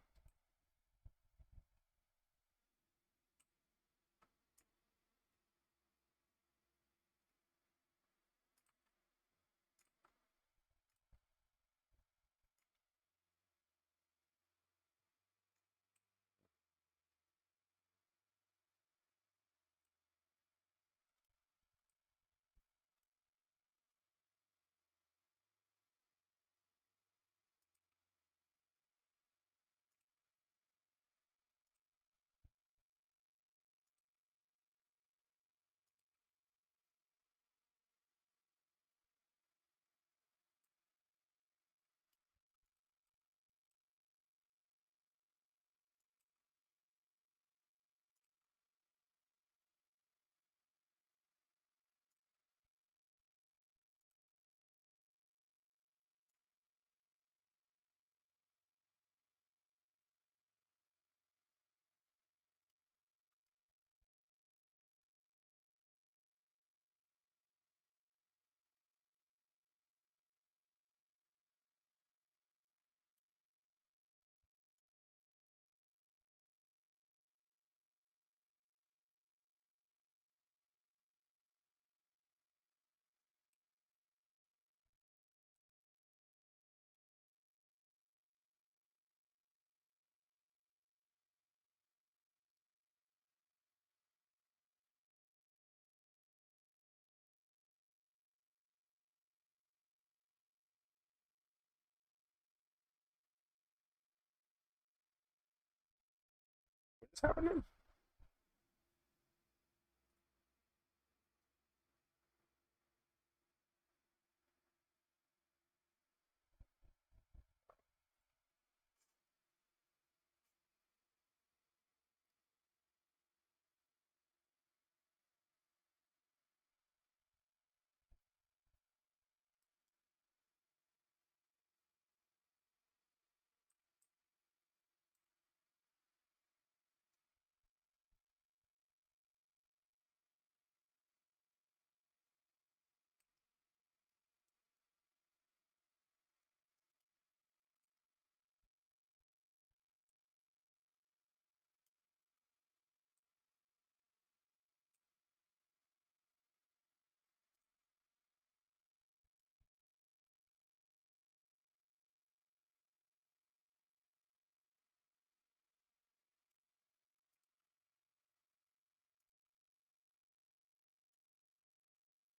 What's happening?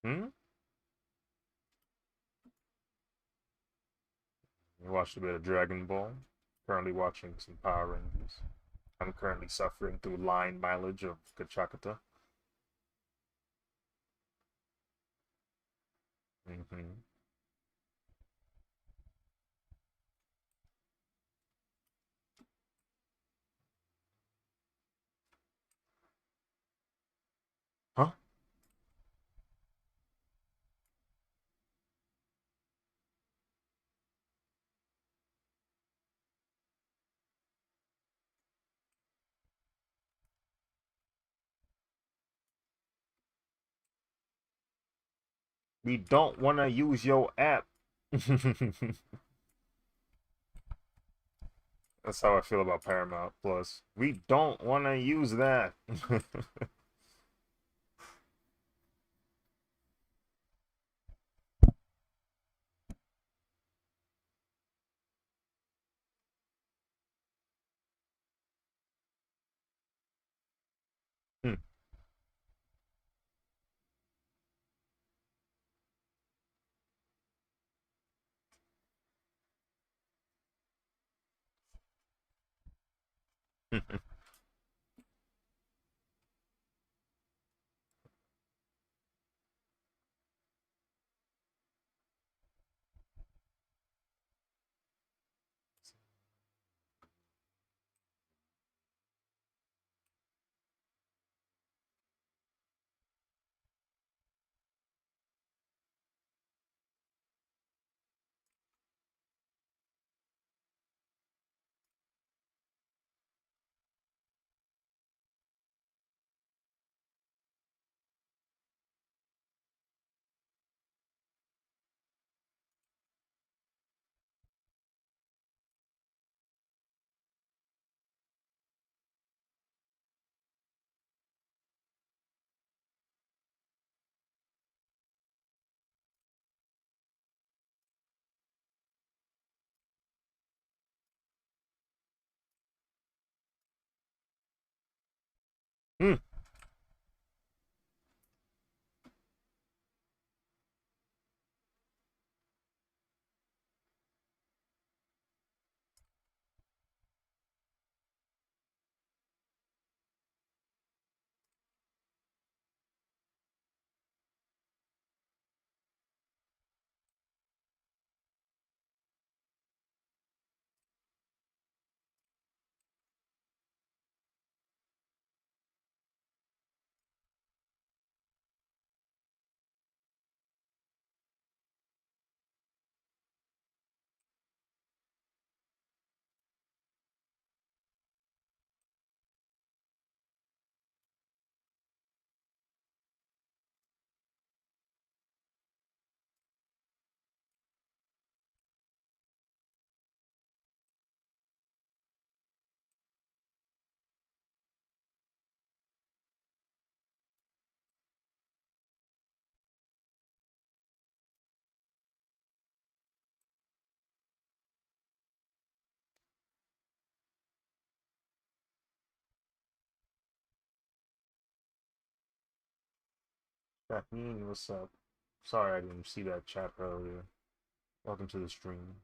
Hmm? I watched a bit of Dragon Ball. Currently watching some Power Rangers. I'm currently suffering through line mileage of Gachiakuta. Mm-hmm. Huh? We don't want to use your app. That's how I feel about Paramount Plus. We don't want to use that. Hmm. Jacqueline, what's up? Sorry I didn't see that chat earlier. Welcome to the stream.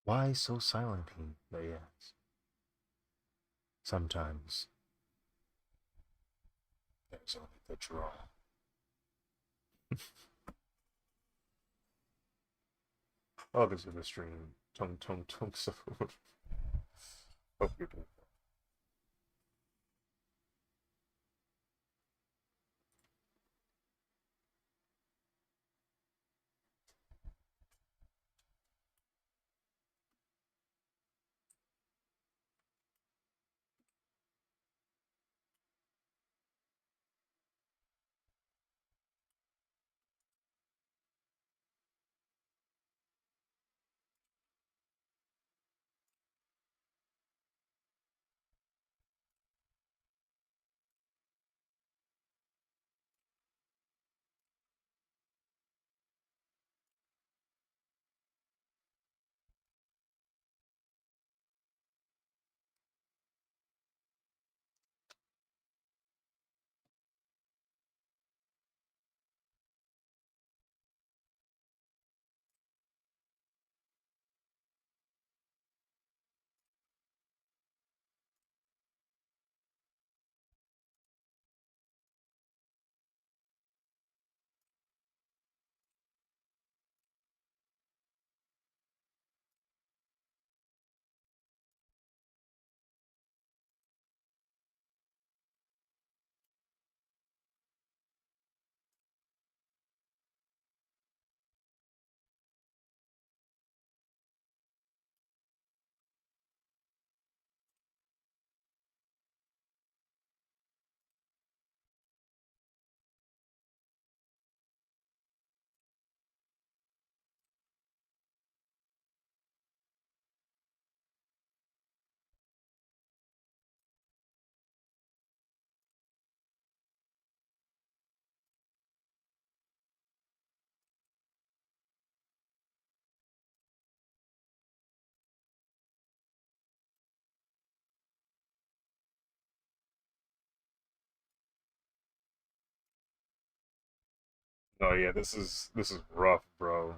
Why so silent, he they ask. Sometimes there's only the draw. Oh, this is the stream. Tung tung tung. So, hope you're doing. Oh yeah, this is rough, bro.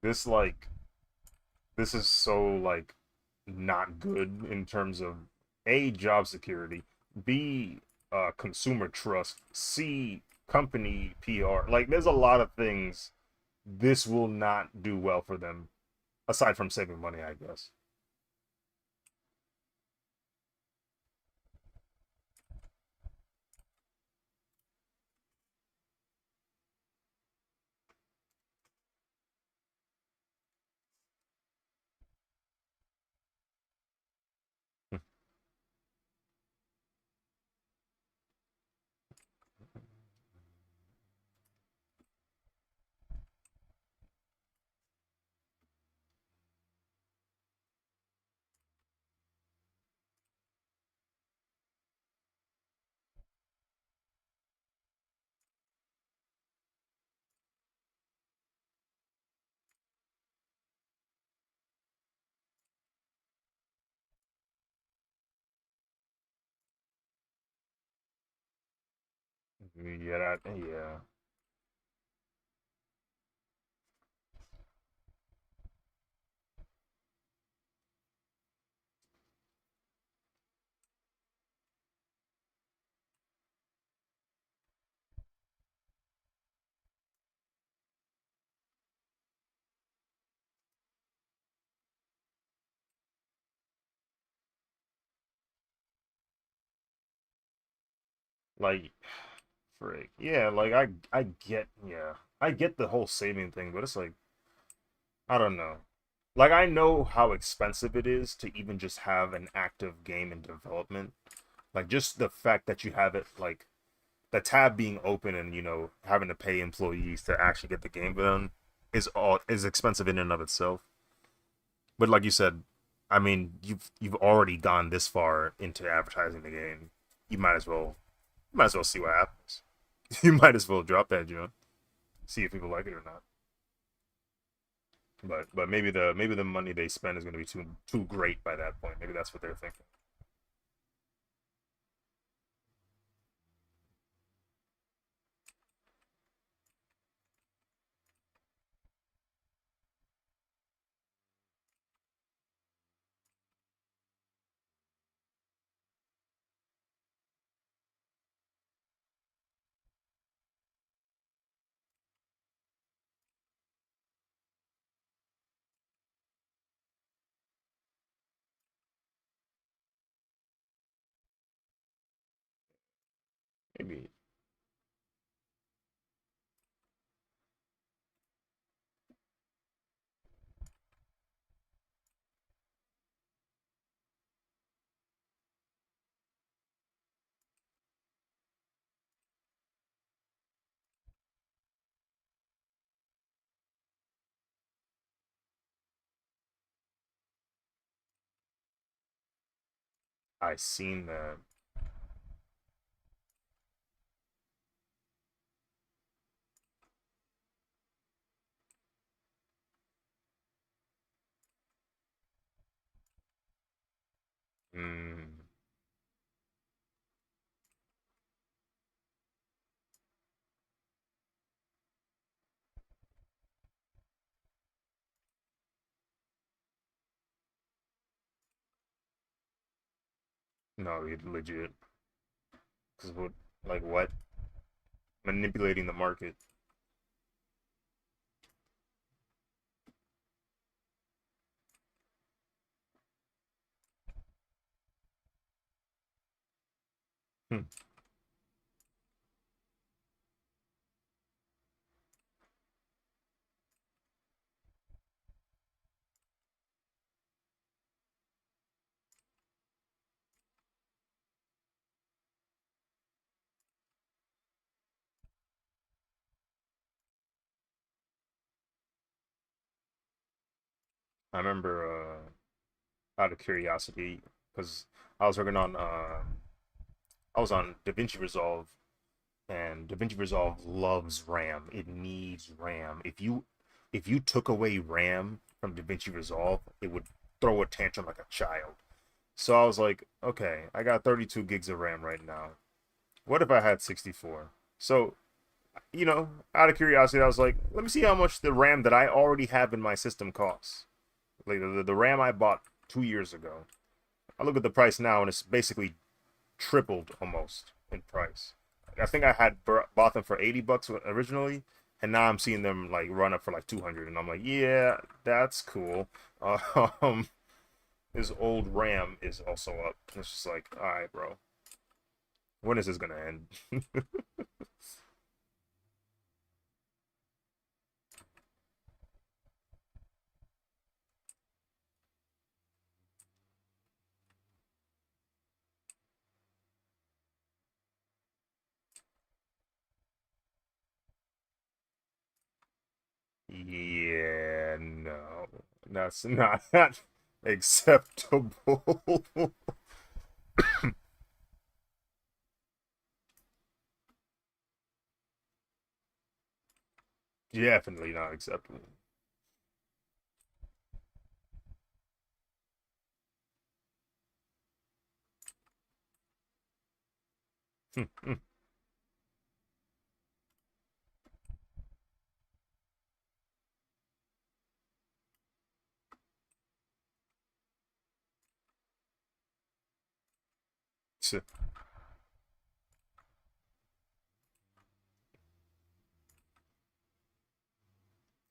This like this is so like not good in terms of A, job security, B, consumer trust, C, company PR. Like there's a lot of things this will not do well for them aside from saving money, I guess. Yeah. Like frick. Yeah, like I get yeah. I get the whole saving thing, but it's like I don't know. Like I know how expensive it is to even just have an active game in development. Like just the fact that you have it like the tab being open and having to pay employees to actually get the game done is expensive in and of itself. But like you said, I mean, you've already gone this far into advertising the game. You might as well see what happens. You might as well drop that joint, see if people like it or not. But maybe the money they spend is going to be too great by that point. Maybe that's what they're thinking. Maybe I seen that. Mm, no, legit. Cause what, like what? Manipulating the market. Hmm. I remember, out of curiosity, because I was working on, I was on DaVinci Resolve, and DaVinci Resolve loves RAM. It needs RAM. If you took away RAM from DaVinci Resolve, it would throw a tantrum like a child. So I was like, okay, I got 32 gigs of RAM right now. What if I had 64? So, out of curiosity, I was like, let me see how much the RAM that I already have in my system costs. Like the RAM I bought 2 years ago. I look at the price now, and it's basically tripled almost in price. I think I had bought them for 80 bucks originally, and now I'm seeing them like run up for like 200, and I'm like, yeah, that's cool. Um, his old RAM is also up. It's just like, all right, bro, when is this gonna end? Yeah, no, that's not acceptable. Definitely not acceptable.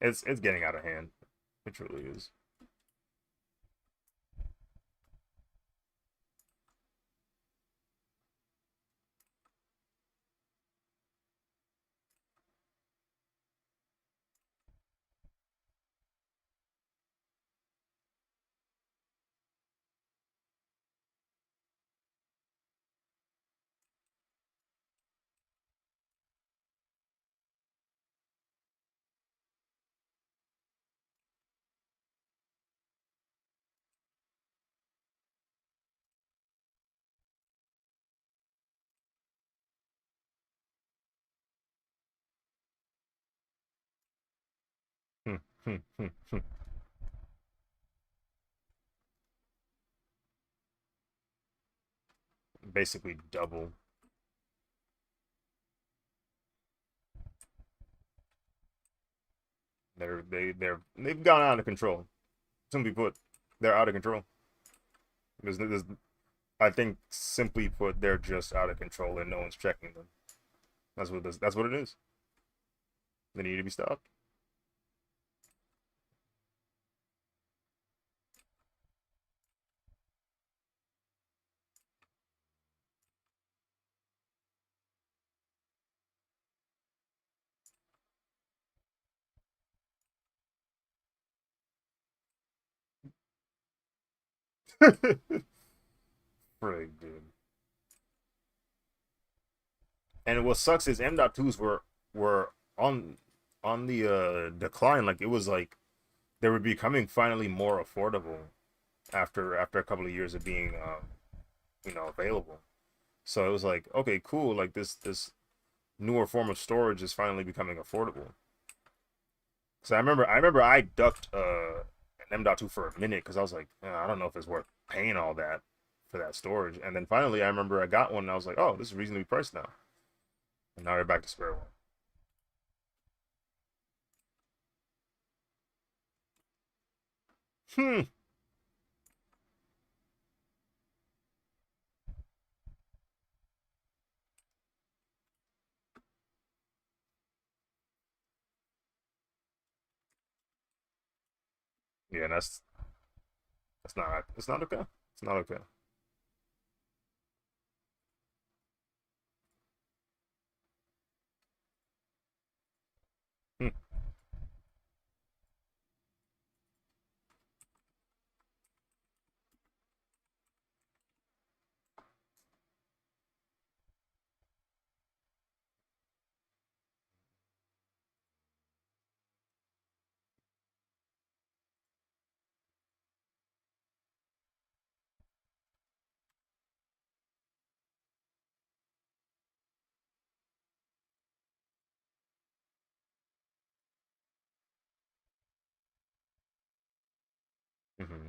It's getting out of hand. It truly is. Basically double. They've gone out of control. Simply put, they're out of control. There's, I think simply put, they're just out of control and no one's checking them. That's what it is. They need to be stopped. Frig, dude. And what sucks is M.2s were on the decline. Like it was like they were becoming finally more affordable after a couple of years of being available. So it was like, okay, cool. Like this newer form of storage is finally becoming affordable. So I remember I ducked an M.2 for a minute because I was like, I don't know if it's worth paying all that for that storage. And then finally I remember I got one and I was like, oh, this is reasonably priced now. And now we're back to square one. Hmm. Yeah, that's not okay. It's not okay. Hmm. Mm-hmm.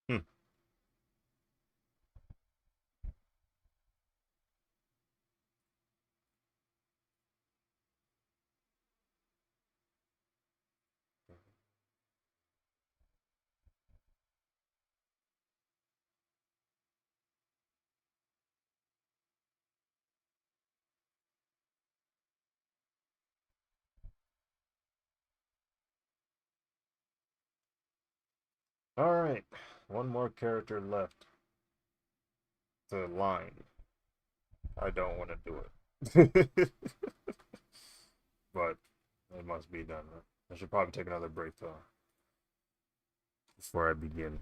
Hmm. All right, one more character left to line. I don't want to do it, but it must be done. I should probably take another break though before I begin.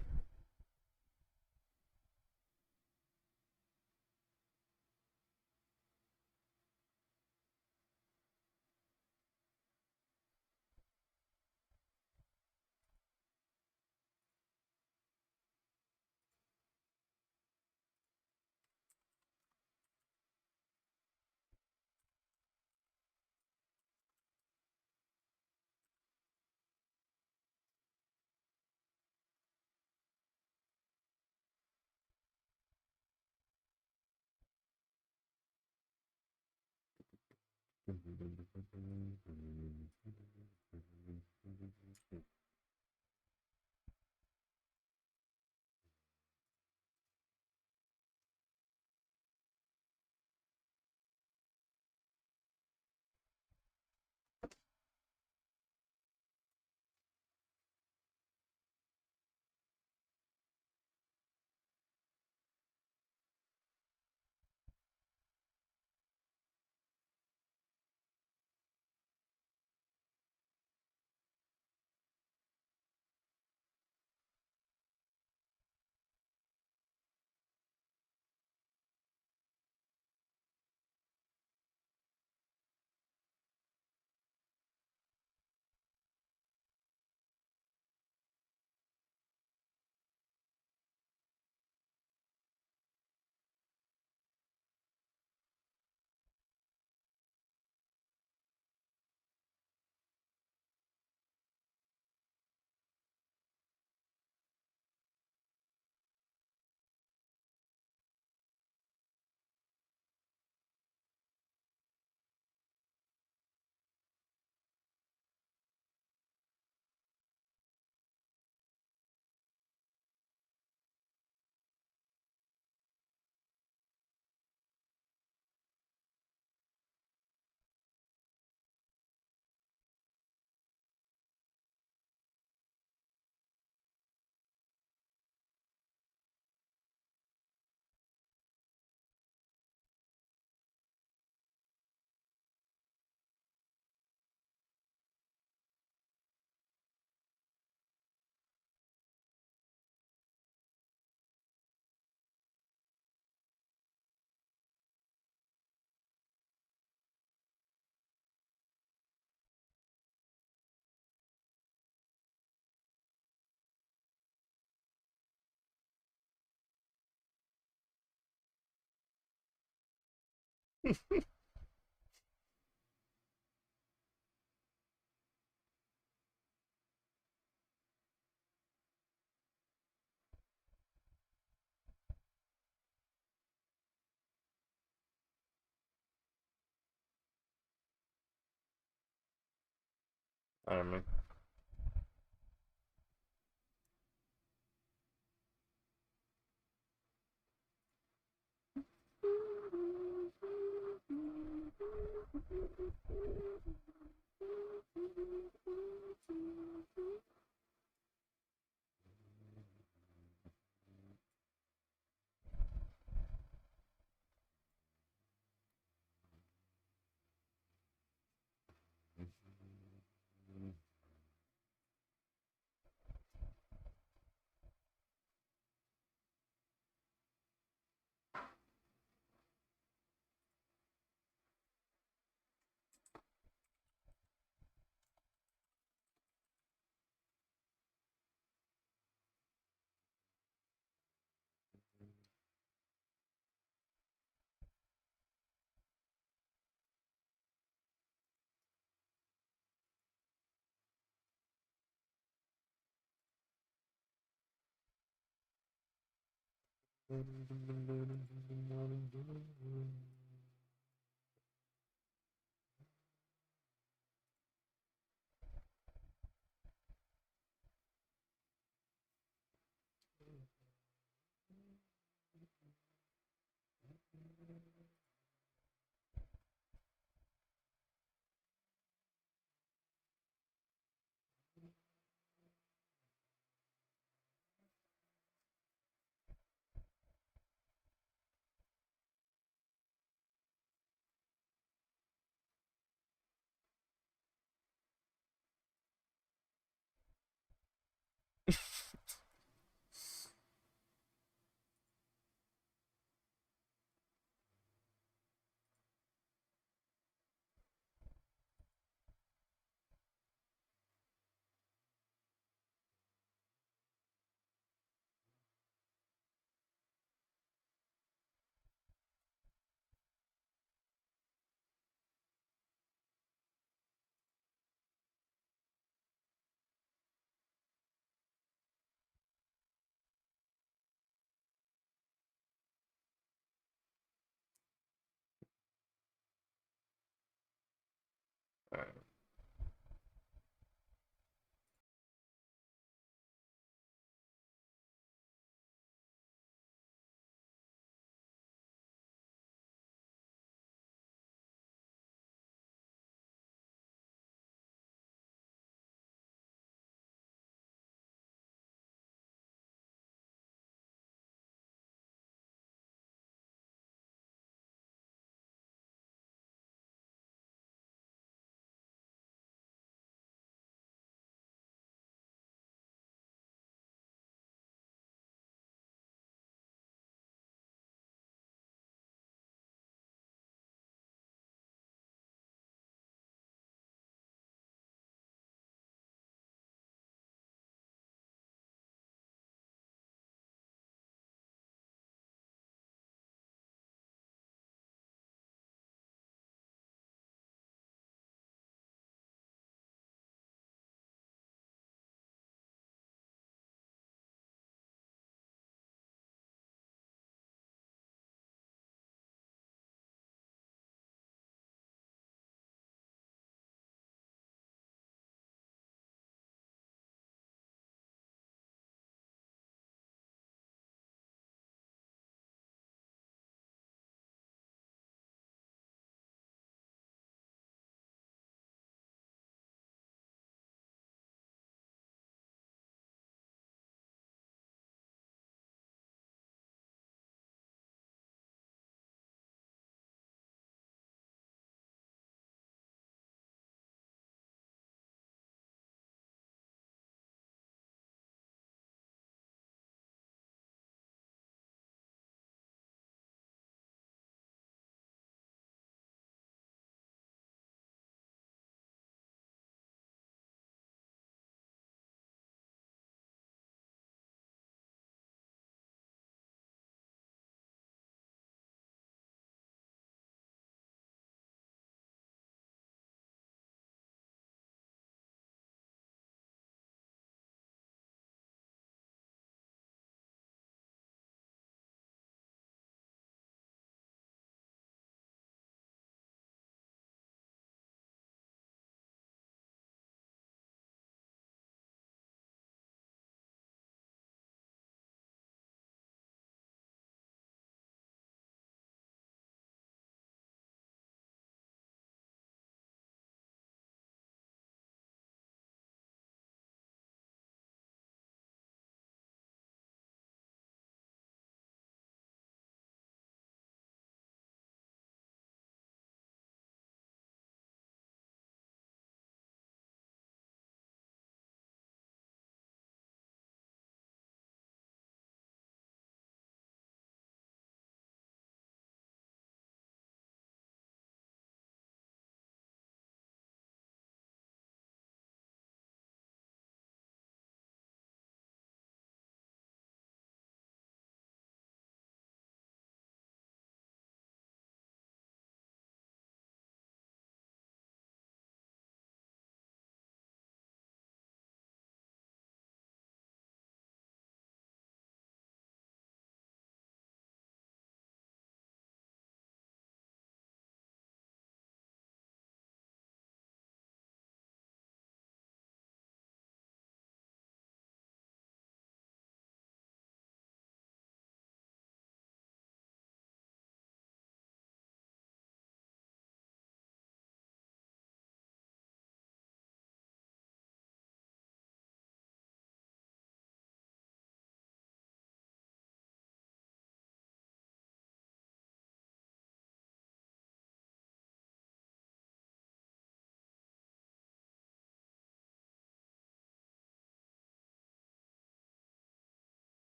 I mean,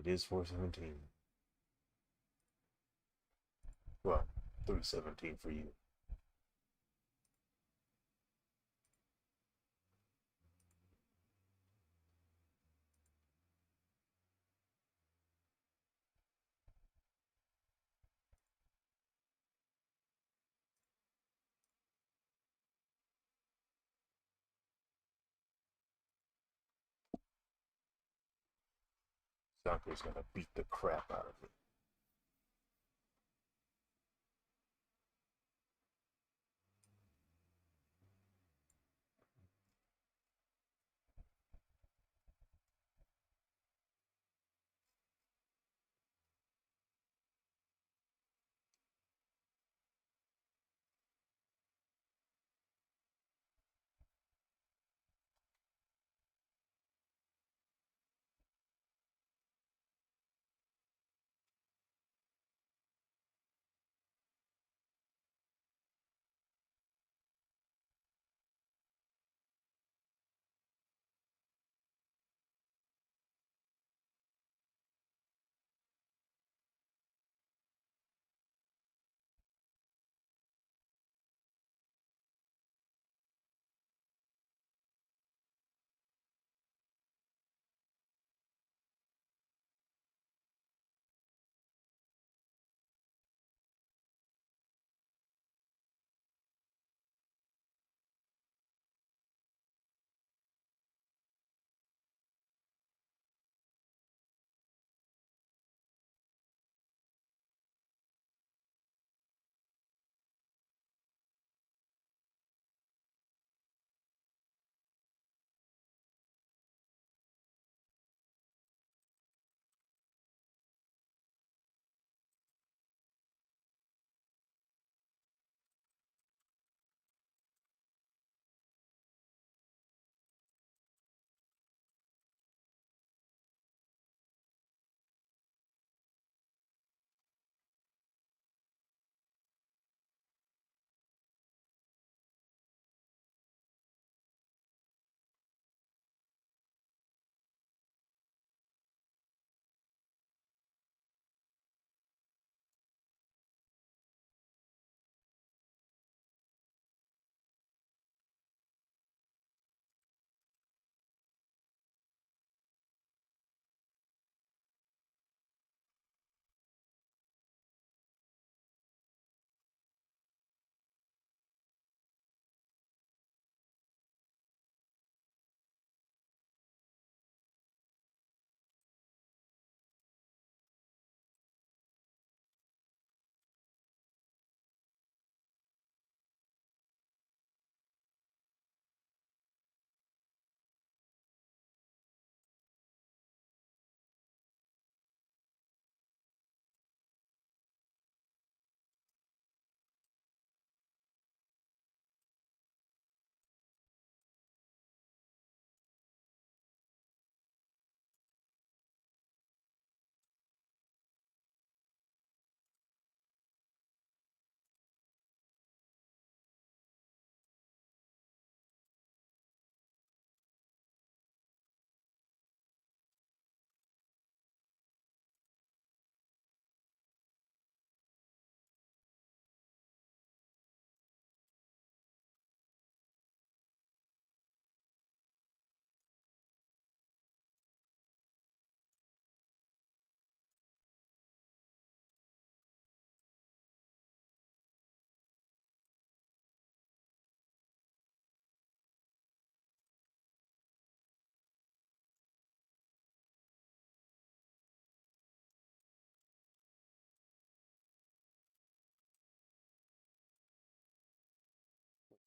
It is 417. Well, 317 for you. Sanko's gonna beat the crap out of it.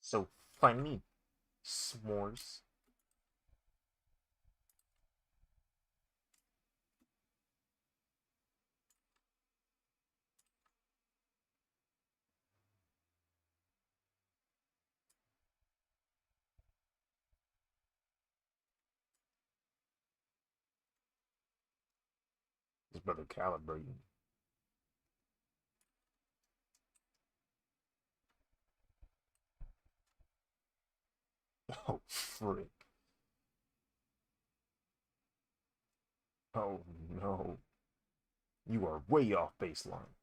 So funny, s'mores. His brother calibrating. Oh, frick. Oh, no. You are way off baseline.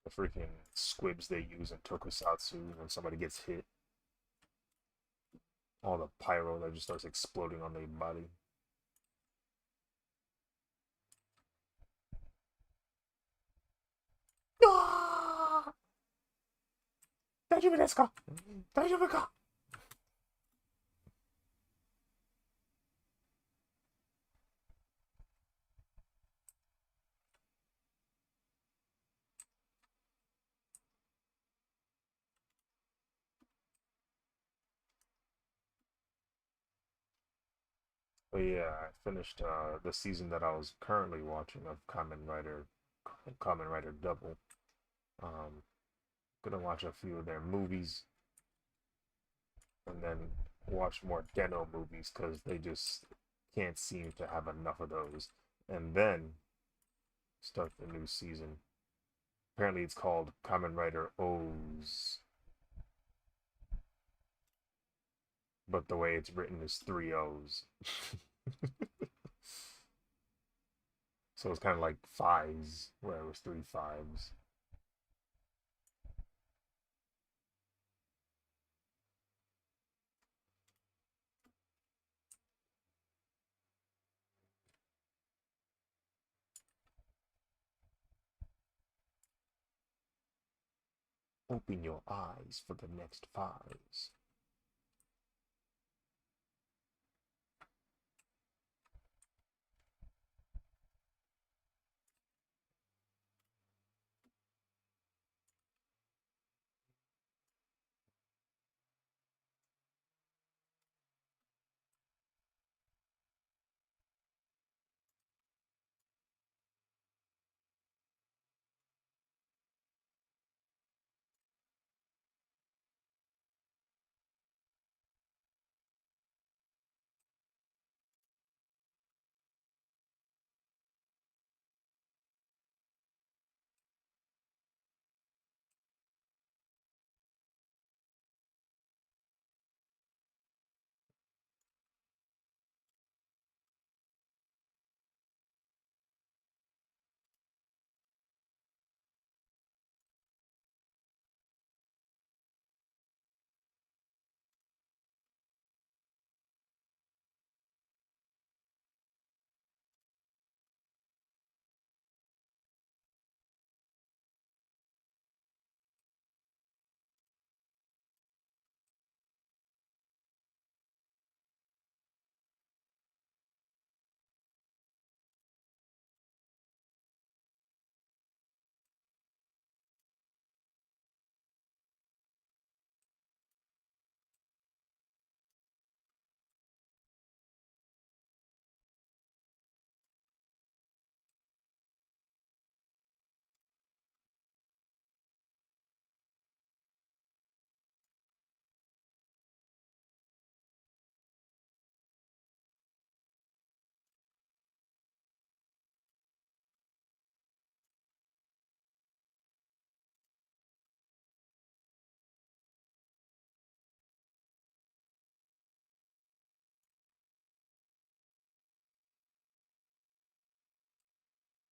The freaking squibs they use in tokusatsu when somebody gets hit. All the pyro that just starts exploding on their body. 大丈夫ですか大丈夫か But yeah, I finished the season that I was currently watching of Kamen Rider Double. Um, gonna watch a few of their movies and then watch more Deno movies because they just can't seem to have enough of those. And then start the new season. Apparently, it's called Kamen Rider O's, but the way it's written is three O's. So it's kind of like fives, where it was three fives. Open your eyes for the next fives.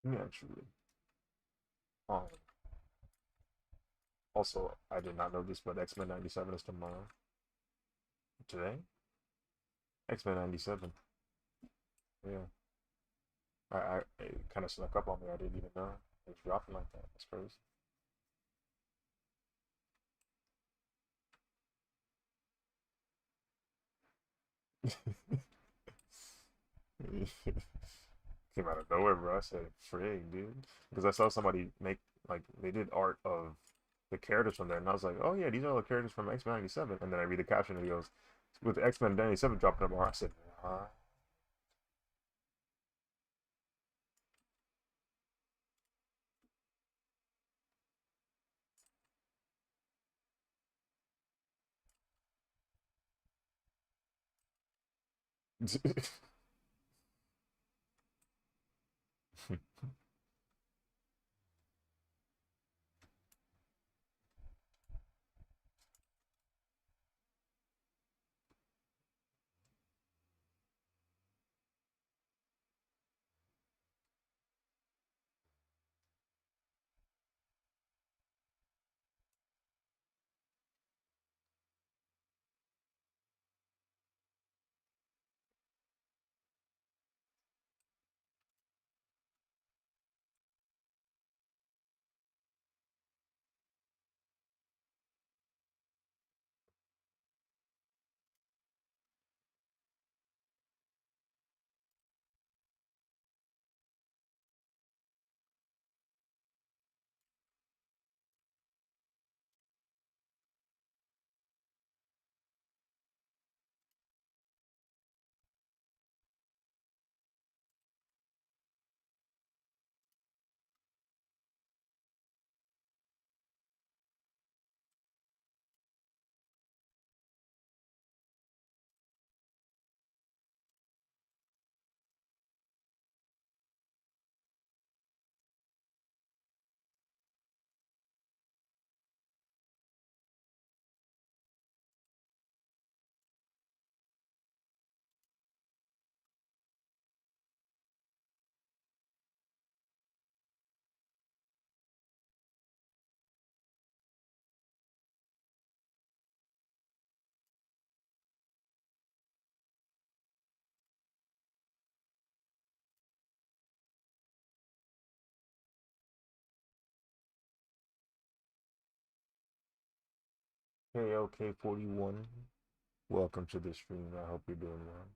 Yeah, truly. Um, Also, I did not know this, but X-Men 97 is tomorrow. Today? X-Men 97. Yeah. It kind of snuck up on me. I didn't even know. It's dropping like that. That's crazy. Came out of nowhere, bro. I said, frig, dude. Because I saw somebody make, like, they did art of the characters from there, and I was like, oh, yeah, these are all the characters from X Men 97. And then I read the caption, and he goes, with X Men 97 dropping tomorrow, I said, huh? KLK41, welcome to the stream. I hope you're doing well.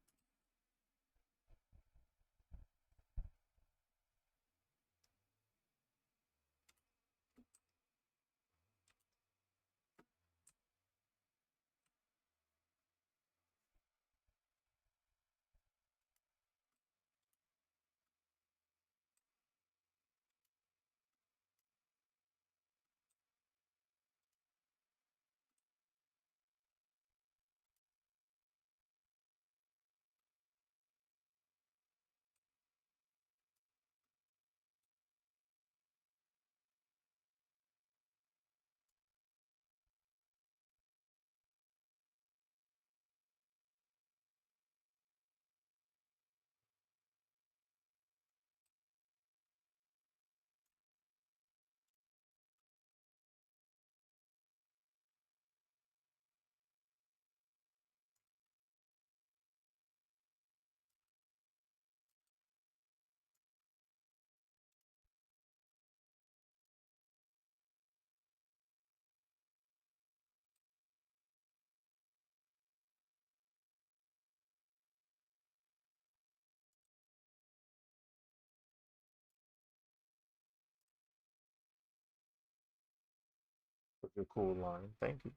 Such a cool line. Thank you.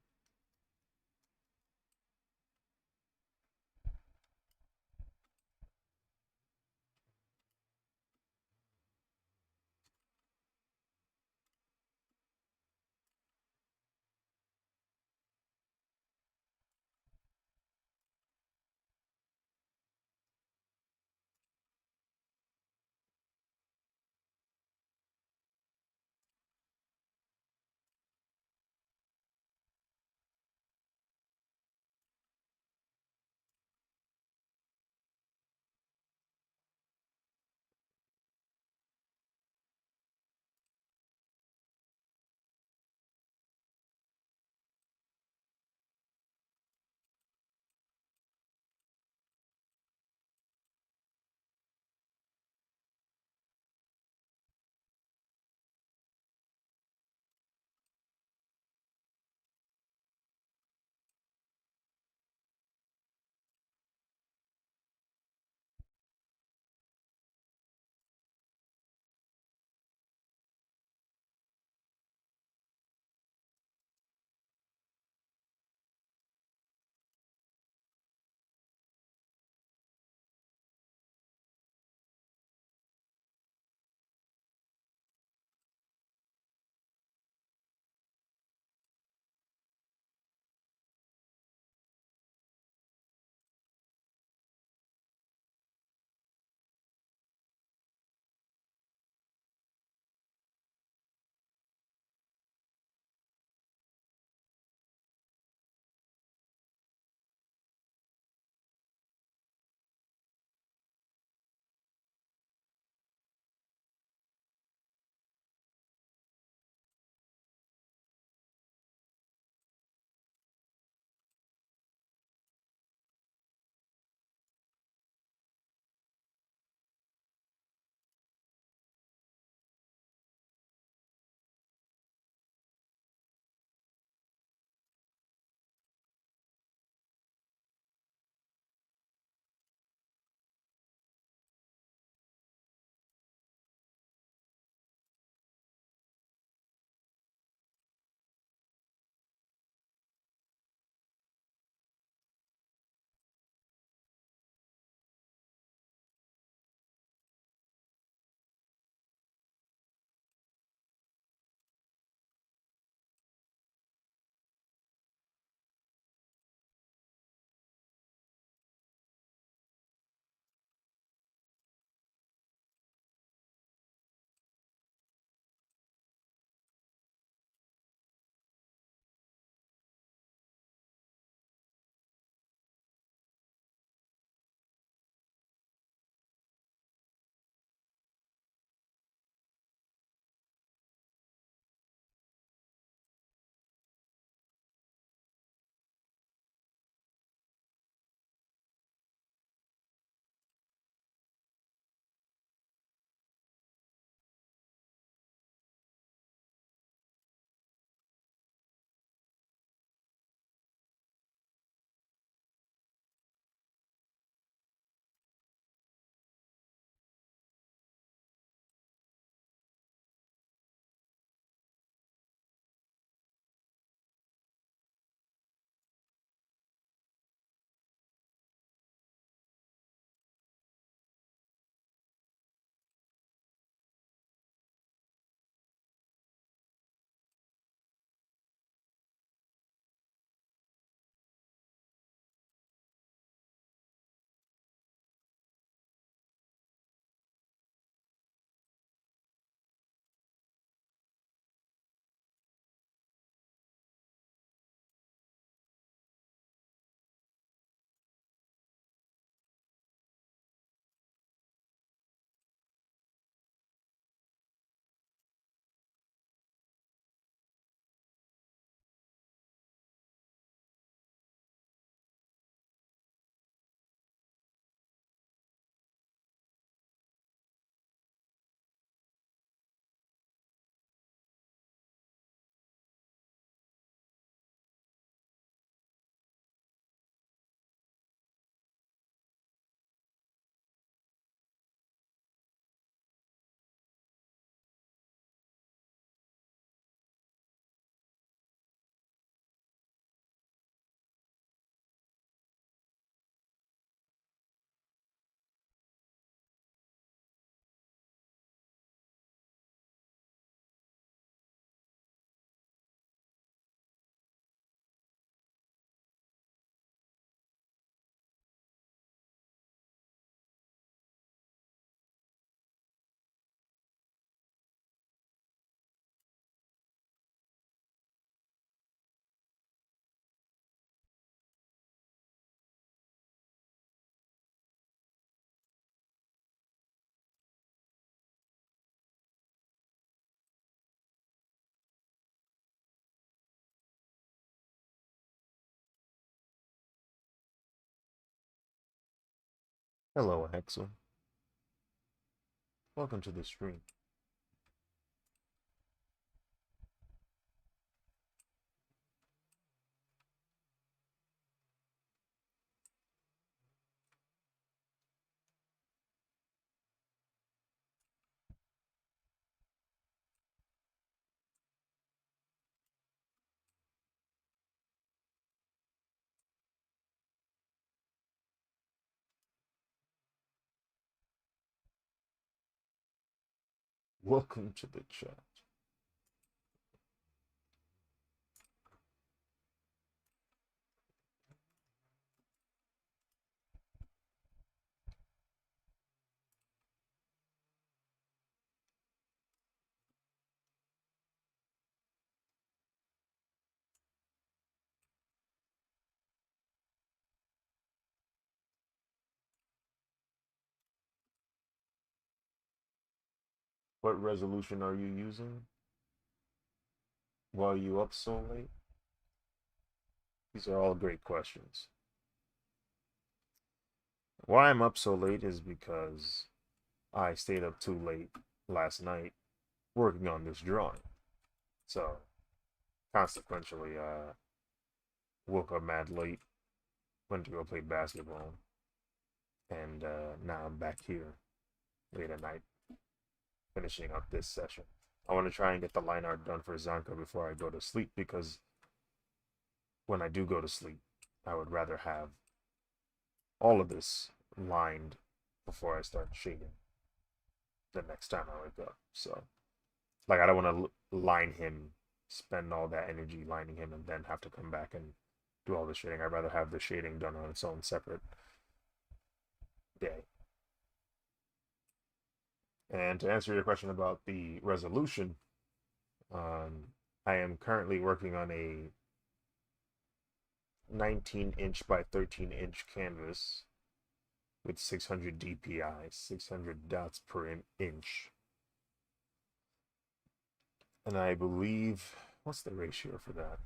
Hello, Hexel. Welcome to the stream. Welcome to the chat. What resolution are you using? Why are you up so late? These are all great questions. Why I'm up so late is because I stayed up too late last night working on this drawing. So, consequentially, woke up mad late, went to go play basketball, and now I'm back here late at night finishing up this session. I want to try and get the line art done for Zanka before I go to sleep because when I do go to sleep, I would rather have all of this lined before I start shading the next time I wake up. So, like, I don't want to line him, spend all that energy lining him, and then have to come back and do all the shading. I'd rather have the shading done on its own separate day. And to answer your question about the resolution, I am currently working on a 19-inch by 13-inch canvas with 600 DPI, 600 dots per inch. And I believe, what's the ratio for that?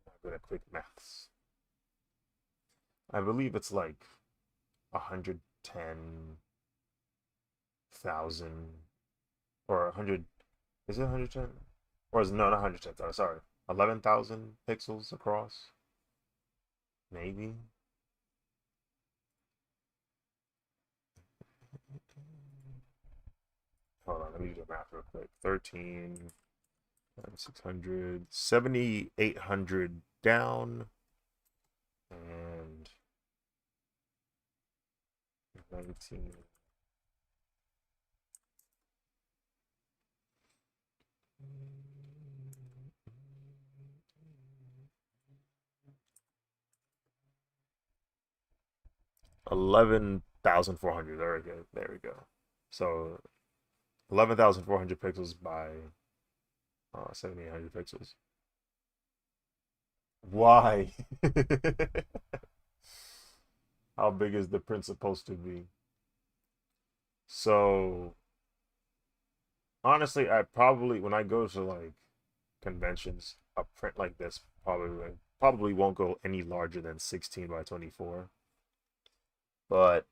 I'm good at quick maths. I believe it's like 110,000 or 100. Is it 110? Or is it, no, not 110,000, sorry. 11,000 pixels across? Maybe. Hold on, let me do the math real quick. 13, 600, 7,800 down, and 19. 11,400. There we go. There we go. So 11,400 pixels by 7,800 pixels. Why? How big is the print supposed to be? So honestly, I probably when I go to like conventions, a print like this probably won't go any larger than 16 by 24. But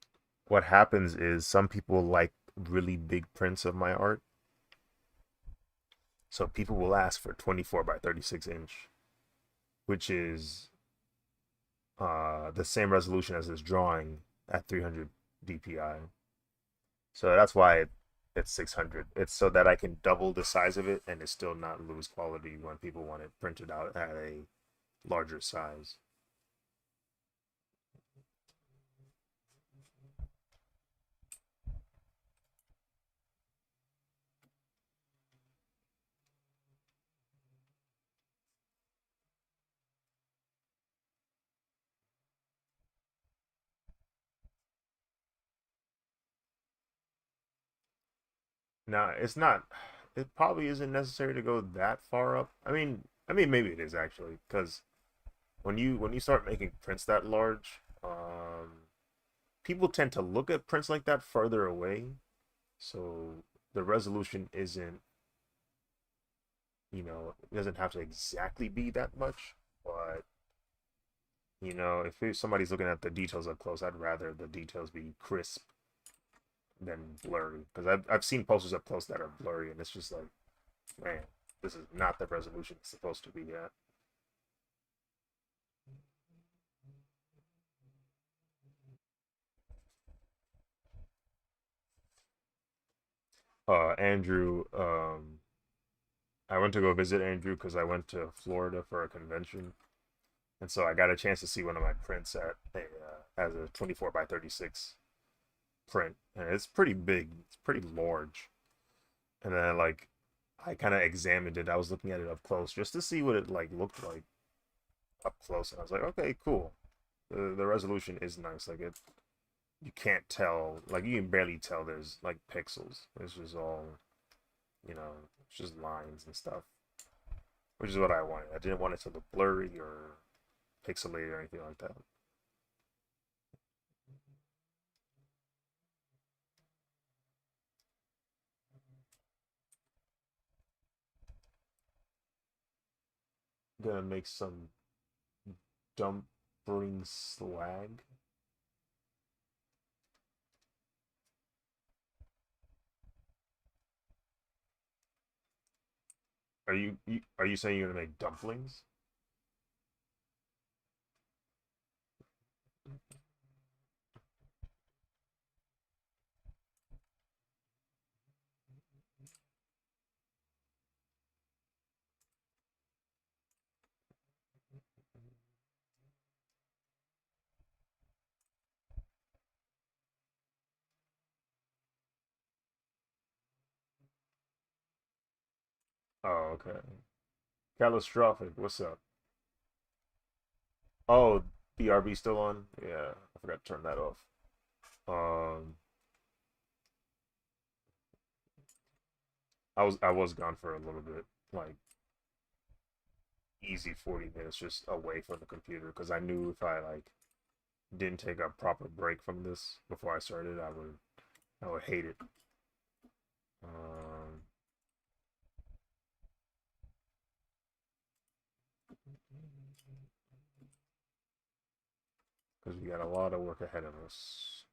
what happens is some people like really big prints of my art. So people will ask for 24 by 36 inch, which is the same resolution as this drawing at 300 DPI. So that's why it's 600. It's so that I can double the size of it and it still not lose quality when people want it printed out at a larger size. Now, it's not. It probably isn't necessary to go that far up. I mean, maybe it is actually, because when you start making prints that large, people tend to look at prints like that further away, so the resolution isn't, it doesn't have to exactly be that much, but If somebody's looking at the details up close, I'd rather the details be crisp than blurry. Because I've seen posters up close that are blurry, and it's just like, man, this is not the resolution it's supposed to be at. Andrew, I went to go visit Andrew because I went to Florida for a convention, and so I got a chance to see one of my prints at as a 24 by 36 print, and it's pretty big. It's pretty large. And then like I kind of examined it. I was looking at it up close just to see what it like looked like up close, and I was like, okay, cool. The resolution is nice. Like it, you can't tell. Like you can barely tell. There's like pixels. It's just all it's just lines and stuff, which is what I wanted. I didn't want it to look blurry or pixelated or anything like that. Gonna make some dumpling swag. Are you saying you're gonna make dumplings? Oh, okay. Catastrophic. What's up? Oh, BRB still on? Yeah, I forgot to turn that off. Um, I was gone for a little bit, like easy 40 minutes just away from the computer because I knew if I like didn't take a proper break from this before I started, I would hate it. Um, because we got a lot of work ahead of us.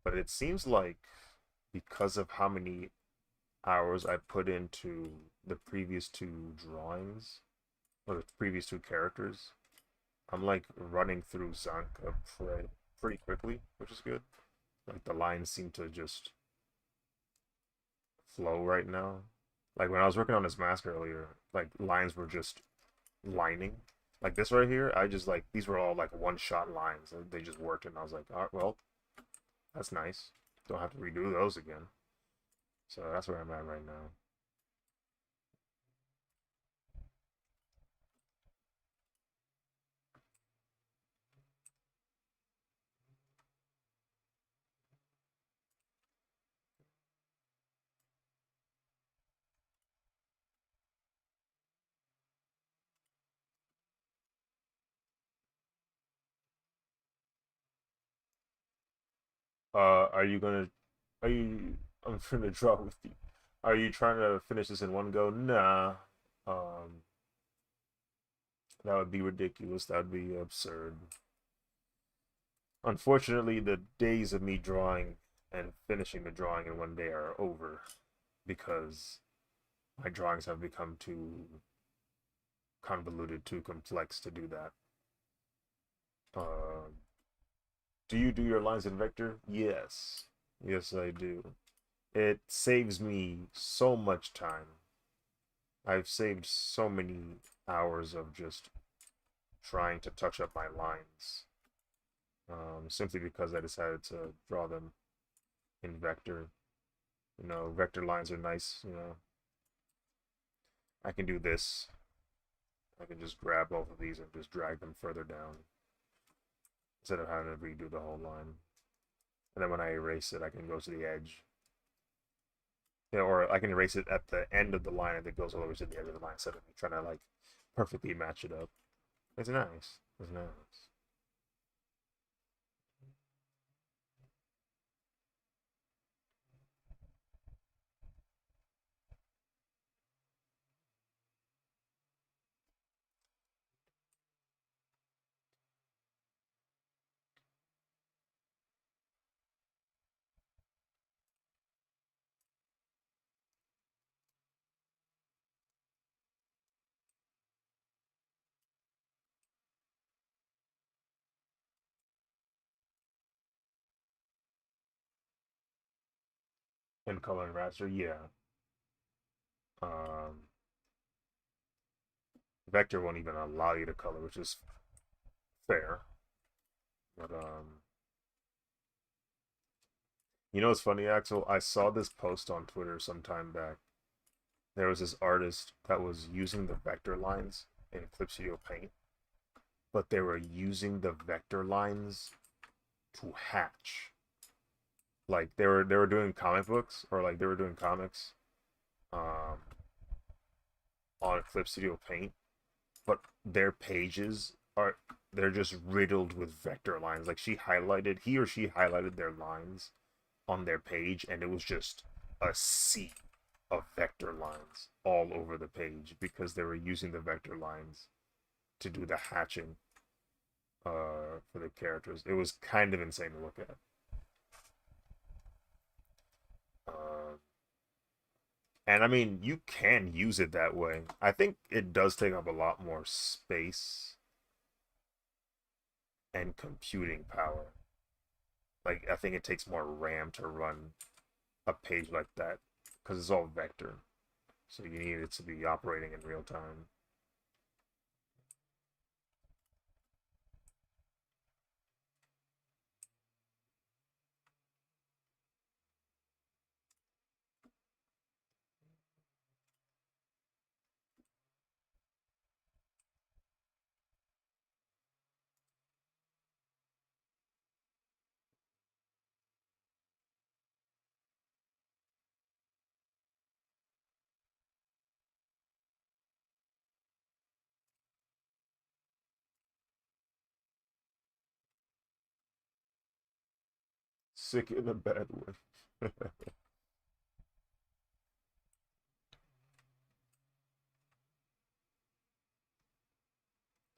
But it seems like because of how many hours I put into the previous two drawings or the previous two characters, I'm like running through Zanka pretty quickly, which is good. Like the lines seem to just flow right now. Like when I was working on this mask earlier, like lines were just lining. Like this right here, I just like these were all like one shot lines. They just worked, and I was like, all right, well, that's nice. Don't have to redo those again. So that's where I'm at right now. Are you gonna? Are you? I'm gonna draw with you. Are you trying to finish this in one go? Nah. Um, that would be ridiculous. That would be absurd. Unfortunately, the days of me drawing and finishing the drawing in one day are over because my drawings have become too convoluted, too complex to do that. Uh, do you do your lines in vector? Yes. Yes, I do. It saves me so much time. I've saved so many hours of just trying to touch up my lines simply because I decided to draw them in vector. Vector lines are nice. I can do this. I can just grab both of these and just drag them further down instead of having to redo the whole line. And then when I erase it, I can go to the edge. Yeah, or I can erase it at the end of the line and it goes all the way to the end of the line instead of me trying to like perfectly match it up. It's nice. It's nice. in color and raster, yeah. Um, Vector won't even allow you to color, which is fair. But you know what's funny, Axel? I saw this post on Twitter some time back. There was this artist that was using the vector lines in Clip Studio Paint, but they were using the vector lines to hatch. Like they were doing comic books or like they were doing comics um, on Clip Studio Paint, but their pages are they're just riddled with vector lines. Like he or she highlighted their lines on their page, and it was just a sea of vector lines all over the page because they were using the vector lines to do the hatching for the characters. It was kind of insane to look at. Uh, and I mean, you can use it that way. I think it does take up a lot more space and computing power. Like, I think it takes more RAM to run a page like that because it's all vector. So you need it to be operating in real time. Sick in a bad way.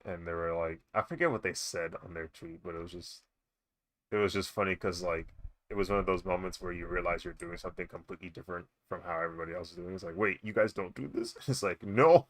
And they were like, I forget what they said on their tweet, but it was just funny because like it was one of those moments where you realize you're doing something completely different from how everybody else is doing. It's like, wait, you guys don't do this? It's like, no.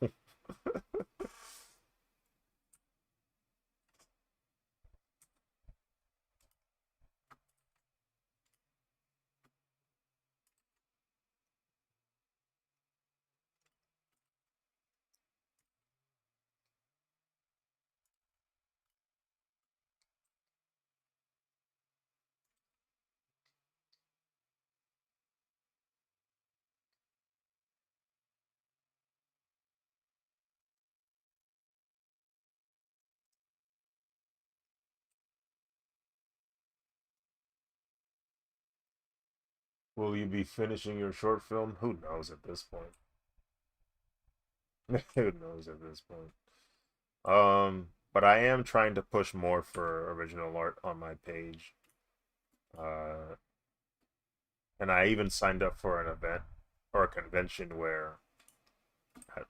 Will you be finishing your short film? Who knows at this point? Who knows at this point? But I am trying to push more for original art on my page. Uh, and I even signed up for an event or a convention where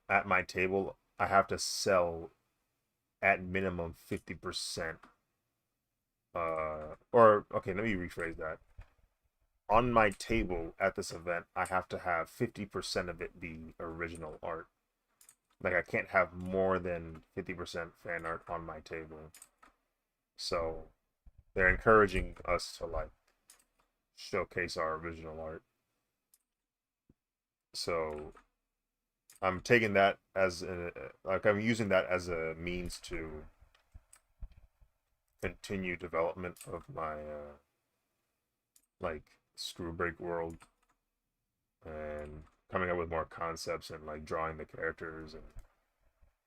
at my table I have to sell at minimum 50%. Or okay, let me rephrase that. On my table at this event, I have to have 50% of it be original art. Like I can't have more than 50% fan art on my table. So they're encouraging us to like showcase our original art. So I'm taking that as like I'm using that as a means to continue development of my like screw break world and coming up with more concepts and like drawing the characters and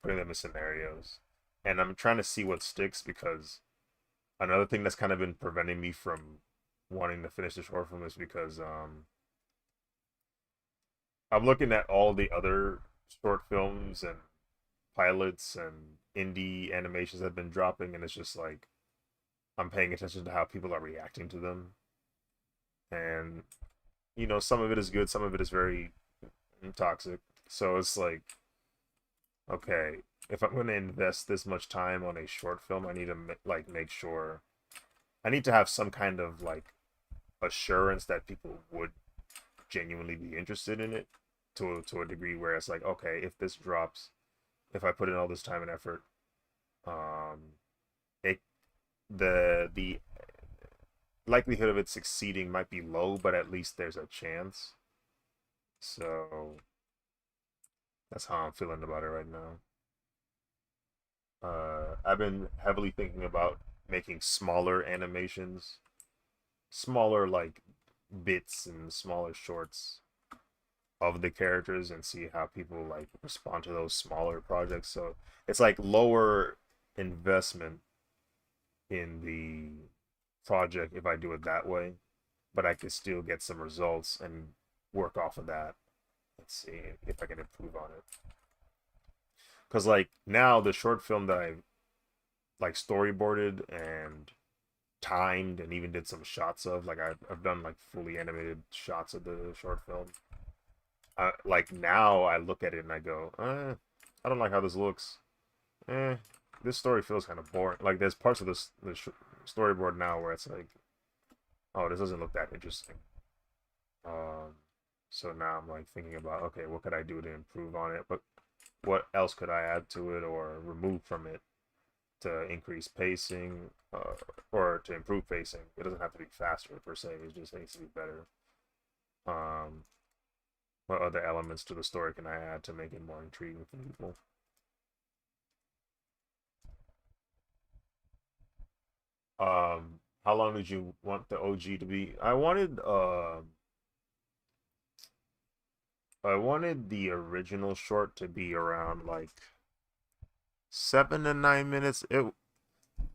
putting them in scenarios. And I'm trying to see what sticks because another thing that's kind of been preventing me from wanting to finish the short film is because I'm looking at all the other short films and pilots and indie animations that have been dropping, and it's just like I'm paying attention to how people are reacting to them. And some of it is good, some of it is very toxic. So it's like, okay, if I'm going to invest this much time on a short film, I need to like make sure I need to have some kind of like assurance that people would genuinely be interested in it to a degree where it's like, okay, if this drops, if I put in all this time and effort, um, it the likelihood of it succeeding might be low, but at least there's a chance. So that's how I'm feeling about it right now. I've been heavily thinking about making smaller animations, smaller like bits and smaller shorts of the characters and see how people like respond to those smaller projects. So it's like lower investment in the project if I do it that way, but I could still get some results and work off of that. Let's see if I can improve on it. Cause like now the short film that I like storyboarded and timed and even did some shots of, like I've done like fully animated shots of the short film. Like now I look at it and I go, I don't like how this looks. Eh, this story feels kind of boring. Like there's parts of this storyboard now where it's like, oh, this doesn't look that interesting. Um, so now I'm like thinking about, okay, what could I do to improve on it? But what else could I add to it or remove from it to increase pacing or to improve pacing? It doesn't have to be faster per se. It just needs to be better. Um, what other elements to the story can I add to make it more intriguing for people? How long did you want the OG to be? I wanted the original short to be around like 7 to 9 minutes.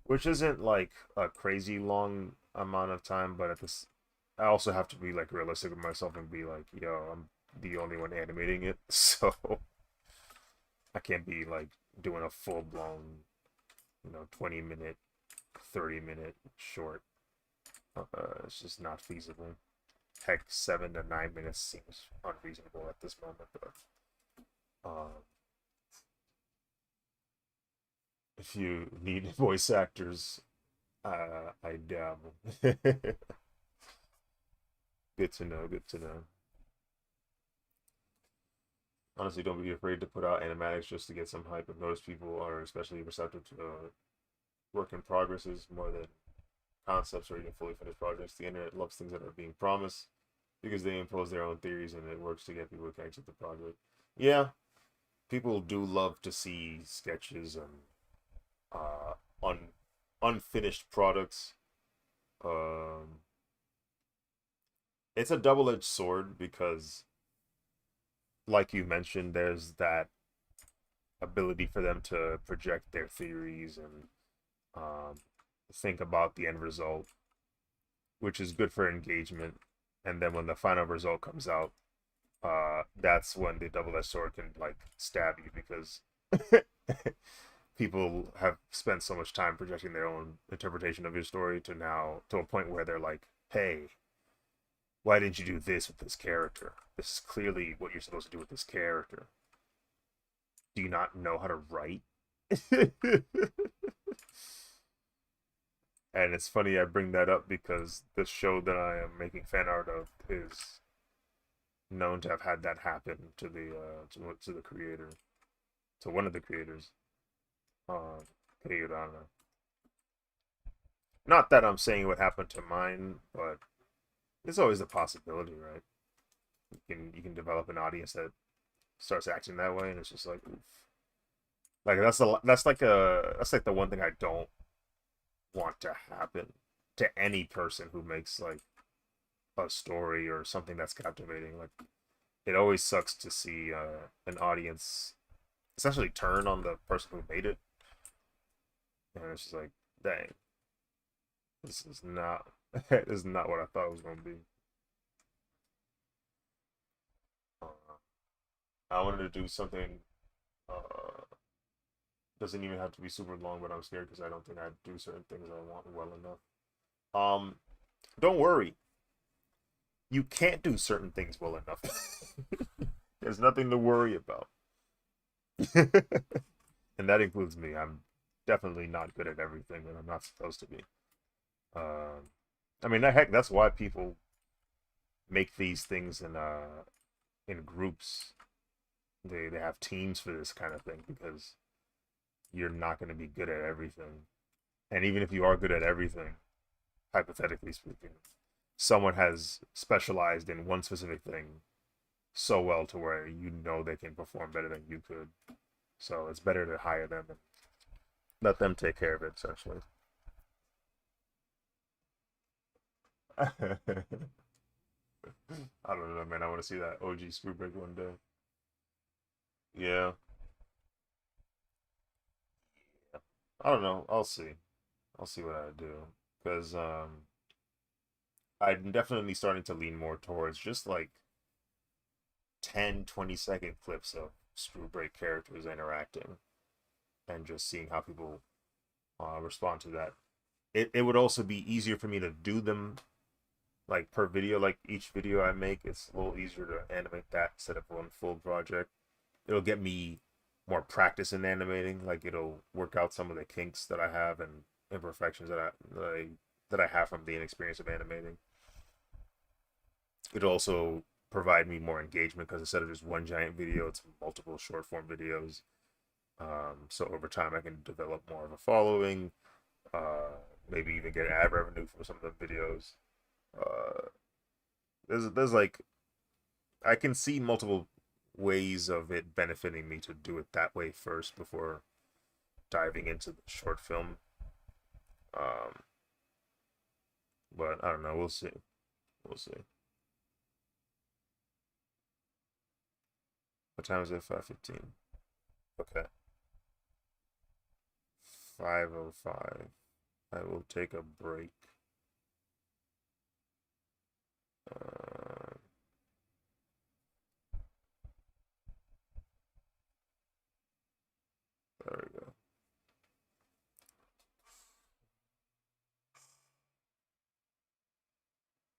Which isn't like a crazy long amount of time, but I also have to be like realistic with myself and be like, yo, I'm the only one animating it, so I can't be like doing a full blown, 20-minute, 30-minute short. It's just not feasible. Heck, 7 to 9 minutes seems unreasonable at this moment, but um, if you need voice actors, I dabble. Good to know. Good to know. Honestly, don't be afraid to put out animatics just to get some hype. I've noticed people are especially receptive to work in progresses more than concepts or even fully finished projects. The internet loves things that are being promised because they impose their own theories and it works to get people to connect with the project. Yeah, people do love to see sketches and uh, unfinished products. Um, it's a double-edged sword because, like you mentioned, there's that ability for them to project their theories and um, think about the end result, which is good for engagement. And then when the final result comes out, that's when the double-edged sword can like stab you because people have spent so much time projecting their own interpretation of your story to now to a point where they're like, "Hey, why didn't you do this with this character? This is clearly what you're supposed to do with this character. Do you not know how to write?" And it's funny I bring that up because the show that I am making fan art of is known to have had that happen to the creator, to one of the creators, um, Gachiakuta. Not that I'm saying what happened to mine, but there's always a possibility, right? You can develop an audience that starts acting that way, and it's just like, oof. Like that's like the one thing I don't want to happen to any person who makes like a story or something that's captivating. Like it always sucks to see an audience essentially turn on the person who made it, and it's just like, dang, this is not this is not what I thought it was going to be. Uh, I wanted to do something. Uh, doesn't even have to be super long, but I'm scared because I don't think I do certain things I want well enough. Um, don't worry, you can't do certain things well enough. There's nothing to worry about, and that includes me. I'm definitely not good at everything, and I'm not supposed to be. Um, I mean, heck, that's why people make these things in groups. They have teams for this kind of thing because you're not going to be good at everything. And even if you are good at everything, hypothetically speaking, someone has specialized in one specific thing so well to where you know they can perform better than you could. So it's better to hire them and let them take care of it, essentially. I don't know, man. I want to see that OG screw break one day. Yeah. I don't know. I'll see. I'll see what I do. Because I'm definitely starting to lean more towards just like 10, 20 second clips of screw break characters interacting and just seeing how people respond to that. It would also be easier for me to do them like per video, like each video I make, it's a little easier to animate that instead of one full project. It'll get me more practice in animating. Like it'll work out some of the kinks that I have and imperfections that I have from the inexperience of animating. It'll also provide me more engagement because instead of just one giant video, it's multiple short form videos. So over time, I can develop more of a following. Maybe even get ad revenue from some of the videos. Uh, there's like I can see multiple ways of it benefiting me to do it that way first before diving into the short film. Um, but I don't know. We'll see. We'll see. What time is it? 5:15. Okay. 5:05. I will take a break. Uh, there we go.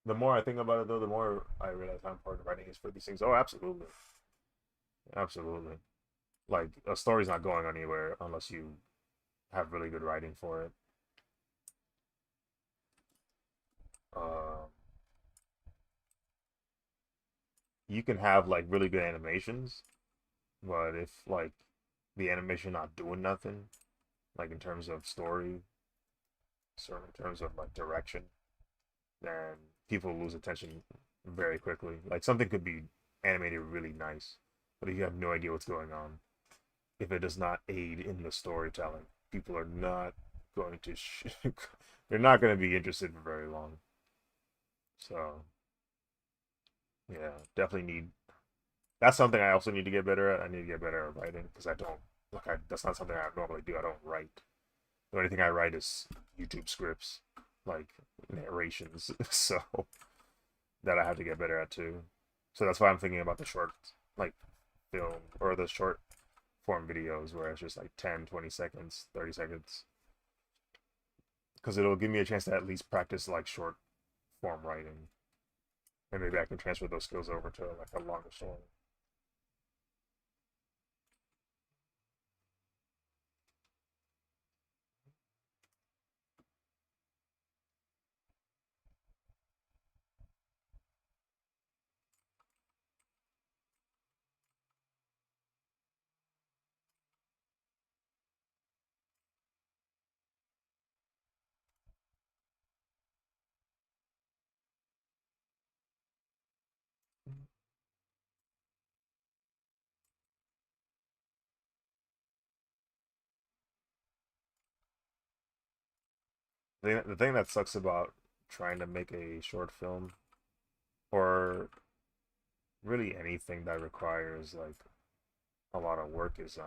The more I think about it, though, the more I realize how important writing is for these things. Oh, absolutely, absolutely. Like a story's not going anywhere unless you have really good writing for it. Um, you can have like really good animations, but if like the animation not doing nothing, like in terms of story, sort of in terms of like direction, then people lose attention very quickly. Like something could be animated really nice, but if you have no idea what's going on, if it does not aid in the storytelling, people are not going to they're not going to be interested for very long. So yeah, definitely need. That's something I also need to get better at. I need to get better at writing because I don't like I. That's not something I normally do. I don't write. The only thing I write is YouTube scripts, like narrations. So that I have to get better at too. So that's why I'm thinking about the short, like film or the short form videos where it's just like 10, 20 seconds, 30 seconds. Because it'll give me a chance to at least practice like short form writing. And maybe I can transfer those skills over to like a longer story. The thing that sucks about trying to make a short film or really anything that requires like a lot of work is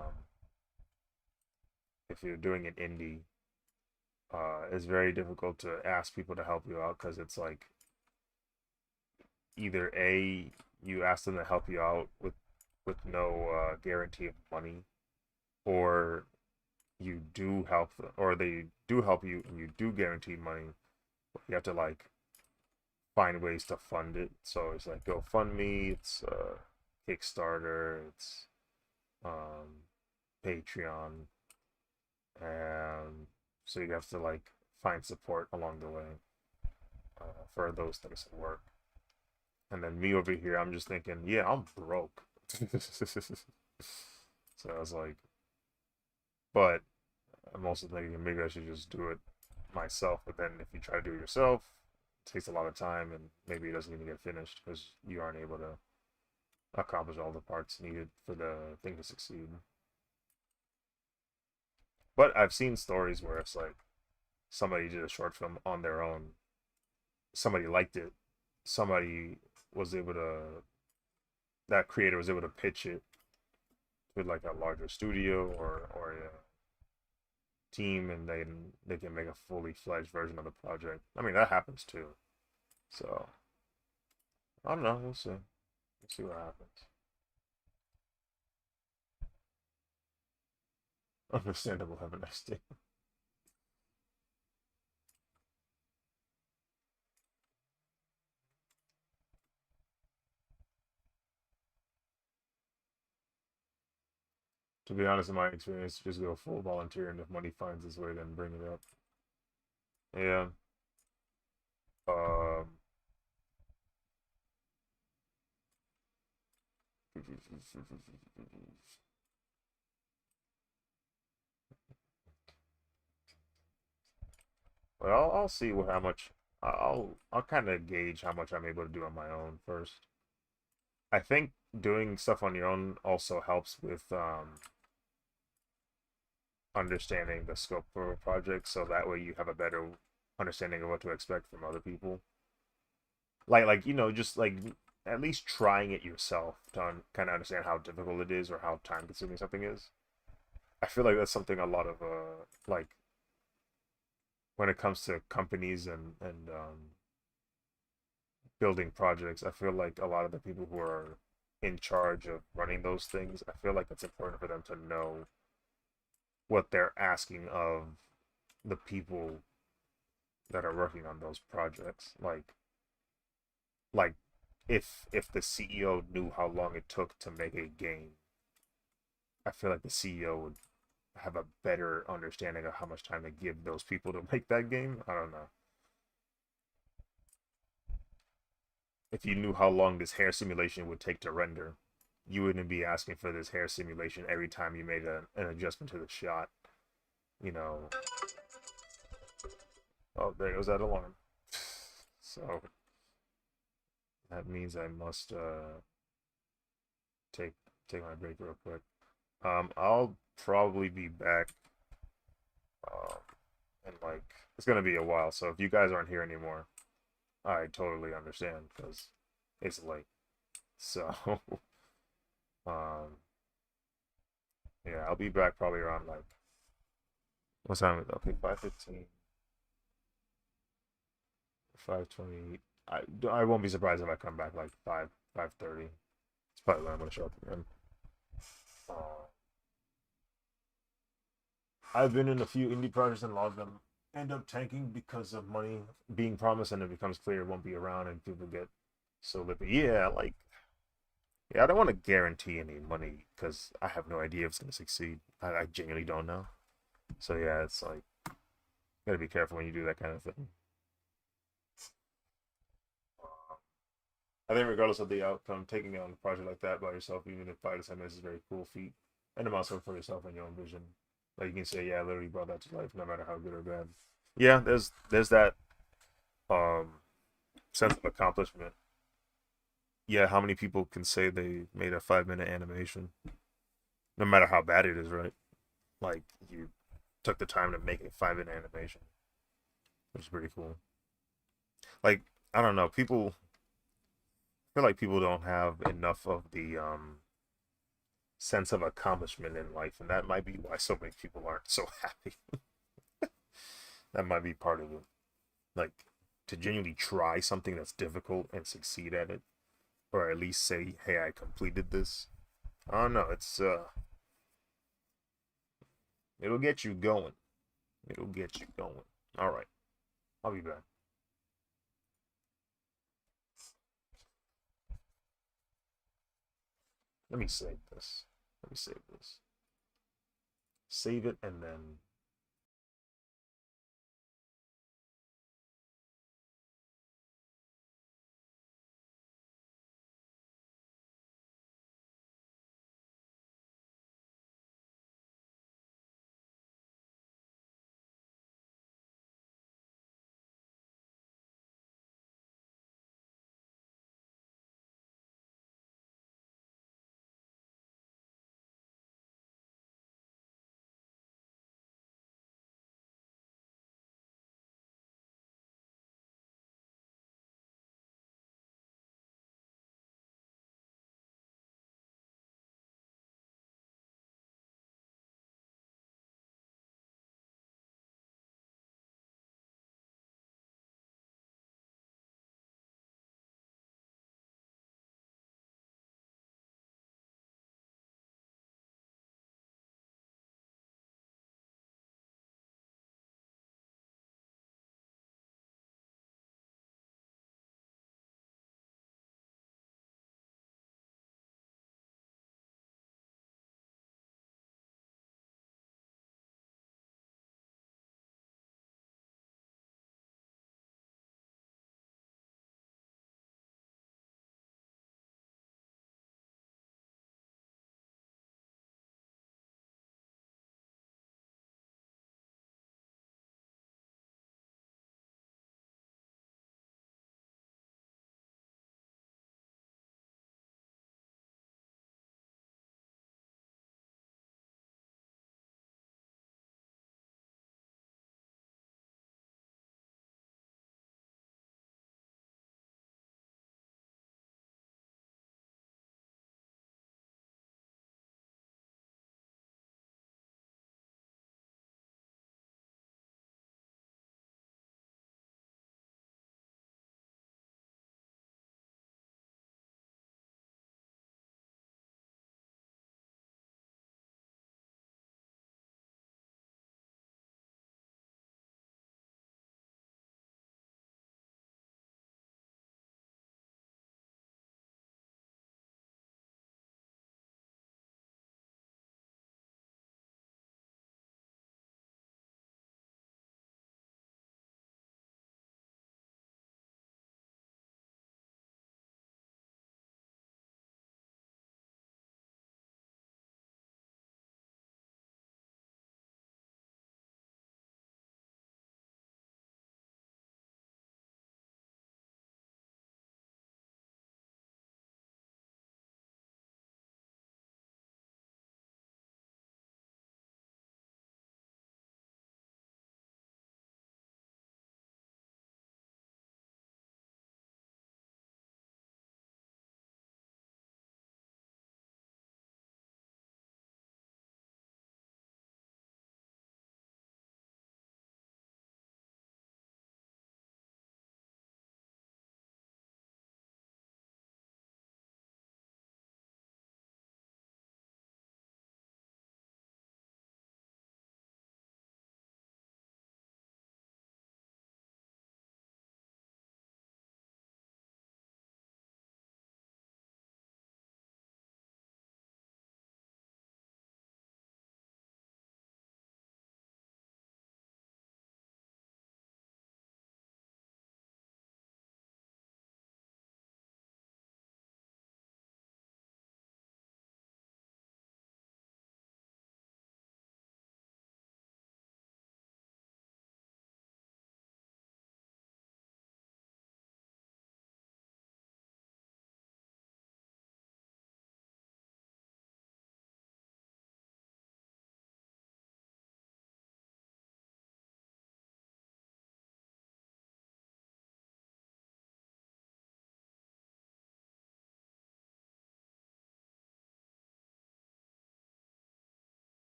if you're doing an indie, it's very difficult to ask people to help you out because it's like either a you ask them to help you out with no guarantee of money, or you do help them, or they do help you and you do guarantee money. But you have to like find ways to fund it. So it's like GoFundMe, it's Kickstarter, it's um, Patreon, and so you have to like find support along the way for those things to work. And then me over here, I'm just thinking, yeah, I'm broke. So I was like, but I'm also thinking maybe I should just do it myself. But then if you try to do it yourself, it takes a lot of time, and maybe it doesn't even get finished because you aren't able to accomplish all the parts needed for the thing to succeed. But I've seen stories where it's like somebody did a short film on their own, somebody liked it, somebody was able to, that creator was able to pitch it with like a larger studio or a team, and they can make a fully fledged version of the project. I mean, that happens too. So I don't know. We'll see. We'll see what happens. Understandable. Have a nice day. To be honest, in my experience, just go full volunteer, and if money finds its way, then bring it up. Yeah. Um. Well, I'll see what how much I'll kind of gauge how much I'm able to do on my own first. I think doing stuff on your own also helps with understanding the scope of a project, so that way you have a better understanding of what to expect from other people. Just like at least trying it yourself to kind of understand how difficult it is or how time consuming something is. I feel like that's something a lot of like when it comes to companies and building projects, I feel like a lot of the people who are in charge of running those things, I feel like it's important for them to know what they're asking of the people that are working on those projects. Like if the CEO knew how long it took to make a game, I feel like the CEO would have a better understanding of how much time to give those people to make that game. I don't know. If you knew how long this hair simulation would take to render, you wouldn't be asking for this hair simulation every time you made an adjustment to the shot. You know, oh, there goes that alarm. So that means I must take take my break real quick. I'll probably be back um in like it's gonna be a while. So if you guys aren't here anymore, I totally understand because it's late. So um yeah, I'll be back probably around like what time is it? Okay, 5:15, 5:20. I won't be surprised if I come back like 5:30. It's probably when I'm gonna show up again. Uh, I've been in a few indie projects and a lot of them end up tanking because of money being promised, and it becomes clear it won't be around, and people get so lippy. Yeah, like yeah, I don't want to guarantee any money because I have no idea if it's gonna succeed. I genuinely don't know. So yeah, it's like gotta be careful when you do that kind of thing. I think regardless of the outcome, taking on a project like that by yourself, even if 5 to 10 minutes, is a very cool feat, and a milestone for yourself and your own vision. Like you can say, yeah, I literally brought that to life, no matter how good or bad. Yeah, there's that um sense of accomplishment. Yeah, how many people can say they made a 5 minute animation, no matter how bad it is, right? Like you took the time to make a 5 minute animation, which is pretty cool. Like I don't know, people feel like people don't have enough of the sense of accomplishment in life, and that might be why so many people aren't so happy. That might be part of it. Like to genuinely try something that's difficult and succeed at it, or at least say, "Hey, I completed this." I don't know. It'll get you going. It'll get you going. All right, I'll be back. Let me save this. Let me save this. Save it and then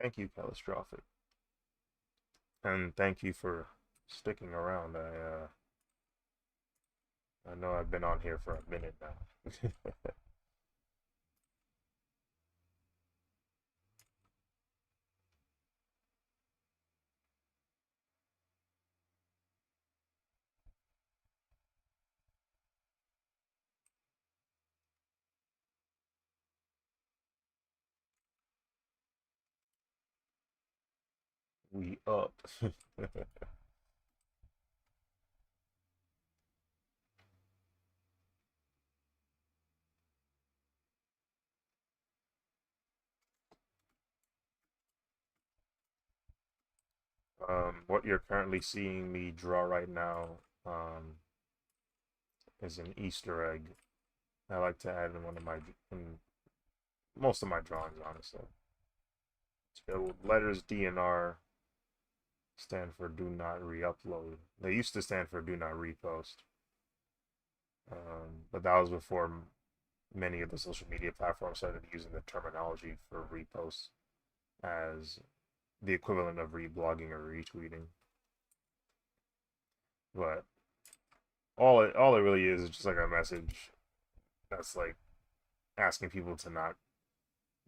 Thank you, Catastrophic. And thank you for sticking around. I know I've been on here for a minute now. We up. What you're currently seeing me draw right now, is an Easter egg. I like to add in in most of my drawings, honestly. So letters D and R stand for do not re-upload. They used to stand for do not repost, but that was before many of the social media platforms started using the terminology for reposts as the equivalent of reblogging or retweeting. But all it really is just like a message that's like asking people to not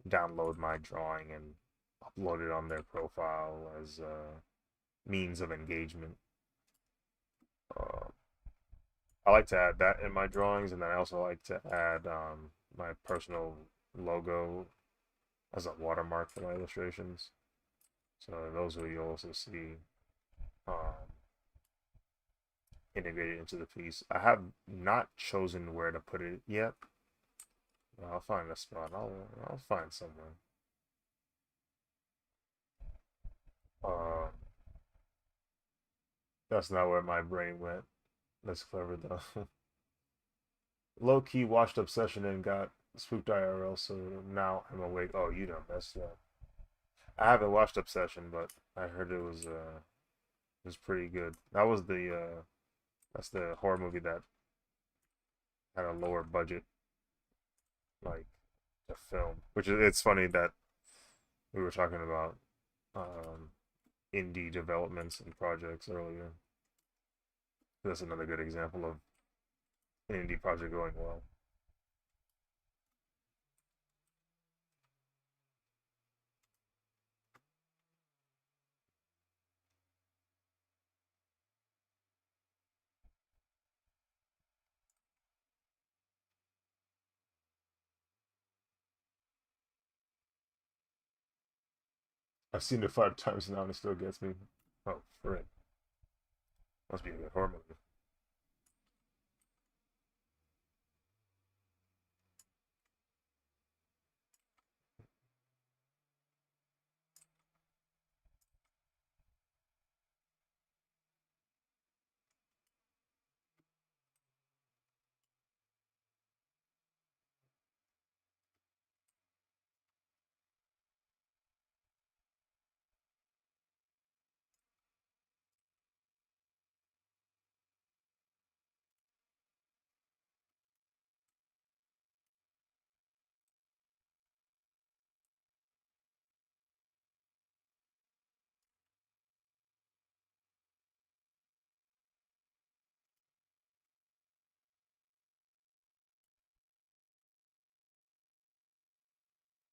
download my drawing and upload it on their profile as a means of engagement. Uh, I like to add that in my drawings, and then I also like to add my personal logo as a watermark for my illustrations. So those will you also see um, integrated into the piece. I have not chosen where to put it yet. I'll find a spot. I'll find somewhere. Uh, that's not where my brain went. That's clever though. Low key watched Obsession and got spooked IRL, so now I'm awake. Oh, you done messed up. I haven't watched Obsession, but I heard it was pretty good. That was the that's the horror movie that had a lower budget, like a film. Which is it's funny that we were talking about um, indie developments and projects earlier. That's another good example of an indie project going well. I've seen it 5 times now and it still gets me. Oh, frick. Must be a good horror movie.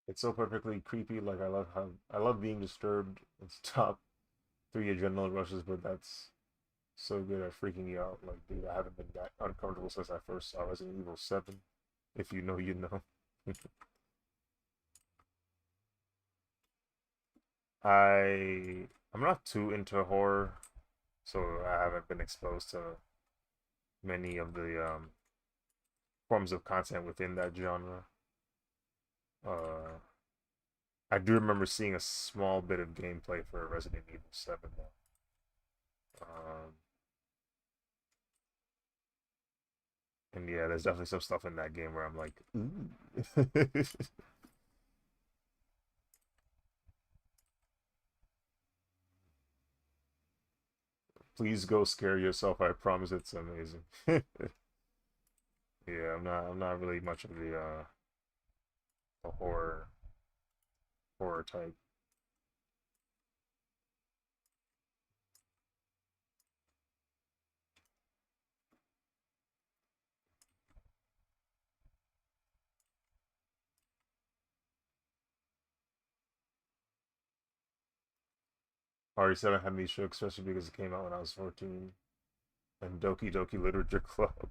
It's so perfectly creepy. Like I love being disturbed. It's top three adrenaline rushes, but that's so good at freaking you out. Like, dude, I haven't been that uncomfortable since I first saw Resident Evil 7. If you know, you know. I'm not too into horror, so I haven't been exposed to many of the forms of content within that genre. Uh, I do remember seeing a small bit of gameplay for Resident Evil 7 though. And yeah, there's definitely some stuff in that game where I'm like, ooh. Please go scare yourself. I promise it's amazing. Yeah, I'm not really much of the horror type. RE7 had me shook, especially because it came out when I was 14. And Doki Doki Literature Club.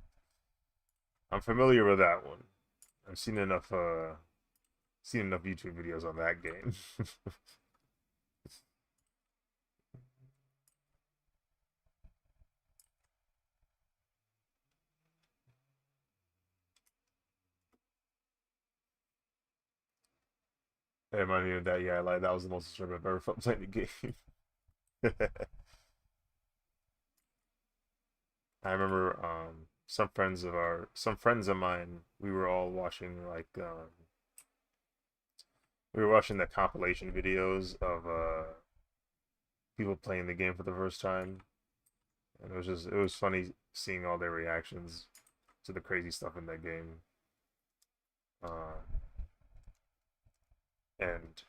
I'm familiar with that one. I've seen enough YouTube videos on that game. It reminded me of that. Yeah, like that was the most disturbing I've ever felt playing the game. I remember some friends of mine. We were all watching we were watching the compilation videos of people playing the game for the first time, and it was funny seeing all their reactions to the crazy stuff in that game. Uh, and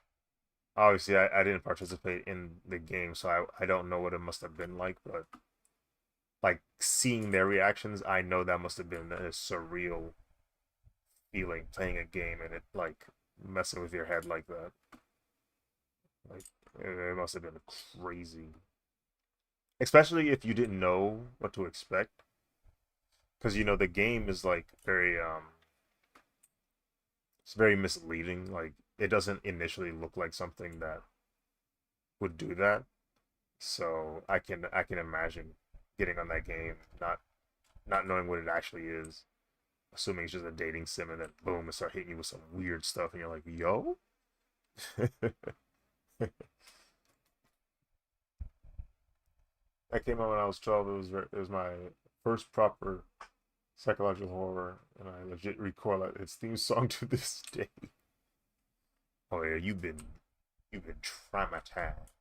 obviously, I didn't participate in the game, so I don't know what it must have been like, but like seeing their reactions, I know that must have been a surreal feeling playing a game and it like messing with your head like that. Like it must have been crazy, especially if you didn't know what to expect, because you know the game is like very it's very misleading. Like it doesn't initially look like something that would do that. So I can imagine getting on that game, not knowing what it actually is, assuming it's just a dating sim, and then boom, it start hitting you with some weird stuff, and you're like, yo. That came out when I was 12. It was my first proper psychological horror, and I legit recall its theme song to this day. Oh yeah, you've been traumatized.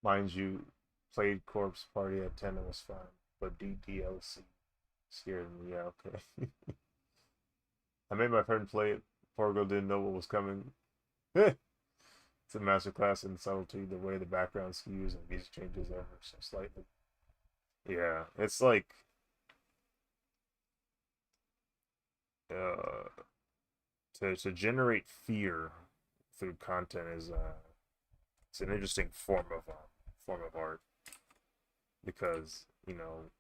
Mind you, played Corpse Party at 10 and was fine, but DDLC scared me. Yeah, okay. I made my friend play it. Poor girl didn't know what was coming. It's a masterclass in subtlety, the way the background skews and music changes ever so slightly. Yeah, it's like uh, to generate fear through content is it's an interesting form of art because you know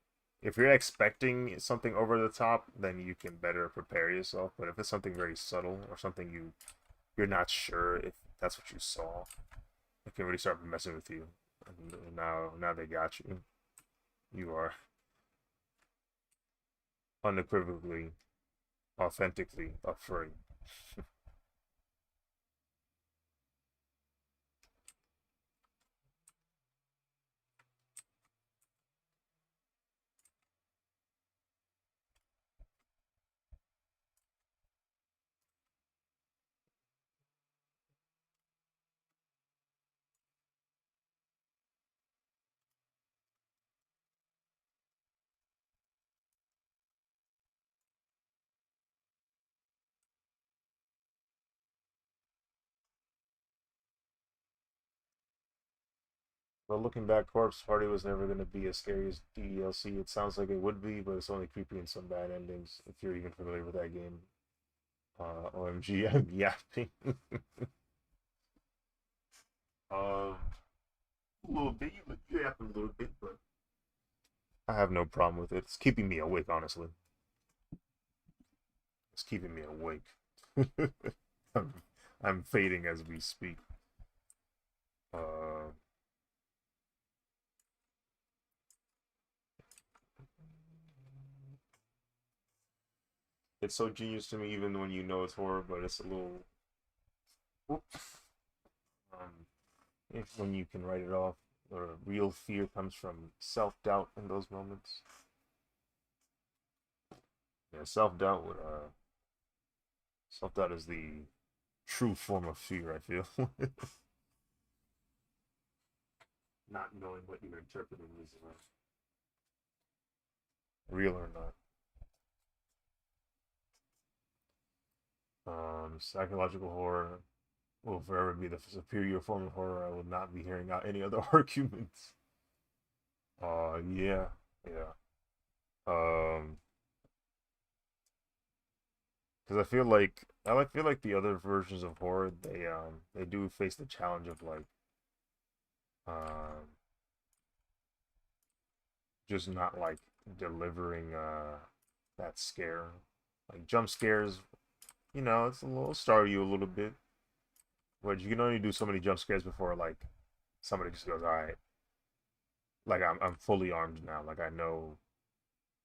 if you're expecting something over the top, then you can better prepare yourself. But if it's something very subtle or something you're not sure if that's what you saw, it can really start messing with you. And now they got you. You are unequivocally, authentically afraid. But looking back, Corpse Party was never going to be as scary as DLC. It sounds like it would be, but it's only creepy in some bad endings. If you're even familiar with that game, OMG, I'm yapping. um, a little bit, you yap a little bit, but I have no problem with it. It's keeping me awake, honestly. It's keeping me awake. I'm, I'm fading as we speak. Uh, It's so genius to me, even when you know it's horror, but it's a little. Um, if when you can write it off, or real fear comes from self doubt in those moments. Yeah, self doubt is the true form of fear. I feel not knowing what you're interpreting is real or not. Psychological horror will forever be the superior form of horror. I will not be hearing out any other arguments. Yeah, yeah. Um, because I feel like the other versions of horror they do face the challenge of like um just not like delivering that scare. Like jump scares, it's a little start you a little bit. But you can only do so many jump scares before like somebody just goes, all right, like I'm fully armed now. Like I know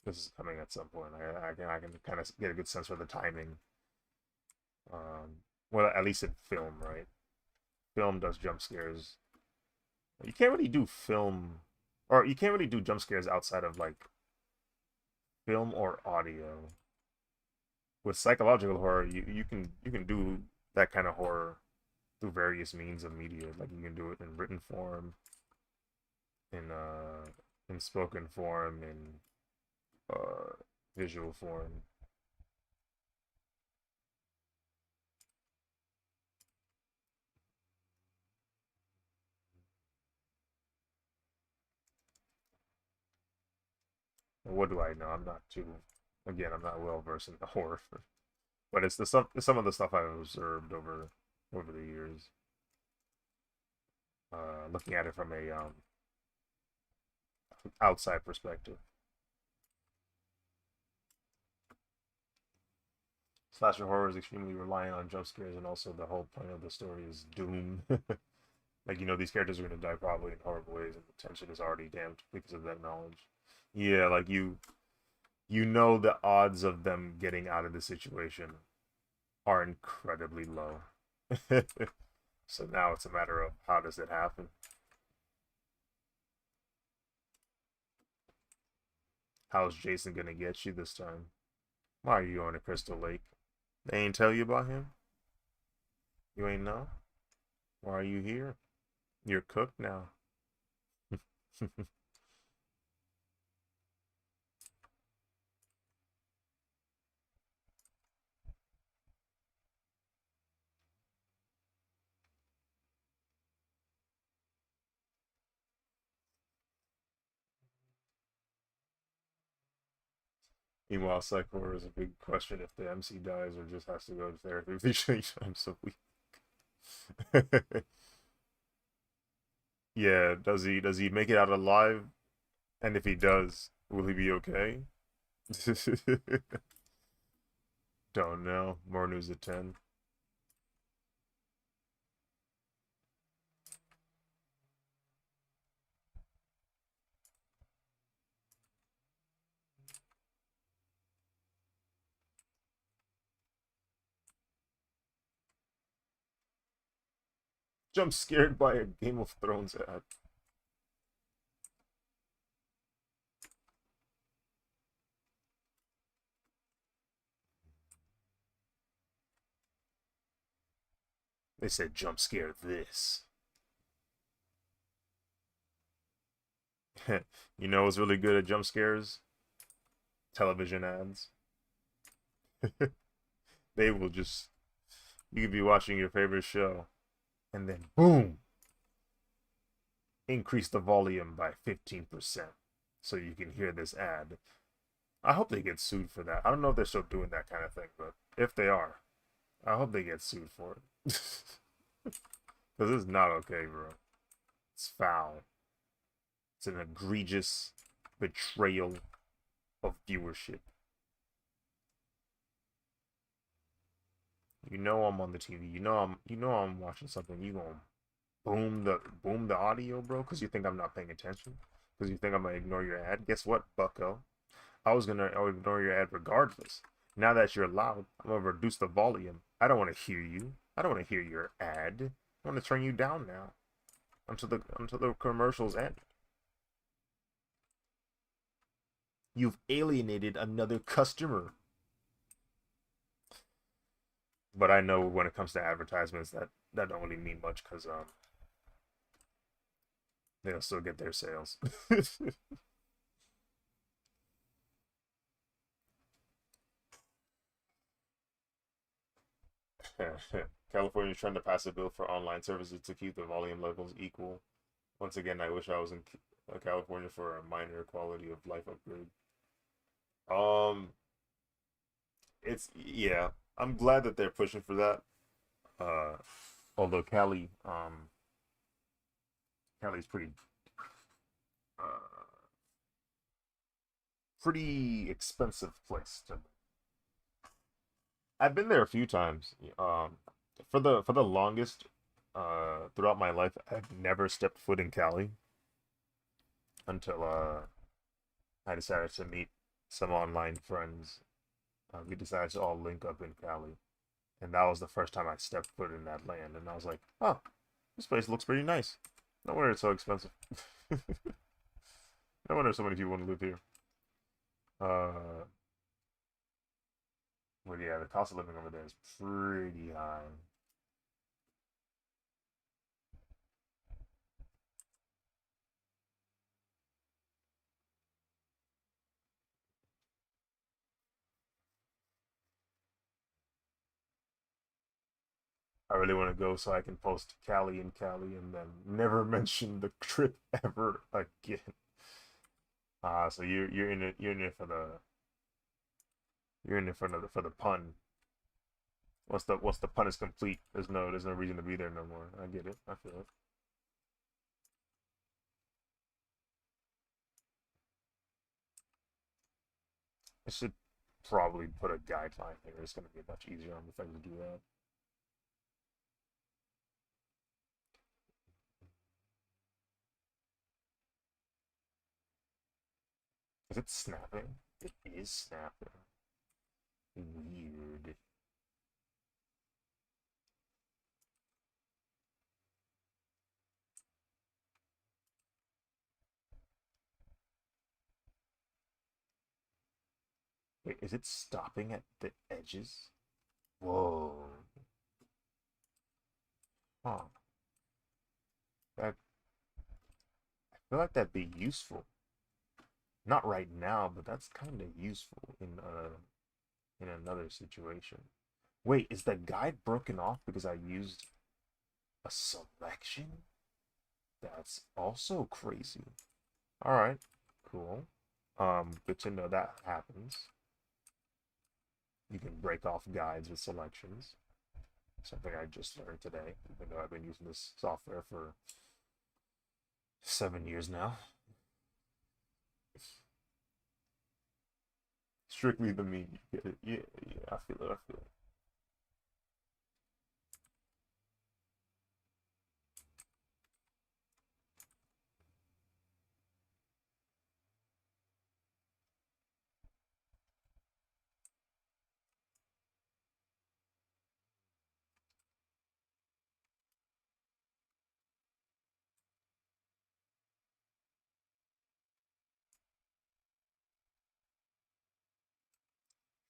this is coming at some point. I can kind of get a good sense for the timing. Well, at least in film, right? Film does jump scares. You can't really do film, or you can't really do jump scares outside of like film or audio. With psychological horror, you can do that kind of horror through various means of media. Like you can do it in written form, in spoken form, in uh visual form. And what do I know? I'm not too. Again, I'm not well versed in the horror, but it's the stuff. It's some of the stuff I've observed over the years. Looking at it from a outside perspective. Slasher horror is extremely reliant on jump scares, and also the whole point of the story is doom. Like these characters are going to die probably in horrible ways, and the tension is already damped because of that knowledge. Yeah, like you know the odds of them getting out of the situation are incredibly low. So now it's a matter of how does it happen? How's Jason gonna get you this time? Why are you going to Crystal Lake? They ain't tell you about him? You ain't know? Why are you here? You're cooked now. Meanwhile, Psych Horror is a big question if the MC dies or just has to go to therapy 3 times a week. Yeah, does he make it out alive? And if he does, will he be okay? Don't know. More news at 10. Jump scared by a Game of Thrones ad. They said jump scare this. You know what's really good at jump scares? Television ads. They will just you could be watching your favorite show and then boom, increase the volume by 15% so you can hear this ad. I hope they get sued for that. I don't know if they're still doing that kind of thing, but if they are, I hope they get sued for it. Because it's not okay, bro. It's foul. It's an egregious betrayal of viewership. You know I'm on the TV. You know I'm watching something. You gonna boom the audio, bro? Because you think I'm not paying attention? Because you think I'm gonna ignore your ad? Guess what, Bucko? I would ignore your ad regardless. Now that you're loud, I'm gonna reduce the volume. I don't want to hear you. I don't want to hear your ad. I want to turn you down now until the commercials end. You've alienated another customer. But I know when it comes to advertisements that don't really mean much because they'll still get their sales. California's trying to pass a bill for online services to keep the volume levels equal. Once again, I wish I was in California for a minor quality of life upgrade. Um, it's yeah. I'm glad that they're pushing for that. Uh, although Cali's uh, pretty expensive place to. I've been there a few times. For the longest, throughout my life, I've never stepped foot in Cali until I decided to meet some online friends. We decided to all link up in Cali, and that was the first time I stepped foot in that land. And I was like, "Oh, this place looks pretty nice. No wonder it's so expensive. No wonder so many people want to live here." Uh, but yeah, the cost of living over there is pretty high. I really want to go so I can post Cali and Cali and then never mention the trip ever again. So you're in it for the pun. Once the pun is complete, there's no reason to be there no more. I get it. I feel it. I should probably put a guideline here. It's gonna be much easier on me if I can do that. Is it snapping? It is snapping. Weird. Wait, is it stopping at the edges? Whoa. Huh. That I feel like that'd be useful. Not right now, but that's kind of useful in another situation. Wait, is the guide broken off because I used a selection? That's also crazy. All right, cool. Good to know that happens. You can break off guides with selections. Something I just learned today, even though I've been using this software for 7 years now. Strictly the me. Yeah, yeah, yeah, I feel it. I feel it.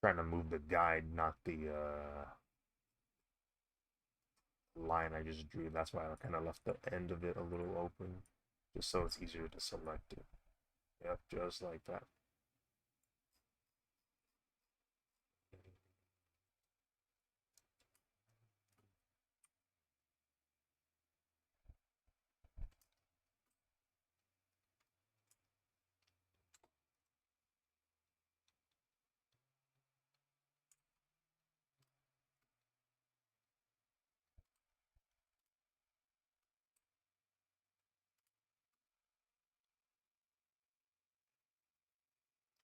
Trying to move the guide, not the line I just drew. That's why I kind of left the end of it a little open, just so it's easier to select it. Yep, just like that.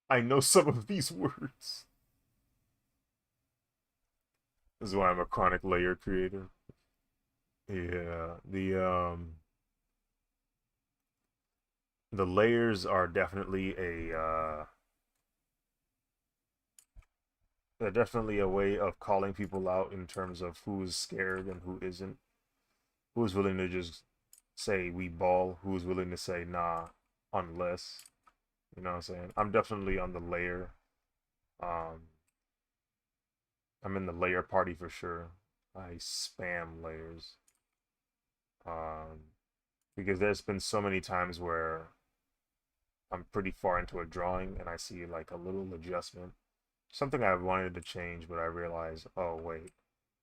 I know some of these words. This is why I'm a chronic layer creator. Yeah, the layers are definitely a they're definitely a way of calling people out in terms of who's scared and who isn't. Who's willing to just say we ball? Who's willing to say nah, unless you know what I'm saying? I'm definitely on the layer. Um, I'm in the layer party for sure. I spam layers. Um, because there's been so many times where I'm pretty far into a drawing and I see like a little adjustment, something I wanted to change, but I realize, oh wait,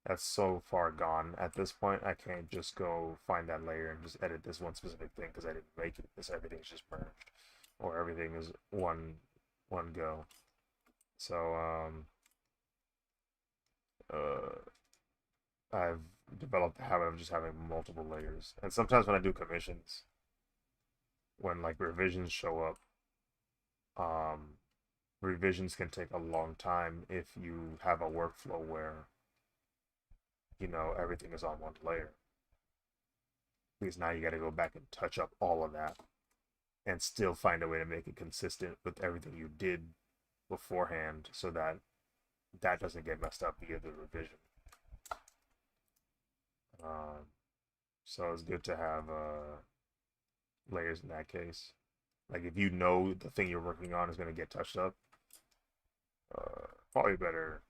that's so far gone at this point. I can't just go find that layer and just edit this one specific thing because I didn't make it. Because everything's just merged, or everything is one go. So uh, I've developed the habit of just having multiple layers, and sometimes when I do commissions, when like revisions show up, um, revisions can take a long time if you have a workflow where everything is on one layer, because now you got to go back and touch up all of that and still find a way to make it consistent with everything you did beforehand so that that doesn't get messed up via the revision. Um, so it's good to have layers in that case. Like if you know the thing you're working on is going to get touched up, probably better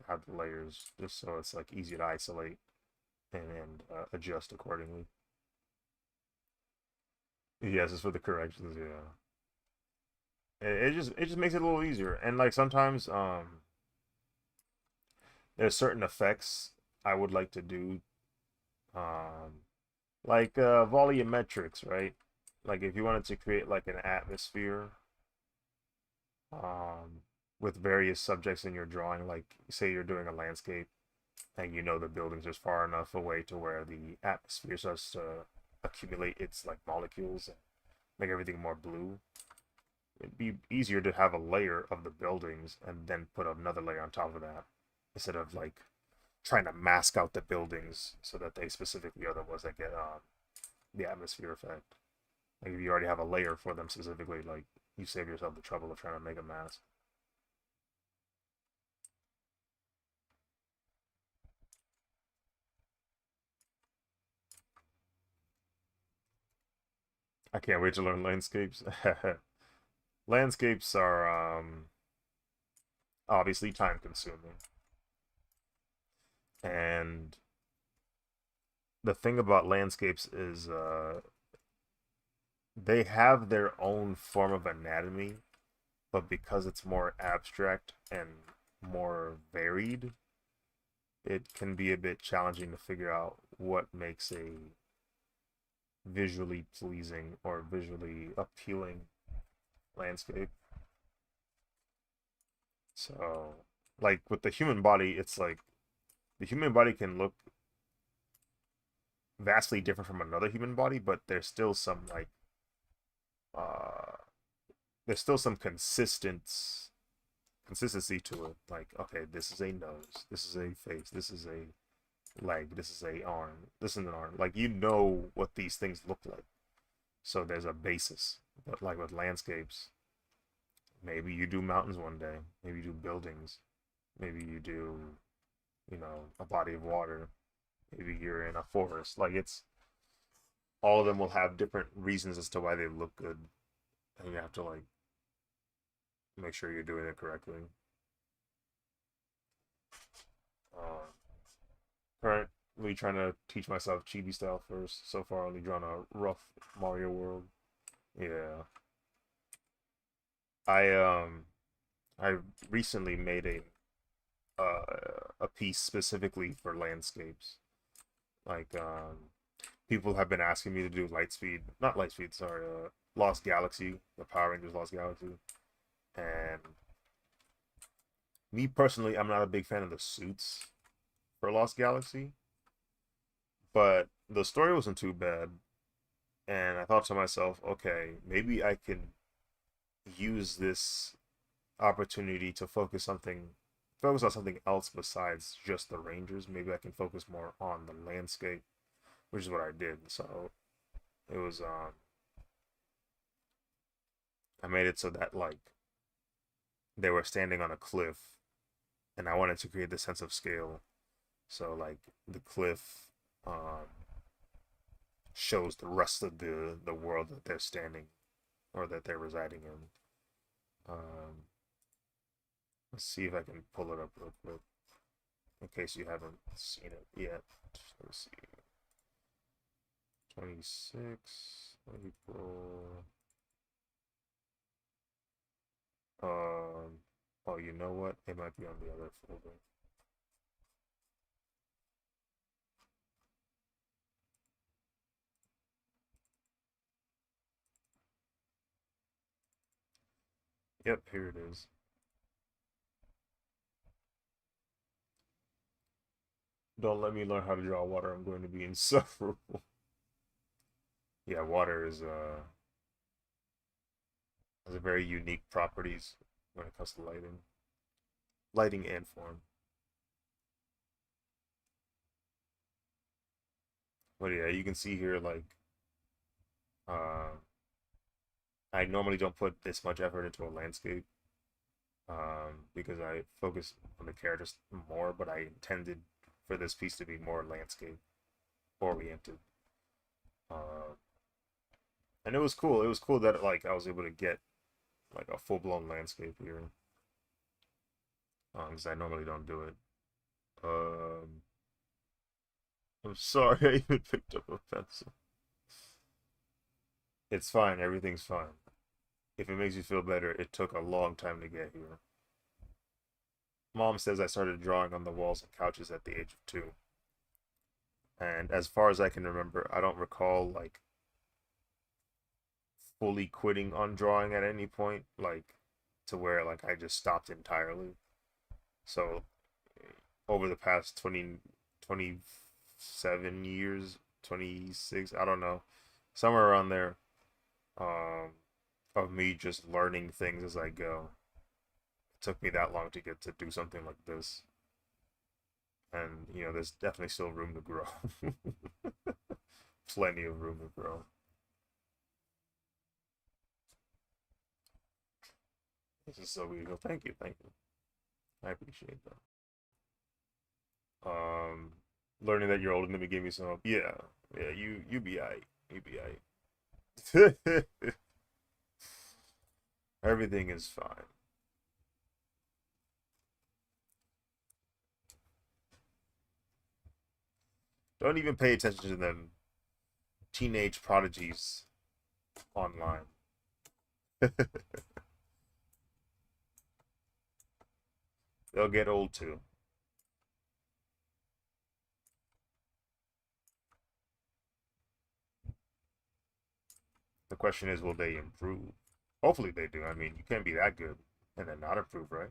to have the layers just so it's like easy to isolate and adjust accordingly. Yes, it's for the corrections. Yeah, it just makes it a little easier. And like sometimes there's certain effects I would like to do, um like volumetrics, right? Like if you wanted to create like an atmosphere um with various subjects in your drawing, like say you're doing a landscape and the building's just far enough away to where the atmosphere starts to accumulate its like molecules and make everything more blue. It'd be easier to have a layer of the buildings and then put another layer on top of that instead of like trying to mask out the buildings so that they specifically are the ones that get the atmosphere effect. Like if you already have a layer for them specifically, like you save yourself the trouble of trying to make a mask. I can't wait to learn landscapes. Landscapes are obviously time consuming. And the thing about landscapes is they have their own form of anatomy, but because it's more abstract and more varied, it can be a bit challenging to figure out what makes a visually pleasing or visually appealing landscape. So, like with the human body, it's like the human body can look vastly different from another human body, but uh there's still some consistency to it. Like, okay, this is a nose, this is a face, this is a leg, this is a arm, this is an arm. Like what these things look like. So there's a basis. But like with landscapes, maybe you do mountains one day, maybe you do buildings, maybe you do, a body of water, maybe you're in a forest. Like it's all of them will have different reasons as to why they look good, and you have to like make sure you're doing it correctly. Uh, Currently trying to teach myself chibi style first. So far, only drawn a rough Mario world. Yeah, I I recently made a piece specifically for landscapes. Like people have been asking me to do Lightspeed, not Lightspeed, sorry, Lost Galaxy, the Power Rangers Lost Galaxy, and me personally, I'm not a big fan of the suits for Lost Galaxy, but the story wasn't too bad, and I thought to myself, okay, maybe I can use this opportunity to focus on something else besides just the Rangers. Maybe I can focus more on the landscape, which is what I did. So it was I made it so that like they were standing on a cliff and I wanted to create the sense of scale. So like the cliff um, shows the rest of the world that they're standing or that they're residing in. Um, let's see if I can pull it up real quick in case you haven't seen it yet. Let's see. 26 April. Um, oh, you know what? It might be on the other folder. Yep, here it is. Don't let me learn how to draw water. I'm going to be insufferable. Yeah, water is has a very unique properties when it comes to lighting and form. But yeah, you can see here like uh, I normally don't put this much effort into a landscape because I focus on the characters more, but I intended for this piece to be more landscape oriented. Uh, and it was cool. It was cool that like I was able to get like a full blown landscape here because I normally don't do it. Um, I'm sorry I even picked up a pencil. It's fine. Everything's fine. If it makes you feel better, it took a long time to get here. Mom says I started drawing on the walls and couches at the age of 2. And as far as I can remember, I don't recall like fully quitting on drawing at any point, like to where like I just stopped entirely. So over the past 27 years, 26, I don't know, somewhere around there, um, of me just learning things as I go. It took me that long to get to do something like this. And, there's definitely still room to grow. Plenty of room to grow. This is so beautiful. Thank you, thank you. I appreciate that. Um, learning that you're older than me gave me some hope. Yeah, yeah. You be alright. You be alright. Everything is fine. Don't even pay attention to them teenage prodigies online. They'll get old too. The question is, will they improve? Hopefully they do. I mean, you can't be that good and then not improve, right?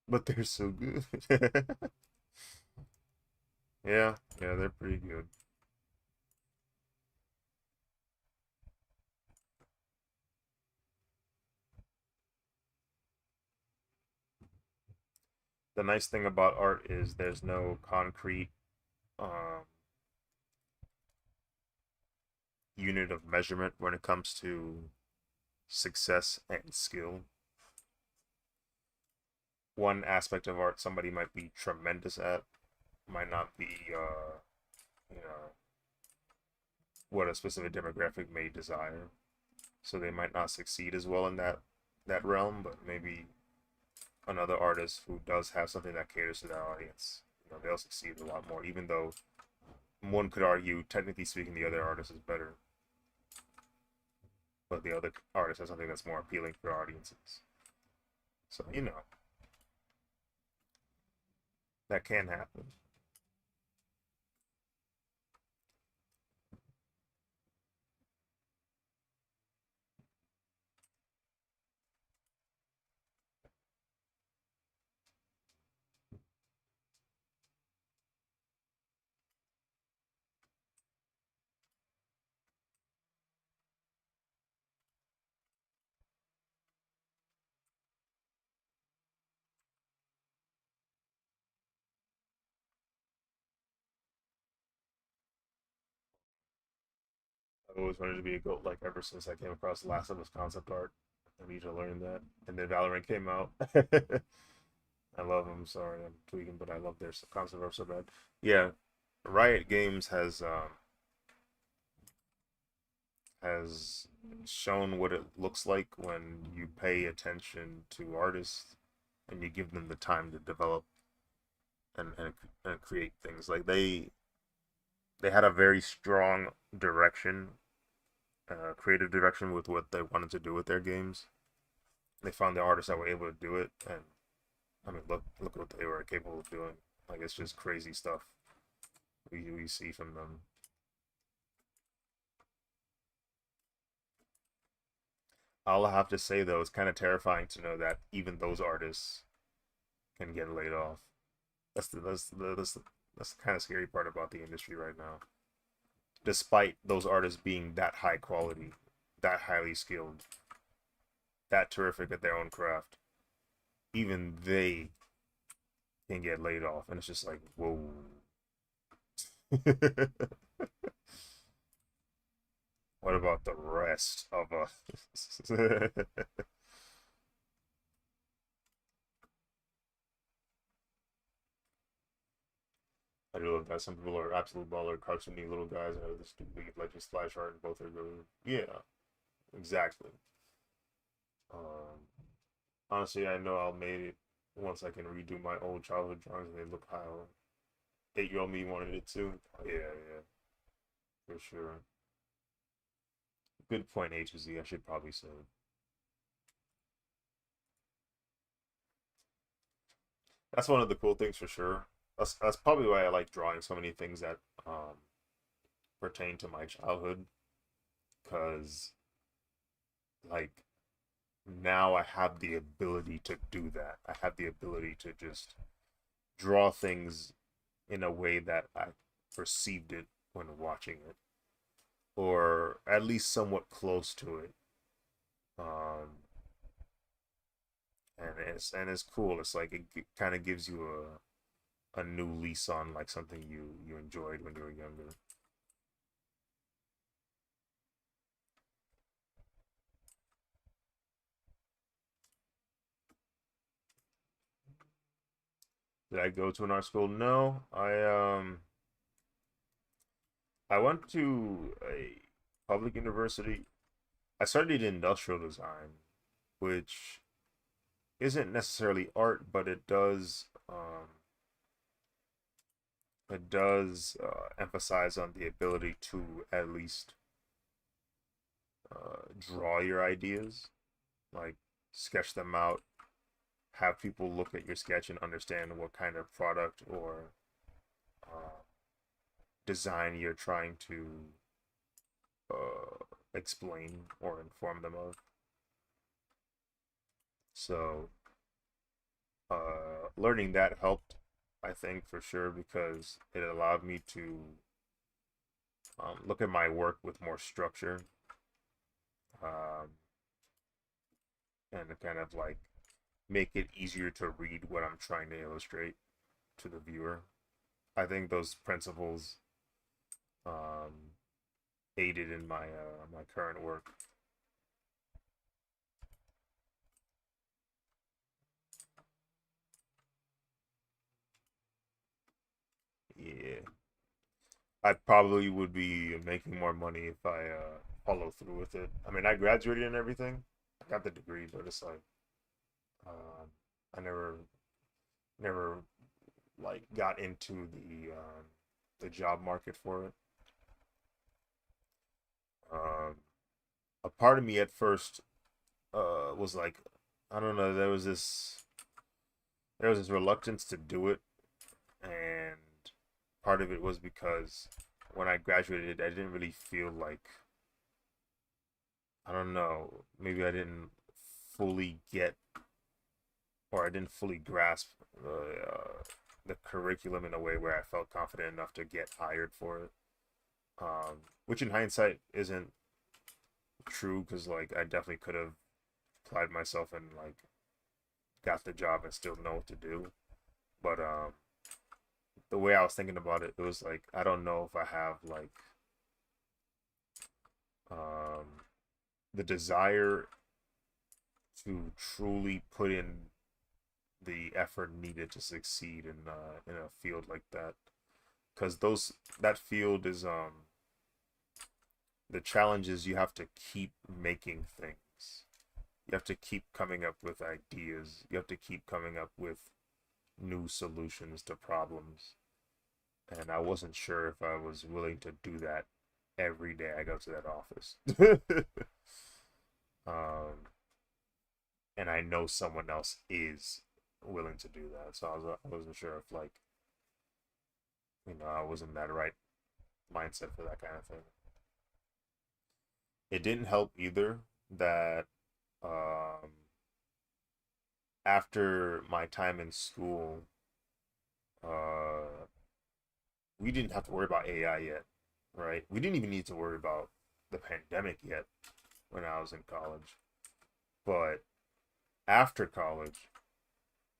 But they're so good. Yeah, yeah, they're pretty good. The nice thing about art is there's no concrete um, unit of measurement when it comes to success and skill. One aspect of art somebody might be tremendous at might not be, you know, what a specific demographic may desire. So they might not succeed as well in that realm, but maybe another artist who does have something that caters to that audience, they'll succeed a lot more. Even though one could argue, technically speaking, the other artist is better, but the other artist has something that's more appealing for audiences. So that can happen. I've always wanted to be a goat like ever since I came across the Last of Us concept art. I need to learn that. And then Valorant came out. I love them. Sorry, I'm tweaking, but I love their concept art so bad. Yeah, Riot Games has shown what it looks like when you pay attention to artists and you give them the time to develop and create things. Like they had a very strong direction, creative direction with what they wanted to do with their games. They found the artists that were able to do it, and I mean, look what they were capable of doing. Like it's just crazy stuff we see from them. All I have to say though, it's kind of terrifying to know that even those artists can get laid off. That's the kind of scary part about the industry right now. Despite those artists being that high quality, that highly skilled, that terrific at their own craft, even they can get laid off, and it's just like, whoa. What about the rest of us? I do love that some people are absolute baller, cartoony little guys, and others do big like just flash art, and both are really yeah, exactly. Um, Honestly, I know I'll made it once I can redo my old childhood drawings and they look how 8-year-old me wanted it to. Yeah, yeah, for sure. Good point, A to Z. I should probably say. That's one of the cool things for sure. That's probably why I like drawing so many things that pertain to my childhood, because like now I have the ability to do that. I have the ability to just draw things in a way that I perceived it when watching it, or at least somewhat close to it. Um, and it's cool. It's like it kind of gives you a new lease on like something you enjoyed when you were younger. Did I go to an art school? No, I went to a public university. I studied industrial design, which isn't necessarily art, but it does emphasize on the ability to at least draw your ideas, like sketch them out, have people look at your sketch and understand what kind of product or uh, design you're trying to explain or inform them of. So learning that helped, I think, for sure, because it allowed me to look at my work with more structure, um, and to kind of like make it easier to read what I'm trying to illustrate to the viewer. I think those principles um, aided in my current work. Yeah, I probably would be making more money if I follow through with it. I mean, I graduated and everything, I got the degree, but it's like um, I never like got into the job market for it. Um, a part of me at first was like, I don't know, there was this reluctance to do it, and part of it was because when I graduated, I didn't really feel like, I don't know, maybe I didn't fully get or I didn't fully grasp the curriculum in a way where I felt confident enough to get hired for it. Which in hindsight isn't true because like I definitely could have applied myself and like got the job and still know what to do. But the way I was thinking about it, it was like I don't know if I have like Um, the desire to truly put in the effort needed to succeed in a field like that, because those that field is the challenge is you have to keep making things. You have to keep coming up with ideas. You have to keep coming up with new solutions to problems. And I wasn't sure if I was willing to do that every day I go to that office. um, and I know someone else is willing to do that, so I wasn't sure if like I was in that right mindset for that kind of thing. It didn't help either that um, after my time in school, uh, we didn't have to worry about AI yet, right? We didn't even need to worry about the pandemic yet when I was in college. But after college,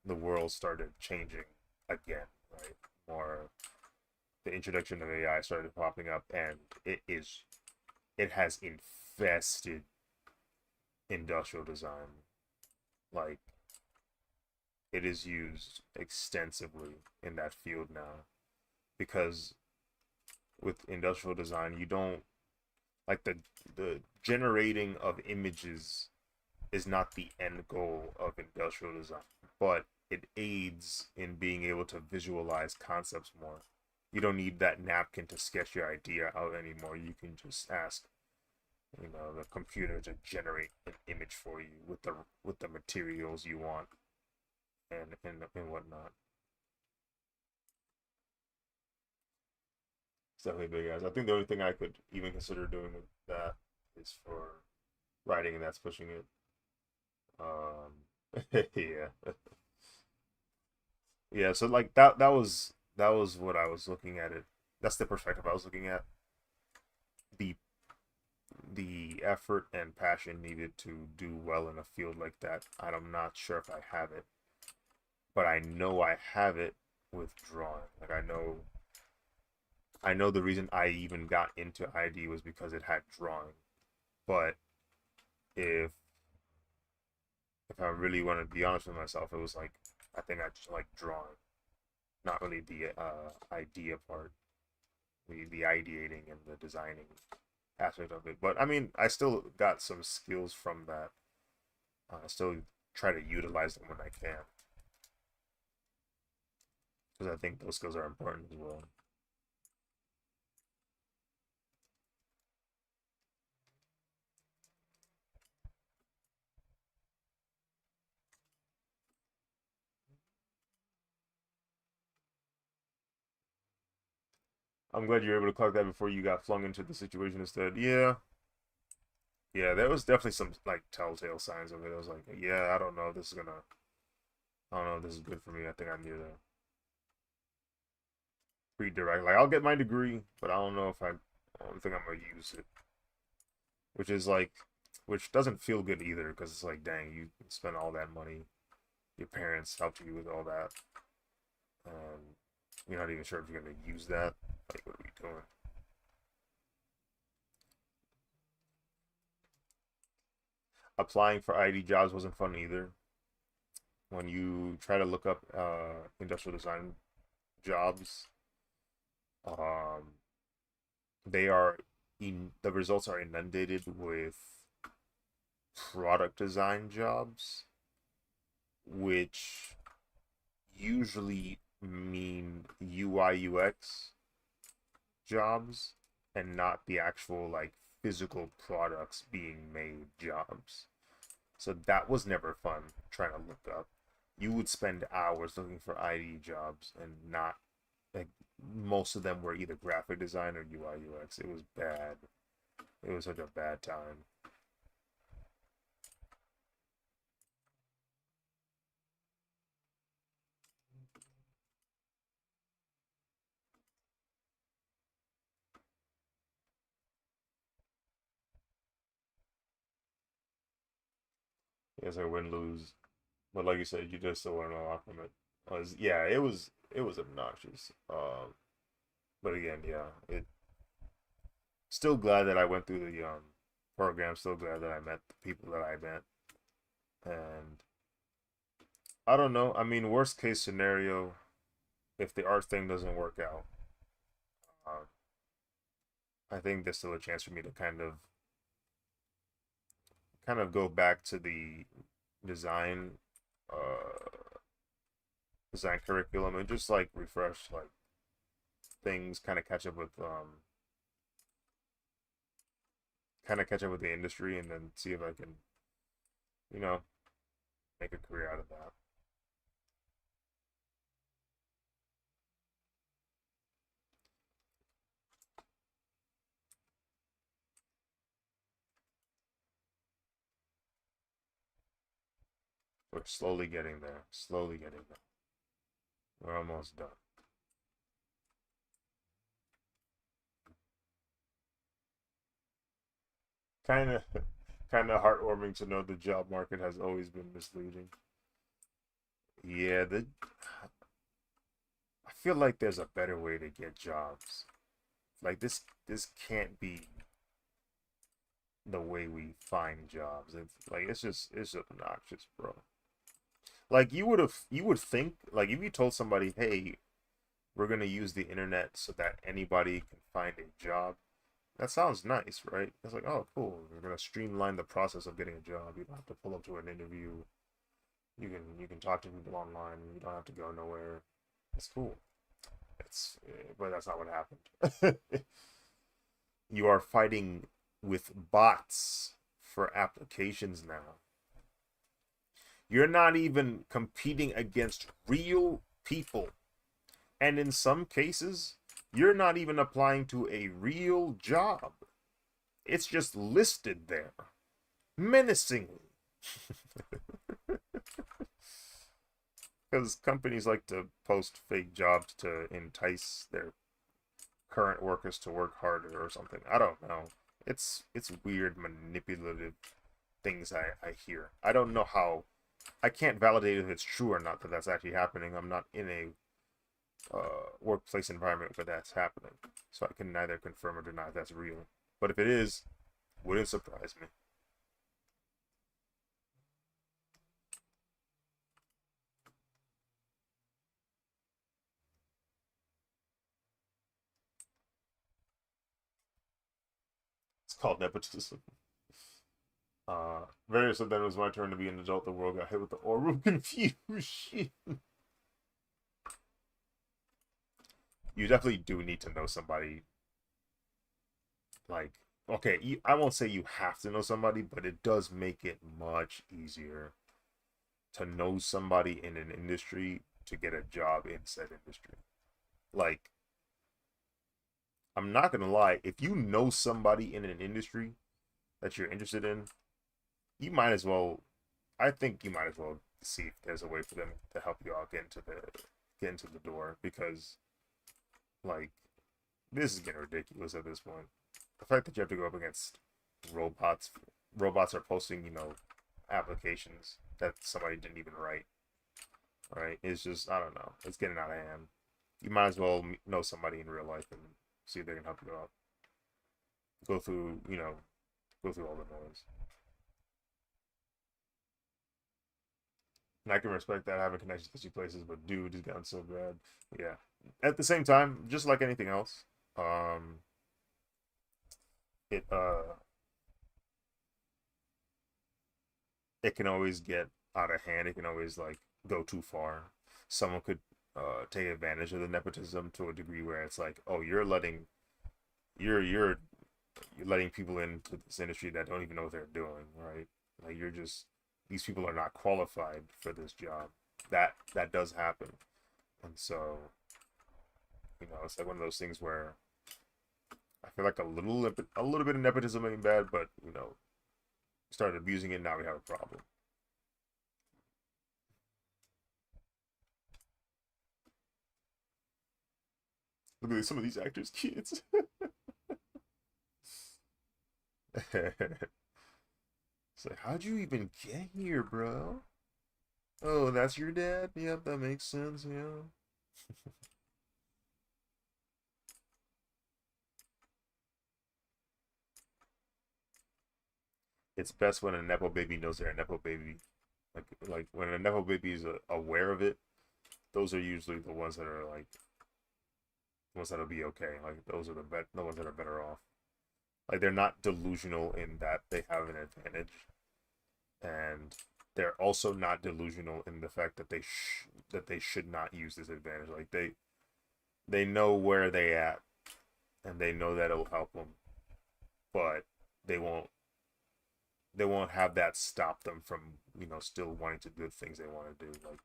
the world started changing again, right? More the introduction of AI started popping up, and it has infested industrial design. Like it is used extensively in that field now because with industrial design, you don't like the generating of images is not the end goal of industrial design, but it aids in being able to visualize concepts more. You don't need that napkin to sketch your idea out anymore. You can just ask, the computer to generate an image for you with the materials you want and whatnot. It's definitely big guys. I think the only thing I could even consider doing with that is for writing, and that's pushing it. Yeah, yeah. So like that was what I was looking at it. That's the perspective I was looking at. The the effort and passion needed to do well in a field like that. I'm not sure if I have it, but I know I have it with drawing. Like I know the reason I even got into ID was because it had drawing. But if if I really want to be honest with myself, it was like I think I just like drawing, not really the idea part, the ideating and the designing aspect of it. But I mean, I still got some skills from that. I still try to utilize them when I can because I think those skills are important as well. I'm glad you were able to clock that before you got flung into the situation instead. Yeah, yeah, there was definitely some like telltale signs of it. I was like, yeah, I don't know, if this is gonna, I don't know, if this is good for me. I think I need to redirect. Like, I'll get my degree, but I don't think I'm gonna use it. Which is like, which doesn't feel good either, because it's like, dang, you spent all that money, your parents helped you with all that, and you're not even sure if you're gonna use that. Like, what are we doing? Applying for ID jobs wasn't fun either. When you try to look up industrial design jobs, um, they are the results are inundated with product design jobs, which usually mean UI UX jobs and not the actual like physical products being made jobs. So that was never fun trying to look up. You would spend hours looking for ID jobs and not like most of them were either graphic design or UI UX. It was bad. It was such a bad time. It's a win lose. But like you said, you just still learn a lot from it. Yeah, it was obnoxious. But again, yeah, it still glad that I went through the program. Still glad that I met the people that I met. And I don't know. I mean, worst case scenario, if the art thing doesn't work out, uh, I think there's still a chance for me to kind of go back to the design uh design curriculum and just like refresh like things, kind of catch up with the industry, and then see if I can, you know, make a career out of that. We're slowly getting there. Slowly getting there. We're almost done. Kind of, kind of heartwarming to know the job market has always been misleading. Yeah, the I feel like there's a better way to get jobs. Like this can't be the way we find jobs. It's just obnoxious, bro. Like you would think like if you told somebody, "Hey, we're going to use the internet so that anybody can find a job." That sounds nice, right? It's like, "Oh, cool. We're going to streamline the process of getting a job. You don't have to pull up to an interview. You can talk to people online. You don't have to go nowhere." It's cool. But that's not what happened. You are fighting with bots for applications now. You're not even competing against real people. And in some cases, you're not even applying to a real job. It's just listed there, menacingly. Because companies like to post fake jobs to entice their current workers to work harder or something. I don't know. It's weird, manipulative things I hear. I don't know how. I can't validate if it's true or not that that's actually happening. I'm not in a workplace environment where that's happening, so I can neither confirm or deny if that's real. But if it is, wouldn't surprise me. It's called nepotism. Very so then it was my turn to be an adult. The world got hit with the orb of confusion. You definitely do need to know somebody. Like, okay, I won't say you have to know somebody, but it does make it much easier to know somebody in an industry to get a job in said industry. Like, I'm not gonna lie, if you know somebody in an industry that you're interested in, you might as well. I think you might as well see if there's a way for them to help you out get into the door, because like this is getting ridiculous at this point. The fact that you have to go up against robots, robots are posting, applications that somebody didn't even write. Right? It's just, I don't know. It's getting out of hand. You might as well know somebody in real life and see if they can help you out. Go through, go through all the noise. And I can respect that having connections to two places, but dude, it's gotten so bad. Yeah. At the same time, just like anything else, um, it it can always get out of hand. It can always like go too far. Someone could take advantage of the nepotism to a degree where it's like, oh, you're letting people into this industry that don't even know what they're doing, right? Like you're just these people are not qualified for this job. That does happen, and so it's like one of those things where I feel like a little bit of nepotism ain't bad, but started abusing it. Now we have a problem. Look at some of these actors' kids. It's like, how'd you even get here, bro? Oh, that's your dad? Yep, that makes sense. Yeah. it's best when a nepo baby knows they're a nepo baby. Like when a nepo baby is aware of it, those are usually the ones that are like the ones that'll be okay. Like those are the ones that are better off. Like they're not delusional in that they have an advantage, and they're also not delusional in the fact that that they should not use this advantage. Like they know where they at, and they know that it'll help them, but they won't they won't have that stop them from still wanting to do the things they want to do. Like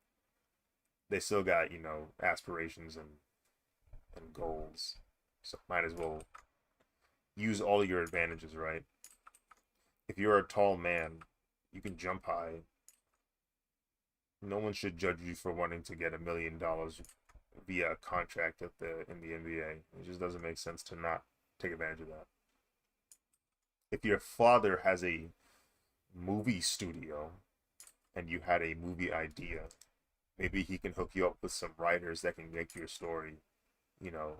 they still got aspirations and goals, so might as well use all your advantages, right? If you're a tall man, you can jump high. No one should judge you for wanting to get $1 million via a contract in the NBA. It just doesn't make sense to not take advantage of that. If your father has a movie studio and you had a movie idea, maybe he can hook you up with some writers that can make your story, you know,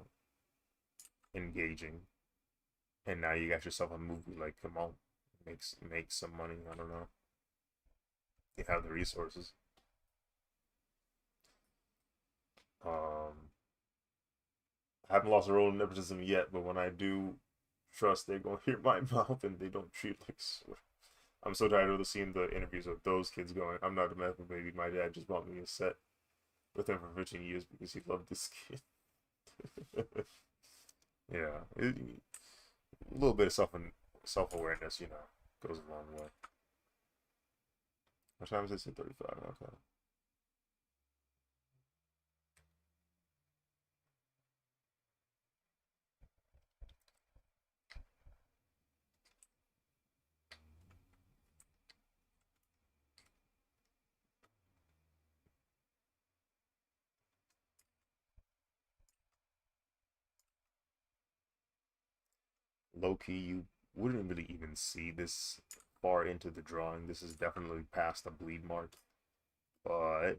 engaging. And now you got yourself a movie. Like, come on, make some money. I don't know. You have the resources. I haven't lost a role in nepotism yet, but when I do, trust they're gonna hear my mouth and they don't treat like. I'm so tired of seeing the interviews of those kids going, "I'm not a medical baby. My dad just bought me a set with him for 15 years because he loved this kid." Yeah, a little bit of self awareness, goes a long way. What time is it? 35. Okay. Low key, you wouldn't really even see this far into the drawing. This is definitely past the bleed mark, but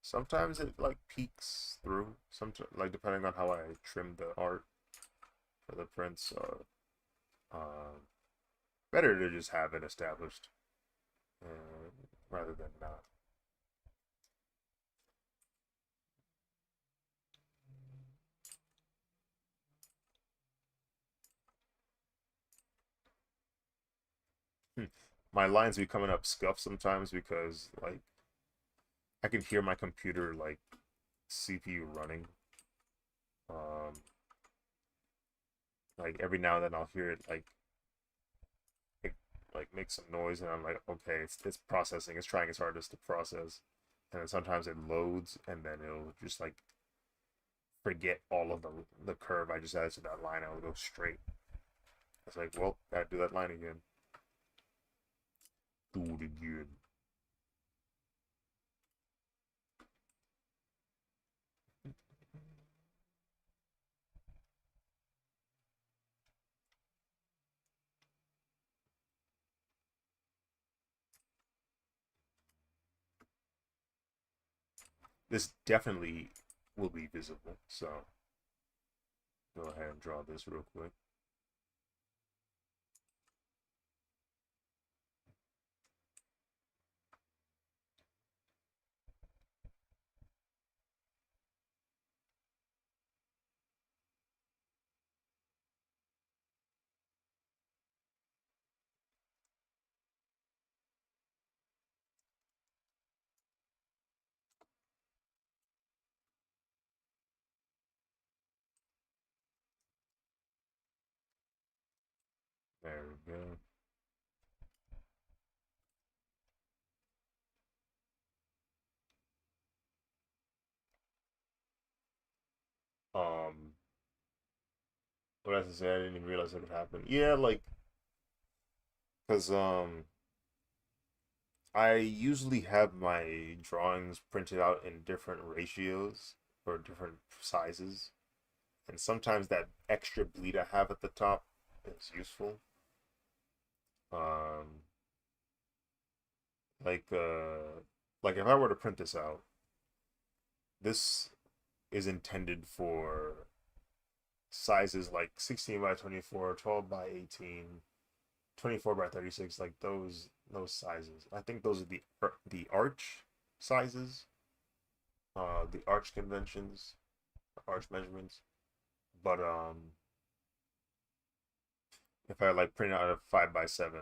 sometimes it like peeks through. Sometimes, like depending on how I trim the art for the prints, um, better to just have it established rather than not. My lines be coming up scuffed sometimes because like I can hear my computer like CPU running. Um, like every now and then I'll hear it it like make some noise, and I'm like, okay, it's processing. It's trying its hardest to process, and then sometimes it loads, and then it'll just like forget all of the curve I just added to that line. I'll go straight. It's like, well, gotta do that line again. Do it again. This definitely will be visible, so go ahead and draw this real quick. There we go. Um, what else to say? I didn't even realize that could happen. Yeah, like, cause I usually have my drawings printed out in different ratios or different sizes, and sometimes that extra bleed I have at the top is useful. Um, like like if I were to print this out, this is intended for sizes like 16 by 24, 12 by 18, 24 by 36, like those sizes. I think those are the arch sizes, the arch conventions, arch measurements. But if I like print out a 5 by 7,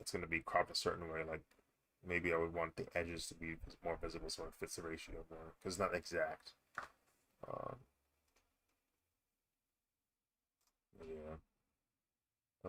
it's gonna be cropped a certain way. Like maybe I would want the edges to be more visible so it fits the ratio more because it's not exact. Um, yeah. Uh,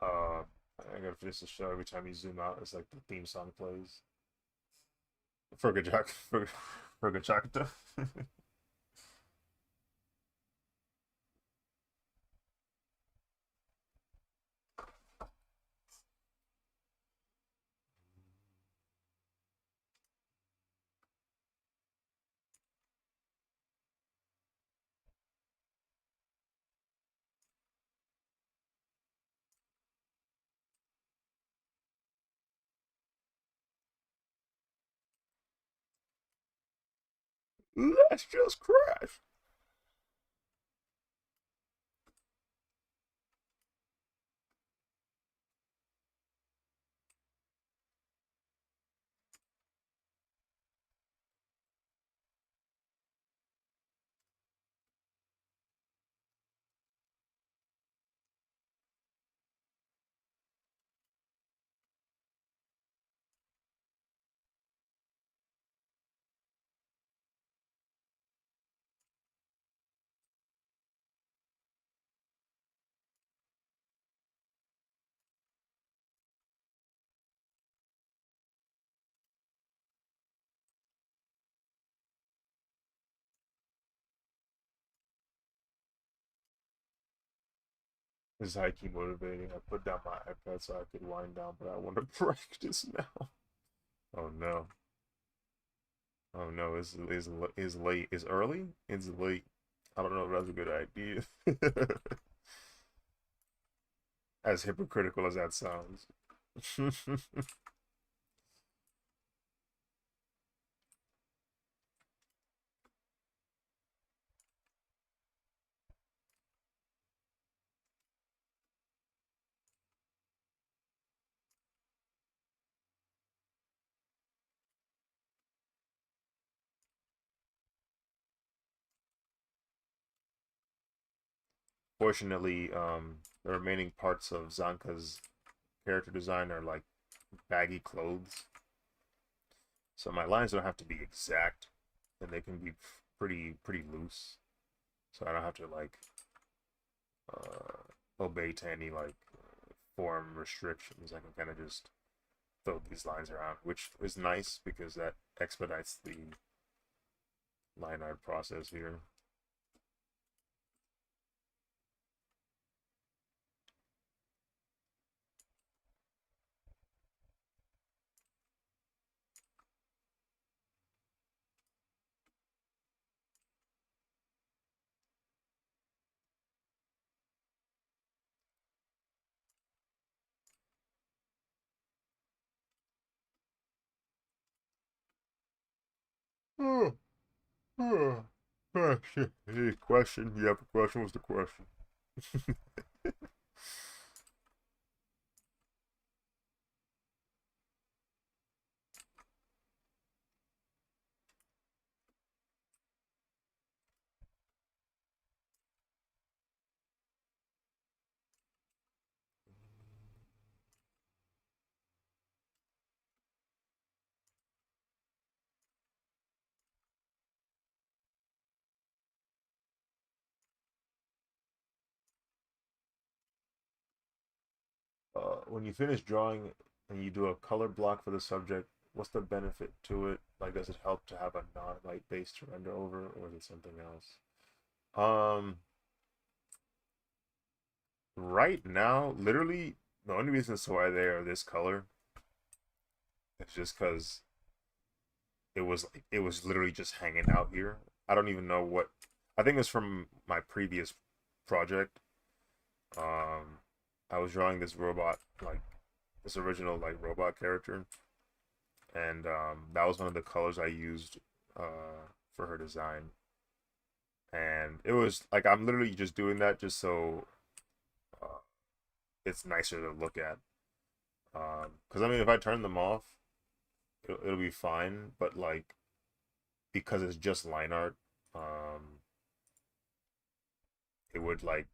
uh, I gotta finish the show. Every time you zoom out, it's like the theme song plays for Gajak for Gachiakuta. Let's just crash. This is high key motivating. I put down my iPad so I could wind down, but I want to practice now. Oh no. Oh no, is late. Is early? It's late. I don't know if that's a good idea. As hypocritical as that sounds. Fortunately, the remaining parts of Zanka's character design are like baggy clothes, so my lines don't have to be exact, and they can be pretty loose. So I don't have to like obey to any like form restrictions. I can kind of just throw these lines around, which is nice because that expedites the line art process here. Oh, oh, question. Hey, question. You have a question? What's the question? when you finish drawing and you do a color block for the subject, what's the benefit to it? Like, does it help to have a non-light base to render over, or is it something else? Um, right now, literally, the only reason as to why they are this color is just because it was literally just hanging out here. I don't even know what. I think it's from my previous project. Um, I was drawing this robot, like this original like robot character, and that was one of the colors I used for her design. And it was like I'm literally just doing that just so uh, it's nicer to look at. Because I mean, if I turn them off, it'll be fine. But like because it's just line art, um, it would like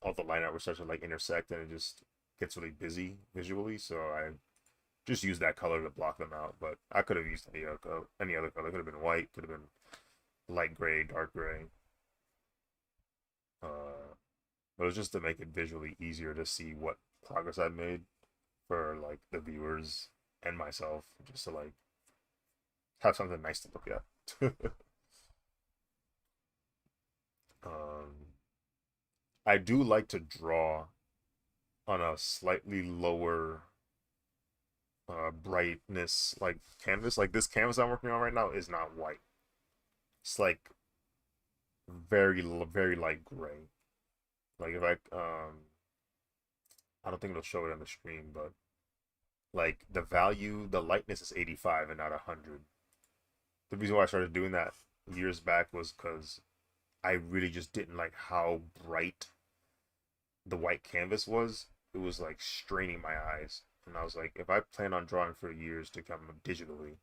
all the line art would start to like intersect, and it just gets really busy visually. So I just used that color to block them out. But I could have used any other color. Any other color. Could have been white. Could have been light gray, dark gray. But it was just to make it visually easier to see what progress I made for like the viewers and myself, just to like have something nice to look at. um, I do like to draw on a slightly lower brightness like canvas. Like this canvas I'm working on right now is not white. It's like very light gray. Like if I don't think it'll show it on the screen, but like the lightness is 85 and not 100. The reason why I started doing that years back was because I really just didn't like how bright the white canvas was. It was like straining my eyes. And I was like, if I plan on drawing for years to come digitally,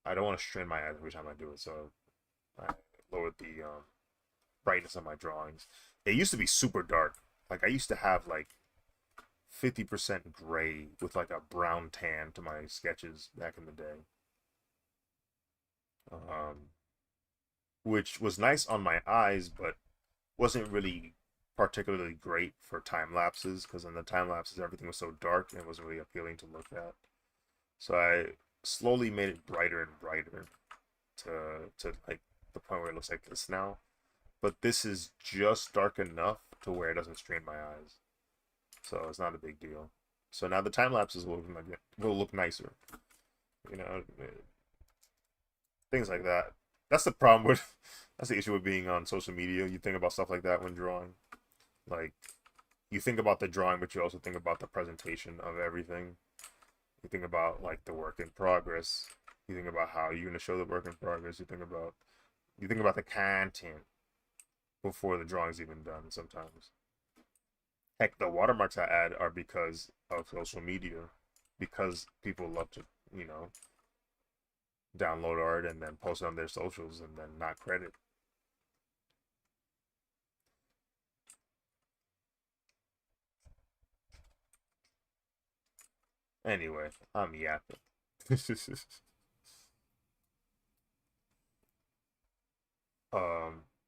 I don't want to strain my eyes every time I do it. So I lowered the brightness of my drawings. It used to be super dark. Like I used to have like 50% gray with like a brown tan to my sketches back in the day. Um, which was nice on my eyes, but wasn't really particularly great for time lapses because in the time lapses everything was so dark and it wasn't really appealing to look at. So I slowly made it brighter and brighter to like the point where it looks like this now. But this is just dark enough to where it doesn't strain my eyes, so it's not a big deal. So now the time lapses will look nicer, you know, things like that. That's the problem with that's the issue with being on social media. You think about stuff like that when drawing. Like you think about the drawing, but you also think about the presentation of everything. You think about like the work in progress. You think about how you're gonna show the work in progress. You think about the content before the drawing's even done. Sometimes, heck, the watermarks I add are because of social media, because people love to, you know, download art and then post it on their socials and then not credit. Anyway, I'm yapping.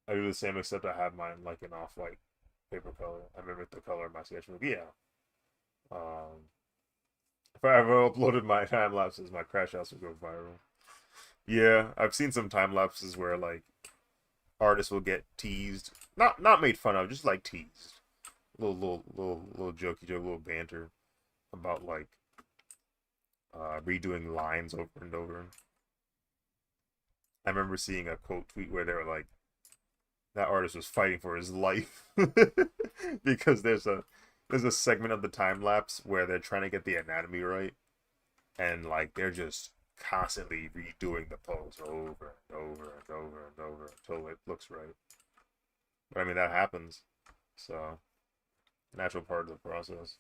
I do the same except I have mine like an off-white paper color. I mimic the color of my sketchbook. Yeah. Um, if I ever uploaded my time lapses, my crash house would go viral. Yeah, I've seen some time lapses where like artists will get teased, not made fun of, just like teased, little jokey joke, little banter about like redoing lines over and over. I remember seeing a quote tweet where they were like, "That artist was fighting for his life," because there's a segment of the time lapse where they're trying to get the anatomy right, and like they're just constantly redoing the pose over and over and over and over until it looks right. But I mean that happens, so natural part of the process.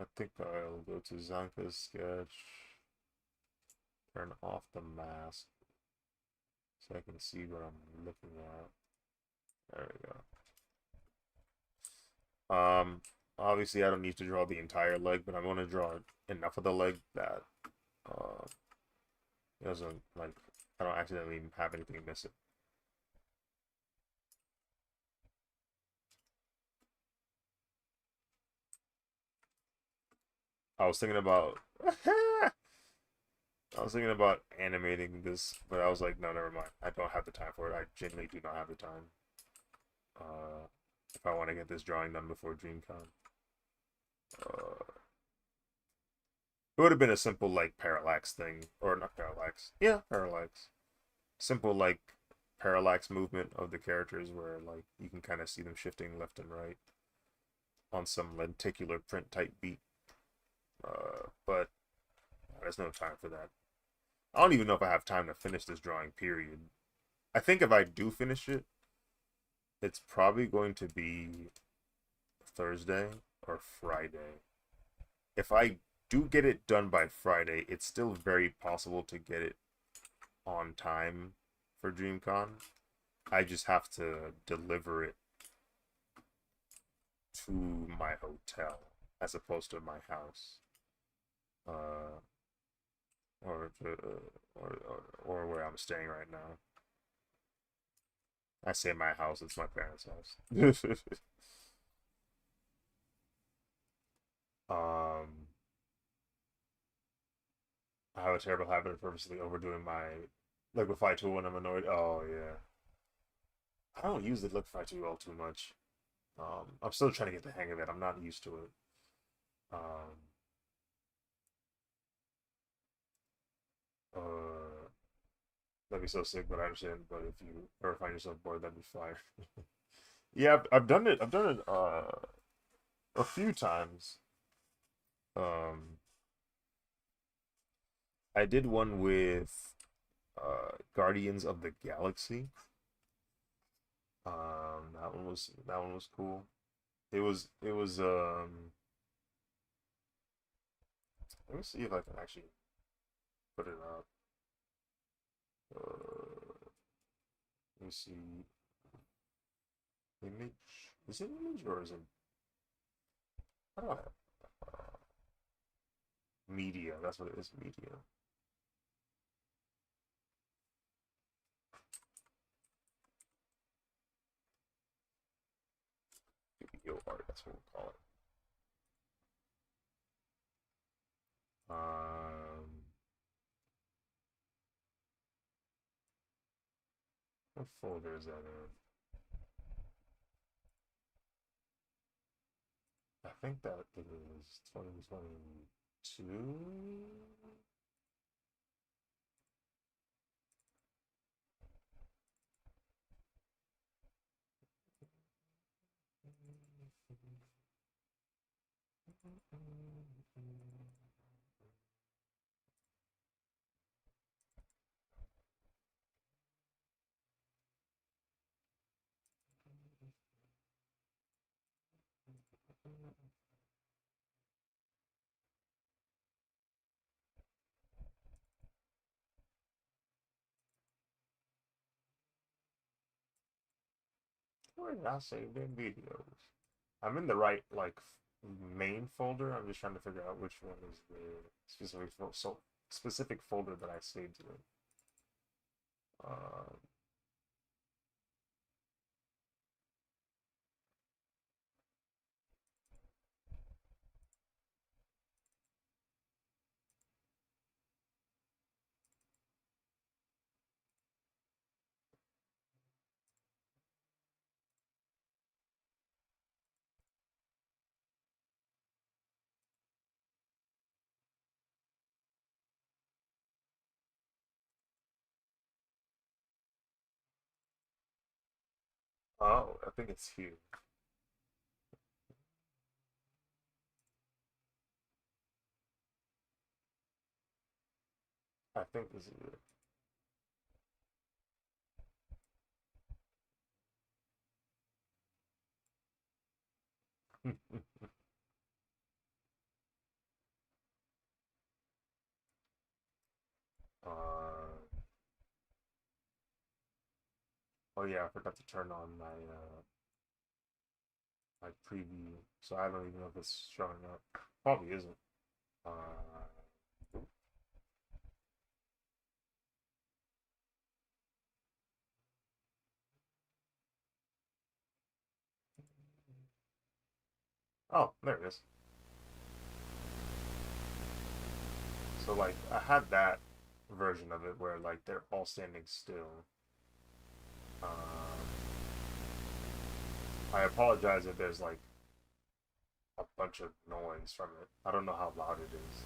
I think I'll go to Zanka's sketch, turn off the mask so I can see what I'm looking at. There we go. Obviously I don't need to draw the entire leg, but I want to draw enough of the leg that uh, it doesn't like I don't accidentally have anything missing. I was thinking about I was thinking about animating this, but I was like, no, never mind. I don't have the time for it. I genuinely do not have the time. If I want to get this drawing done before DreamCon, uh, it would have been a simple like parallax thing, or not parallax. Yeah, parallax. Simple like parallax movement of the characters, where like you can kind of see them shifting left and right on some lenticular print type beat. But there's no time for that. I don't even know if I have time to finish this drawing. Period. I think if I do finish it, it's probably going to be Thursday or Friday. If I do get it done by Friday, it's still very possible to get it on time for DreamCon. I just have to deliver it to my hotel as opposed to my house, uh, or, to, or where I'm staying right now. I say my house; it's my parents' house. um, I have a terrible habit of purposely overdoing my liquify tool when I'm annoyed. Oh yeah, I don't use the liquify tool all too much. I'm still trying to get the hang of it. I'm not used to it. Um, uh, that'd be so sick, but I understand. But if you ever find yourself bored, that'd be fire. Yeah, I've done it. I've done it a few times. Um, I did one with Guardians of the Galaxy. That one was cool. It was. Let me see if I can actually put it up. Let me see. Image. Is it image or is it? I don't have media. That's what it is. Media. Video art. That's what we'll call it. What folder is that in? I think that is 2022. Where did I save them videos? I'm in the right like main folder. I'm just trying to figure out which one is the specific folder that I saved it in. Uh, oh, I think it's here. I think this is it. Oh yeah, I forgot to turn on my preview, so I don't even know if it's showing up. Probably isn't. Uh, oh, there it is. So like I had that version of it where like they're all standing still. I apologize if there's like a bunch of noise from it. I don't know how loud it is.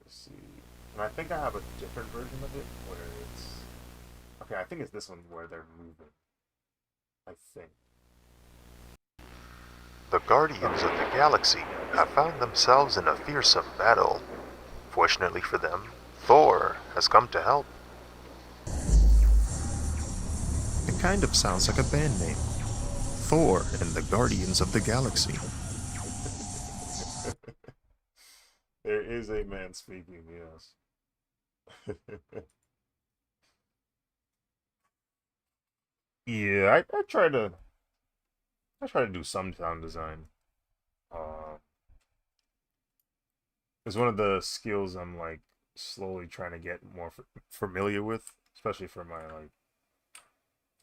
Let's see. And I think I have a different version of it where it's okay. I think it's this one where they're moving. I think. The Guardians of the Galaxy have found themselves in a fearsome battle. Fortunately for them, Thor has come to help. It kind of sounds like a band name. Thor and the Guardians of the Galaxy. There is a man speaking. Yes. Yeah, I try to do some sound design. Uh, it's one of the skills I'm like slowly trying to get more familiar with, especially for my like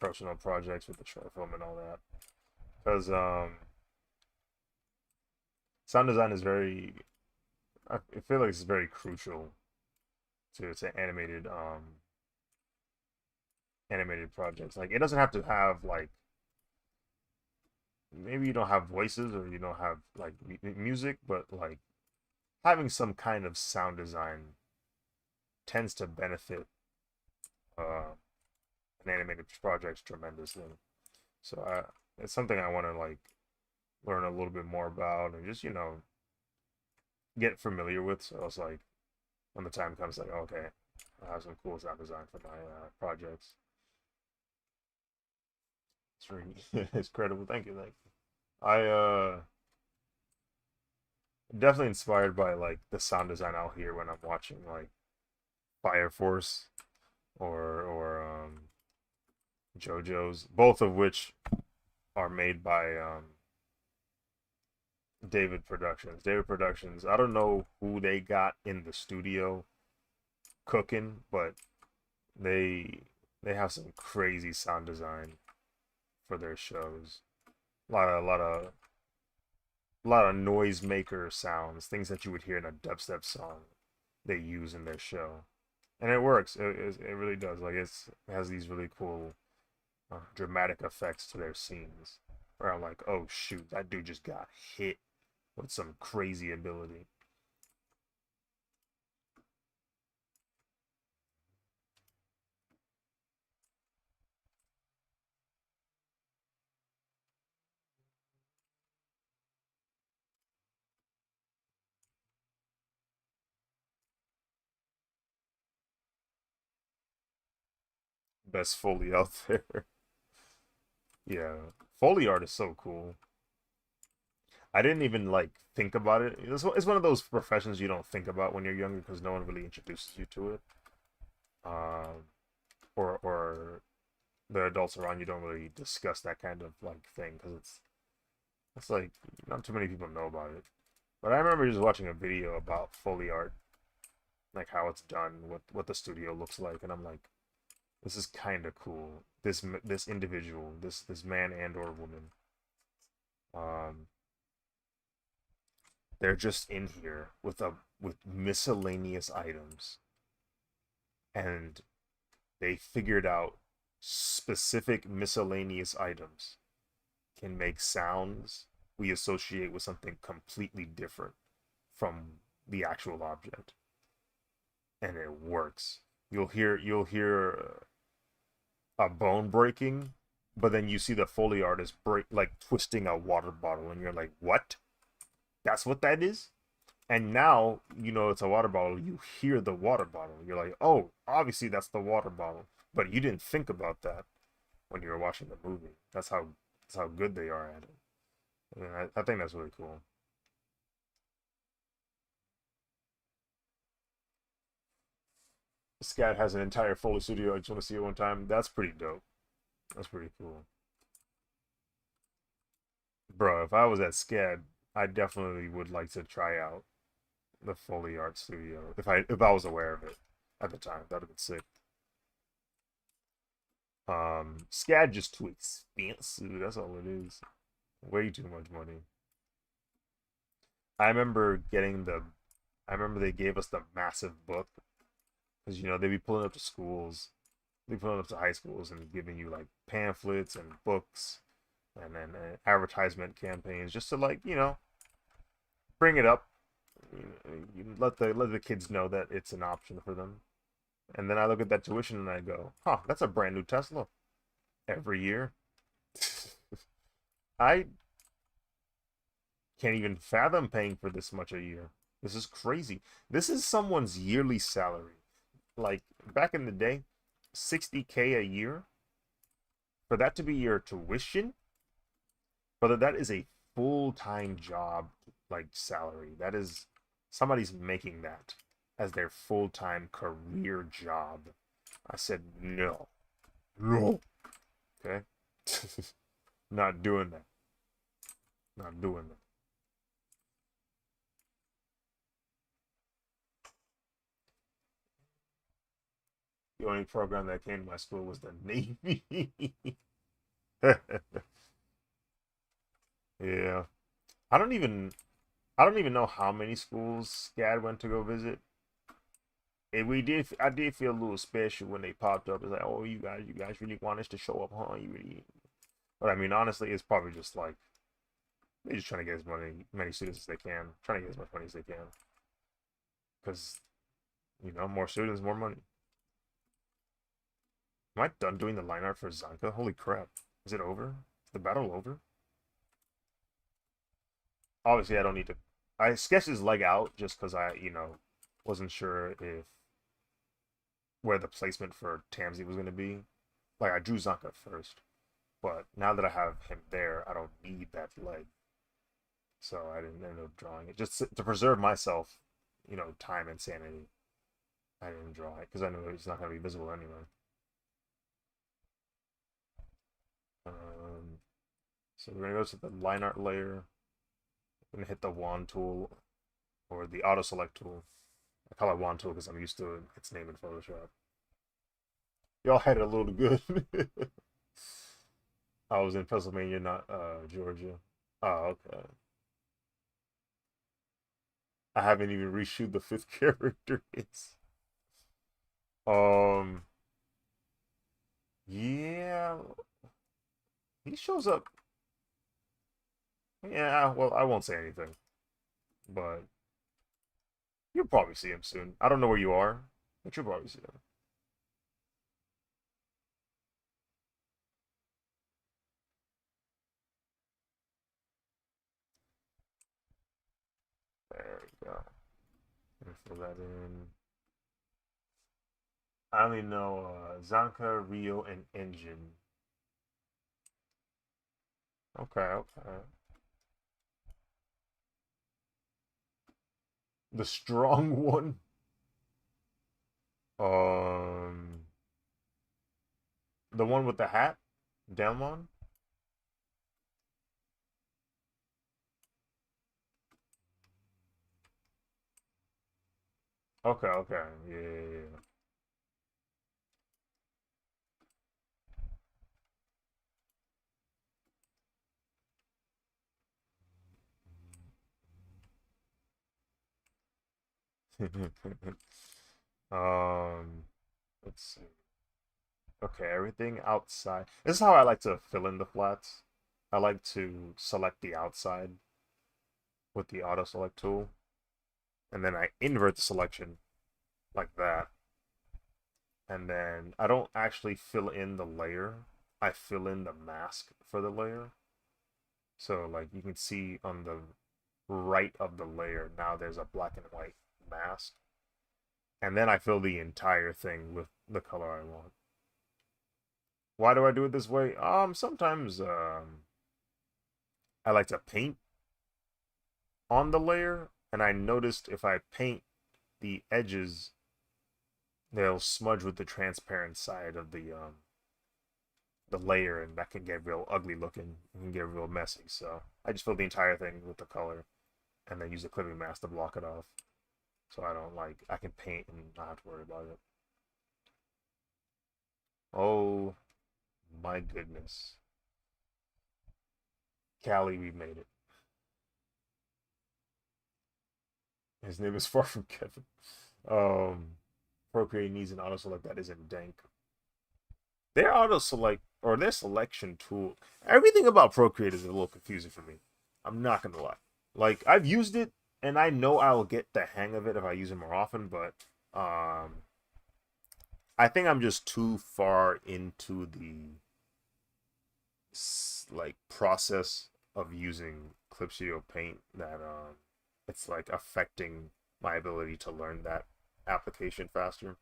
personal projects with the short film and all that. Because sound design is very, I feel like it's very crucial to animated projects. Like it doesn't have to have like maybe you don't have voices or you don't have like music, but like having some kind of sound design tends to benefit uh, an animated project tremendously. So it's something I want to like learn a little bit more about and just get familiar with. So it's like when the time comes, like okay, I have some cool sound design for my projects. It's really it's credible. Thank you, thank you. I definitely inspired by like the sound design I'll hear when I'm watching like Fire Force or JoJo's, both of which are made by David Productions. David Productions. I don't know who they got in the studio cooking, but they they have some crazy sound design for their shows. A lot of noisemaker sounds, things that you would hear in a dubstep song. They use in their show, and it works. It really does. Like it has these really cool dramatic effects to their scenes. Where I'm like, oh shoot, that dude just got hit with some crazy ability. Best Foley out there. Yeah, Foley art is so cool. I didn't even like think about it. It's one of those professions you don't think about when you're younger because no one really introduces you to it. Um, or the adults around you don't really discuss that kind of like thing because it's like not too many people know about it. But I remember just watching a video about Foley art, like how it's done, what the studio looks like, and I'm like, this is kind of cool. This individual, this man and or woman, um, they're just in here with miscellaneous items, and they figured out specific miscellaneous items can make sounds we associate with something completely different from the actual object, and it works. You'll hear a bone breaking, but then you see the Foley artist break like twisting a water bottle, and you're like, what? That's what that is? And now you know it's a water bottle. You hear the water bottle. You're like, oh, obviously that's the water bottle. But you didn't think about that when you were watching the movie. That's how good they are at it. And I think that's really cool. Scat has an entire Foley studio. I just want to see it one time. That's pretty dope. That's pretty cool, bro. If I was at Scad, I definitely would like to try out the Foley Art Studio if I was aware of it at the time. That'd have been sick. SCAD just too expensive. That's all it is. Way too much money. I remember getting the. I remember they gave us the massive book because they'd be pulling up to schools, they pulling up to high schools and giving you like pamphlets and books and then advertisement campaigns just to like bring it up. Let the kids know that it's an option for them. And then I look at that tuition and I go, huh, that's a brand new Tesla every year. I can't even fathom paying for this much a year. This is crazy. This is someone's yearly salary. Like back in the day, 60K a year for that to be your tuition, but that is a full-time job like salary. That is somebody's making that as their full-time career job. I said no. No. Okay? Not doing that. Not doing that. The only program that came to my school was the Navy. Yeah. I don't even I don't even know how many schools Scad went to go visit. And I did feel a little special when they popped up. It's like, oh, you guys really want us to show up, huh? You really. But I mean, honestly, it's probably just like they're just trying to get as many students as they can, trying to get as much money as they can, because more students, more money. Am I done doing the line art for Zanka? Holy crap! Is it over? Is the battle over? Obviously, I don't need to. I sketched his leg out just because I wasn't sure if where the placement for Tamsi was going to be. Like I drew Zanka first, but now that I have him there, I don't need that leg, so I didn't end up drawing it just to preserve myself, time and sanity. I didn't draw it because I knew it's not going to be visible anyway. Um, so we're gonna go to the line art layer. I'm gonna hit the wand tool or the auto select tool. I call it wand tool because I'm used to its name in Photoshop. Y'all had it a little good. I was in Pennsylvania, not Georgia. Oh, okay. I haven't even reshoot the fifth character. It's um yeah, he shows up. Yeah, well, I won't say anything, but you'll probably see him soon. I don't know where you are, but you'll probably see him. There we go. Fill that in. I only know Zanka, Rio, and Engine. Okay, okay. The strong one. Um, the one with the hat, Delmon. Okay, okay, yeah, yeah, yeah. um, let's see. Okay, everything outside. This is how I like to fill in the flats. I like to select the outside with the auto select tool, and then I invert the selection like that. And then I don't actually fill in the layer. I fill in the mask for the layer. So like you can see on the right of the layer, now there's a black and white mask. And then I fill the entire thing with the color I want. Why do I do it this way? Sometimes I like to paint on the layer, and I noticed if I paint the edges, they'll smudge with the transparent side of the layer, and that can get real ugly looking. It can get real messy. So I just fill the entire thing with the color, and then use a clipping mask to block it off. So I can paint and not have to worry about it. Oh my goodness. Callie, we made it. His name is far from Kevin. Procreate needs an auto select that isn't dank. Their auto select or their selection tool, everything about Procreate is a little confusing for me. I'm not gonna lie. Like I've used it and I know I'll get the hang of it if I use it more often, but I think I'm just too far into the like process of using Clip Studio Paint that it's like affecting my ability to learn that application faster.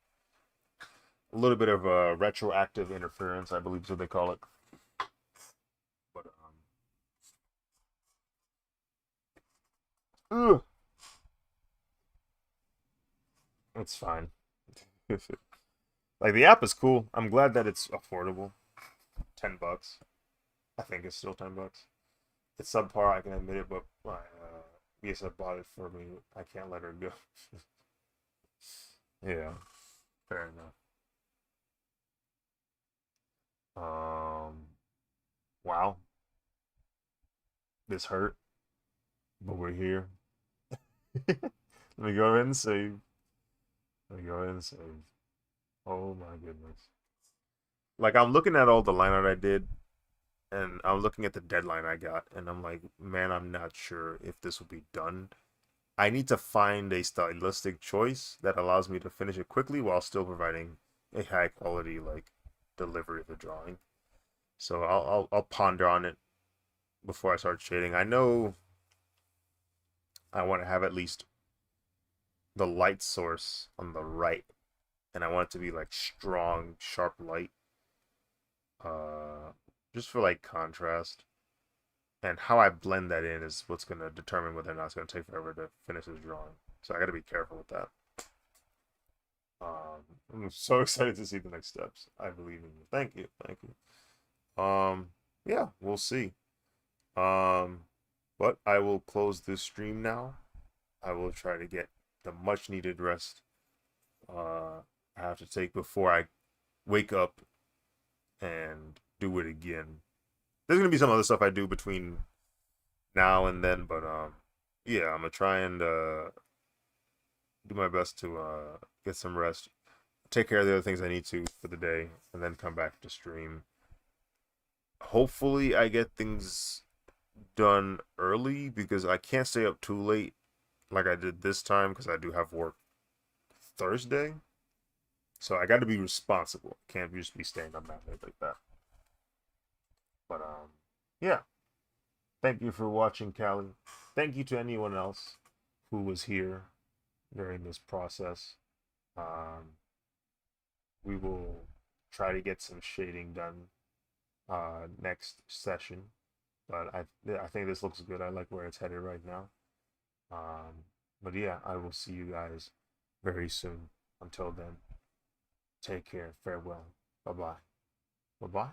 A little bit of a retroactive interference, I believe is what they call it. But ugh, it's fine. Like the app is cool. I'm glad that it's affordable. $10. I think it's still $10. It's subpar, I can admit it, but my BSF bought it for me. I can't let her go. Yeah, fair enough. Wow, this hurt, but we're here. Let me go ahead and save. Let me go ahead and save. Oh my goodness. Like I'm looking at all the line art I did, and I'm looking at the deadline I got, and I'm like, man, I'm not sure if this will be done. I need to find a stylistic choice that allows me to finish it quickly while still providing a high quality like delivery of the drawing. So I'll ponder on it before I start shading. I know I want to have at least the light source on the right, and I want it to be like strong, sharp light, uh, just for like contrast. And how I blend that in is what's gonna determine whether or not it's gonna take forever to finish this drawing. So I got to be careful with that. I'm so excited to see the next steps. I believe in you. Thank you, thank you. Yeah, we'll see. Um, but I will close this stream now. I will try to get the much needed rest I have to take before I wake up and do it again. There's gonna be some other stuff I do between now and then, but yeah, I'm gonna try and do my best to get some rest, take care of the other things I need to for the day, and then come back to stream. Hopefully, I get things done early because I can't stay up too late like I did this time because I do have work Thursday. So I got to be responsible. Can't just be staying up that late like that. But yeah. Thank you for watching, Callie. Thank you to anyone else who was here during this process. We will try to get some shading done next session. But I think this looks good. I like where it's headed right now. But yeah, I will see you guys very soon. Until then, take care. Farewell. Bye bye. Bye bye.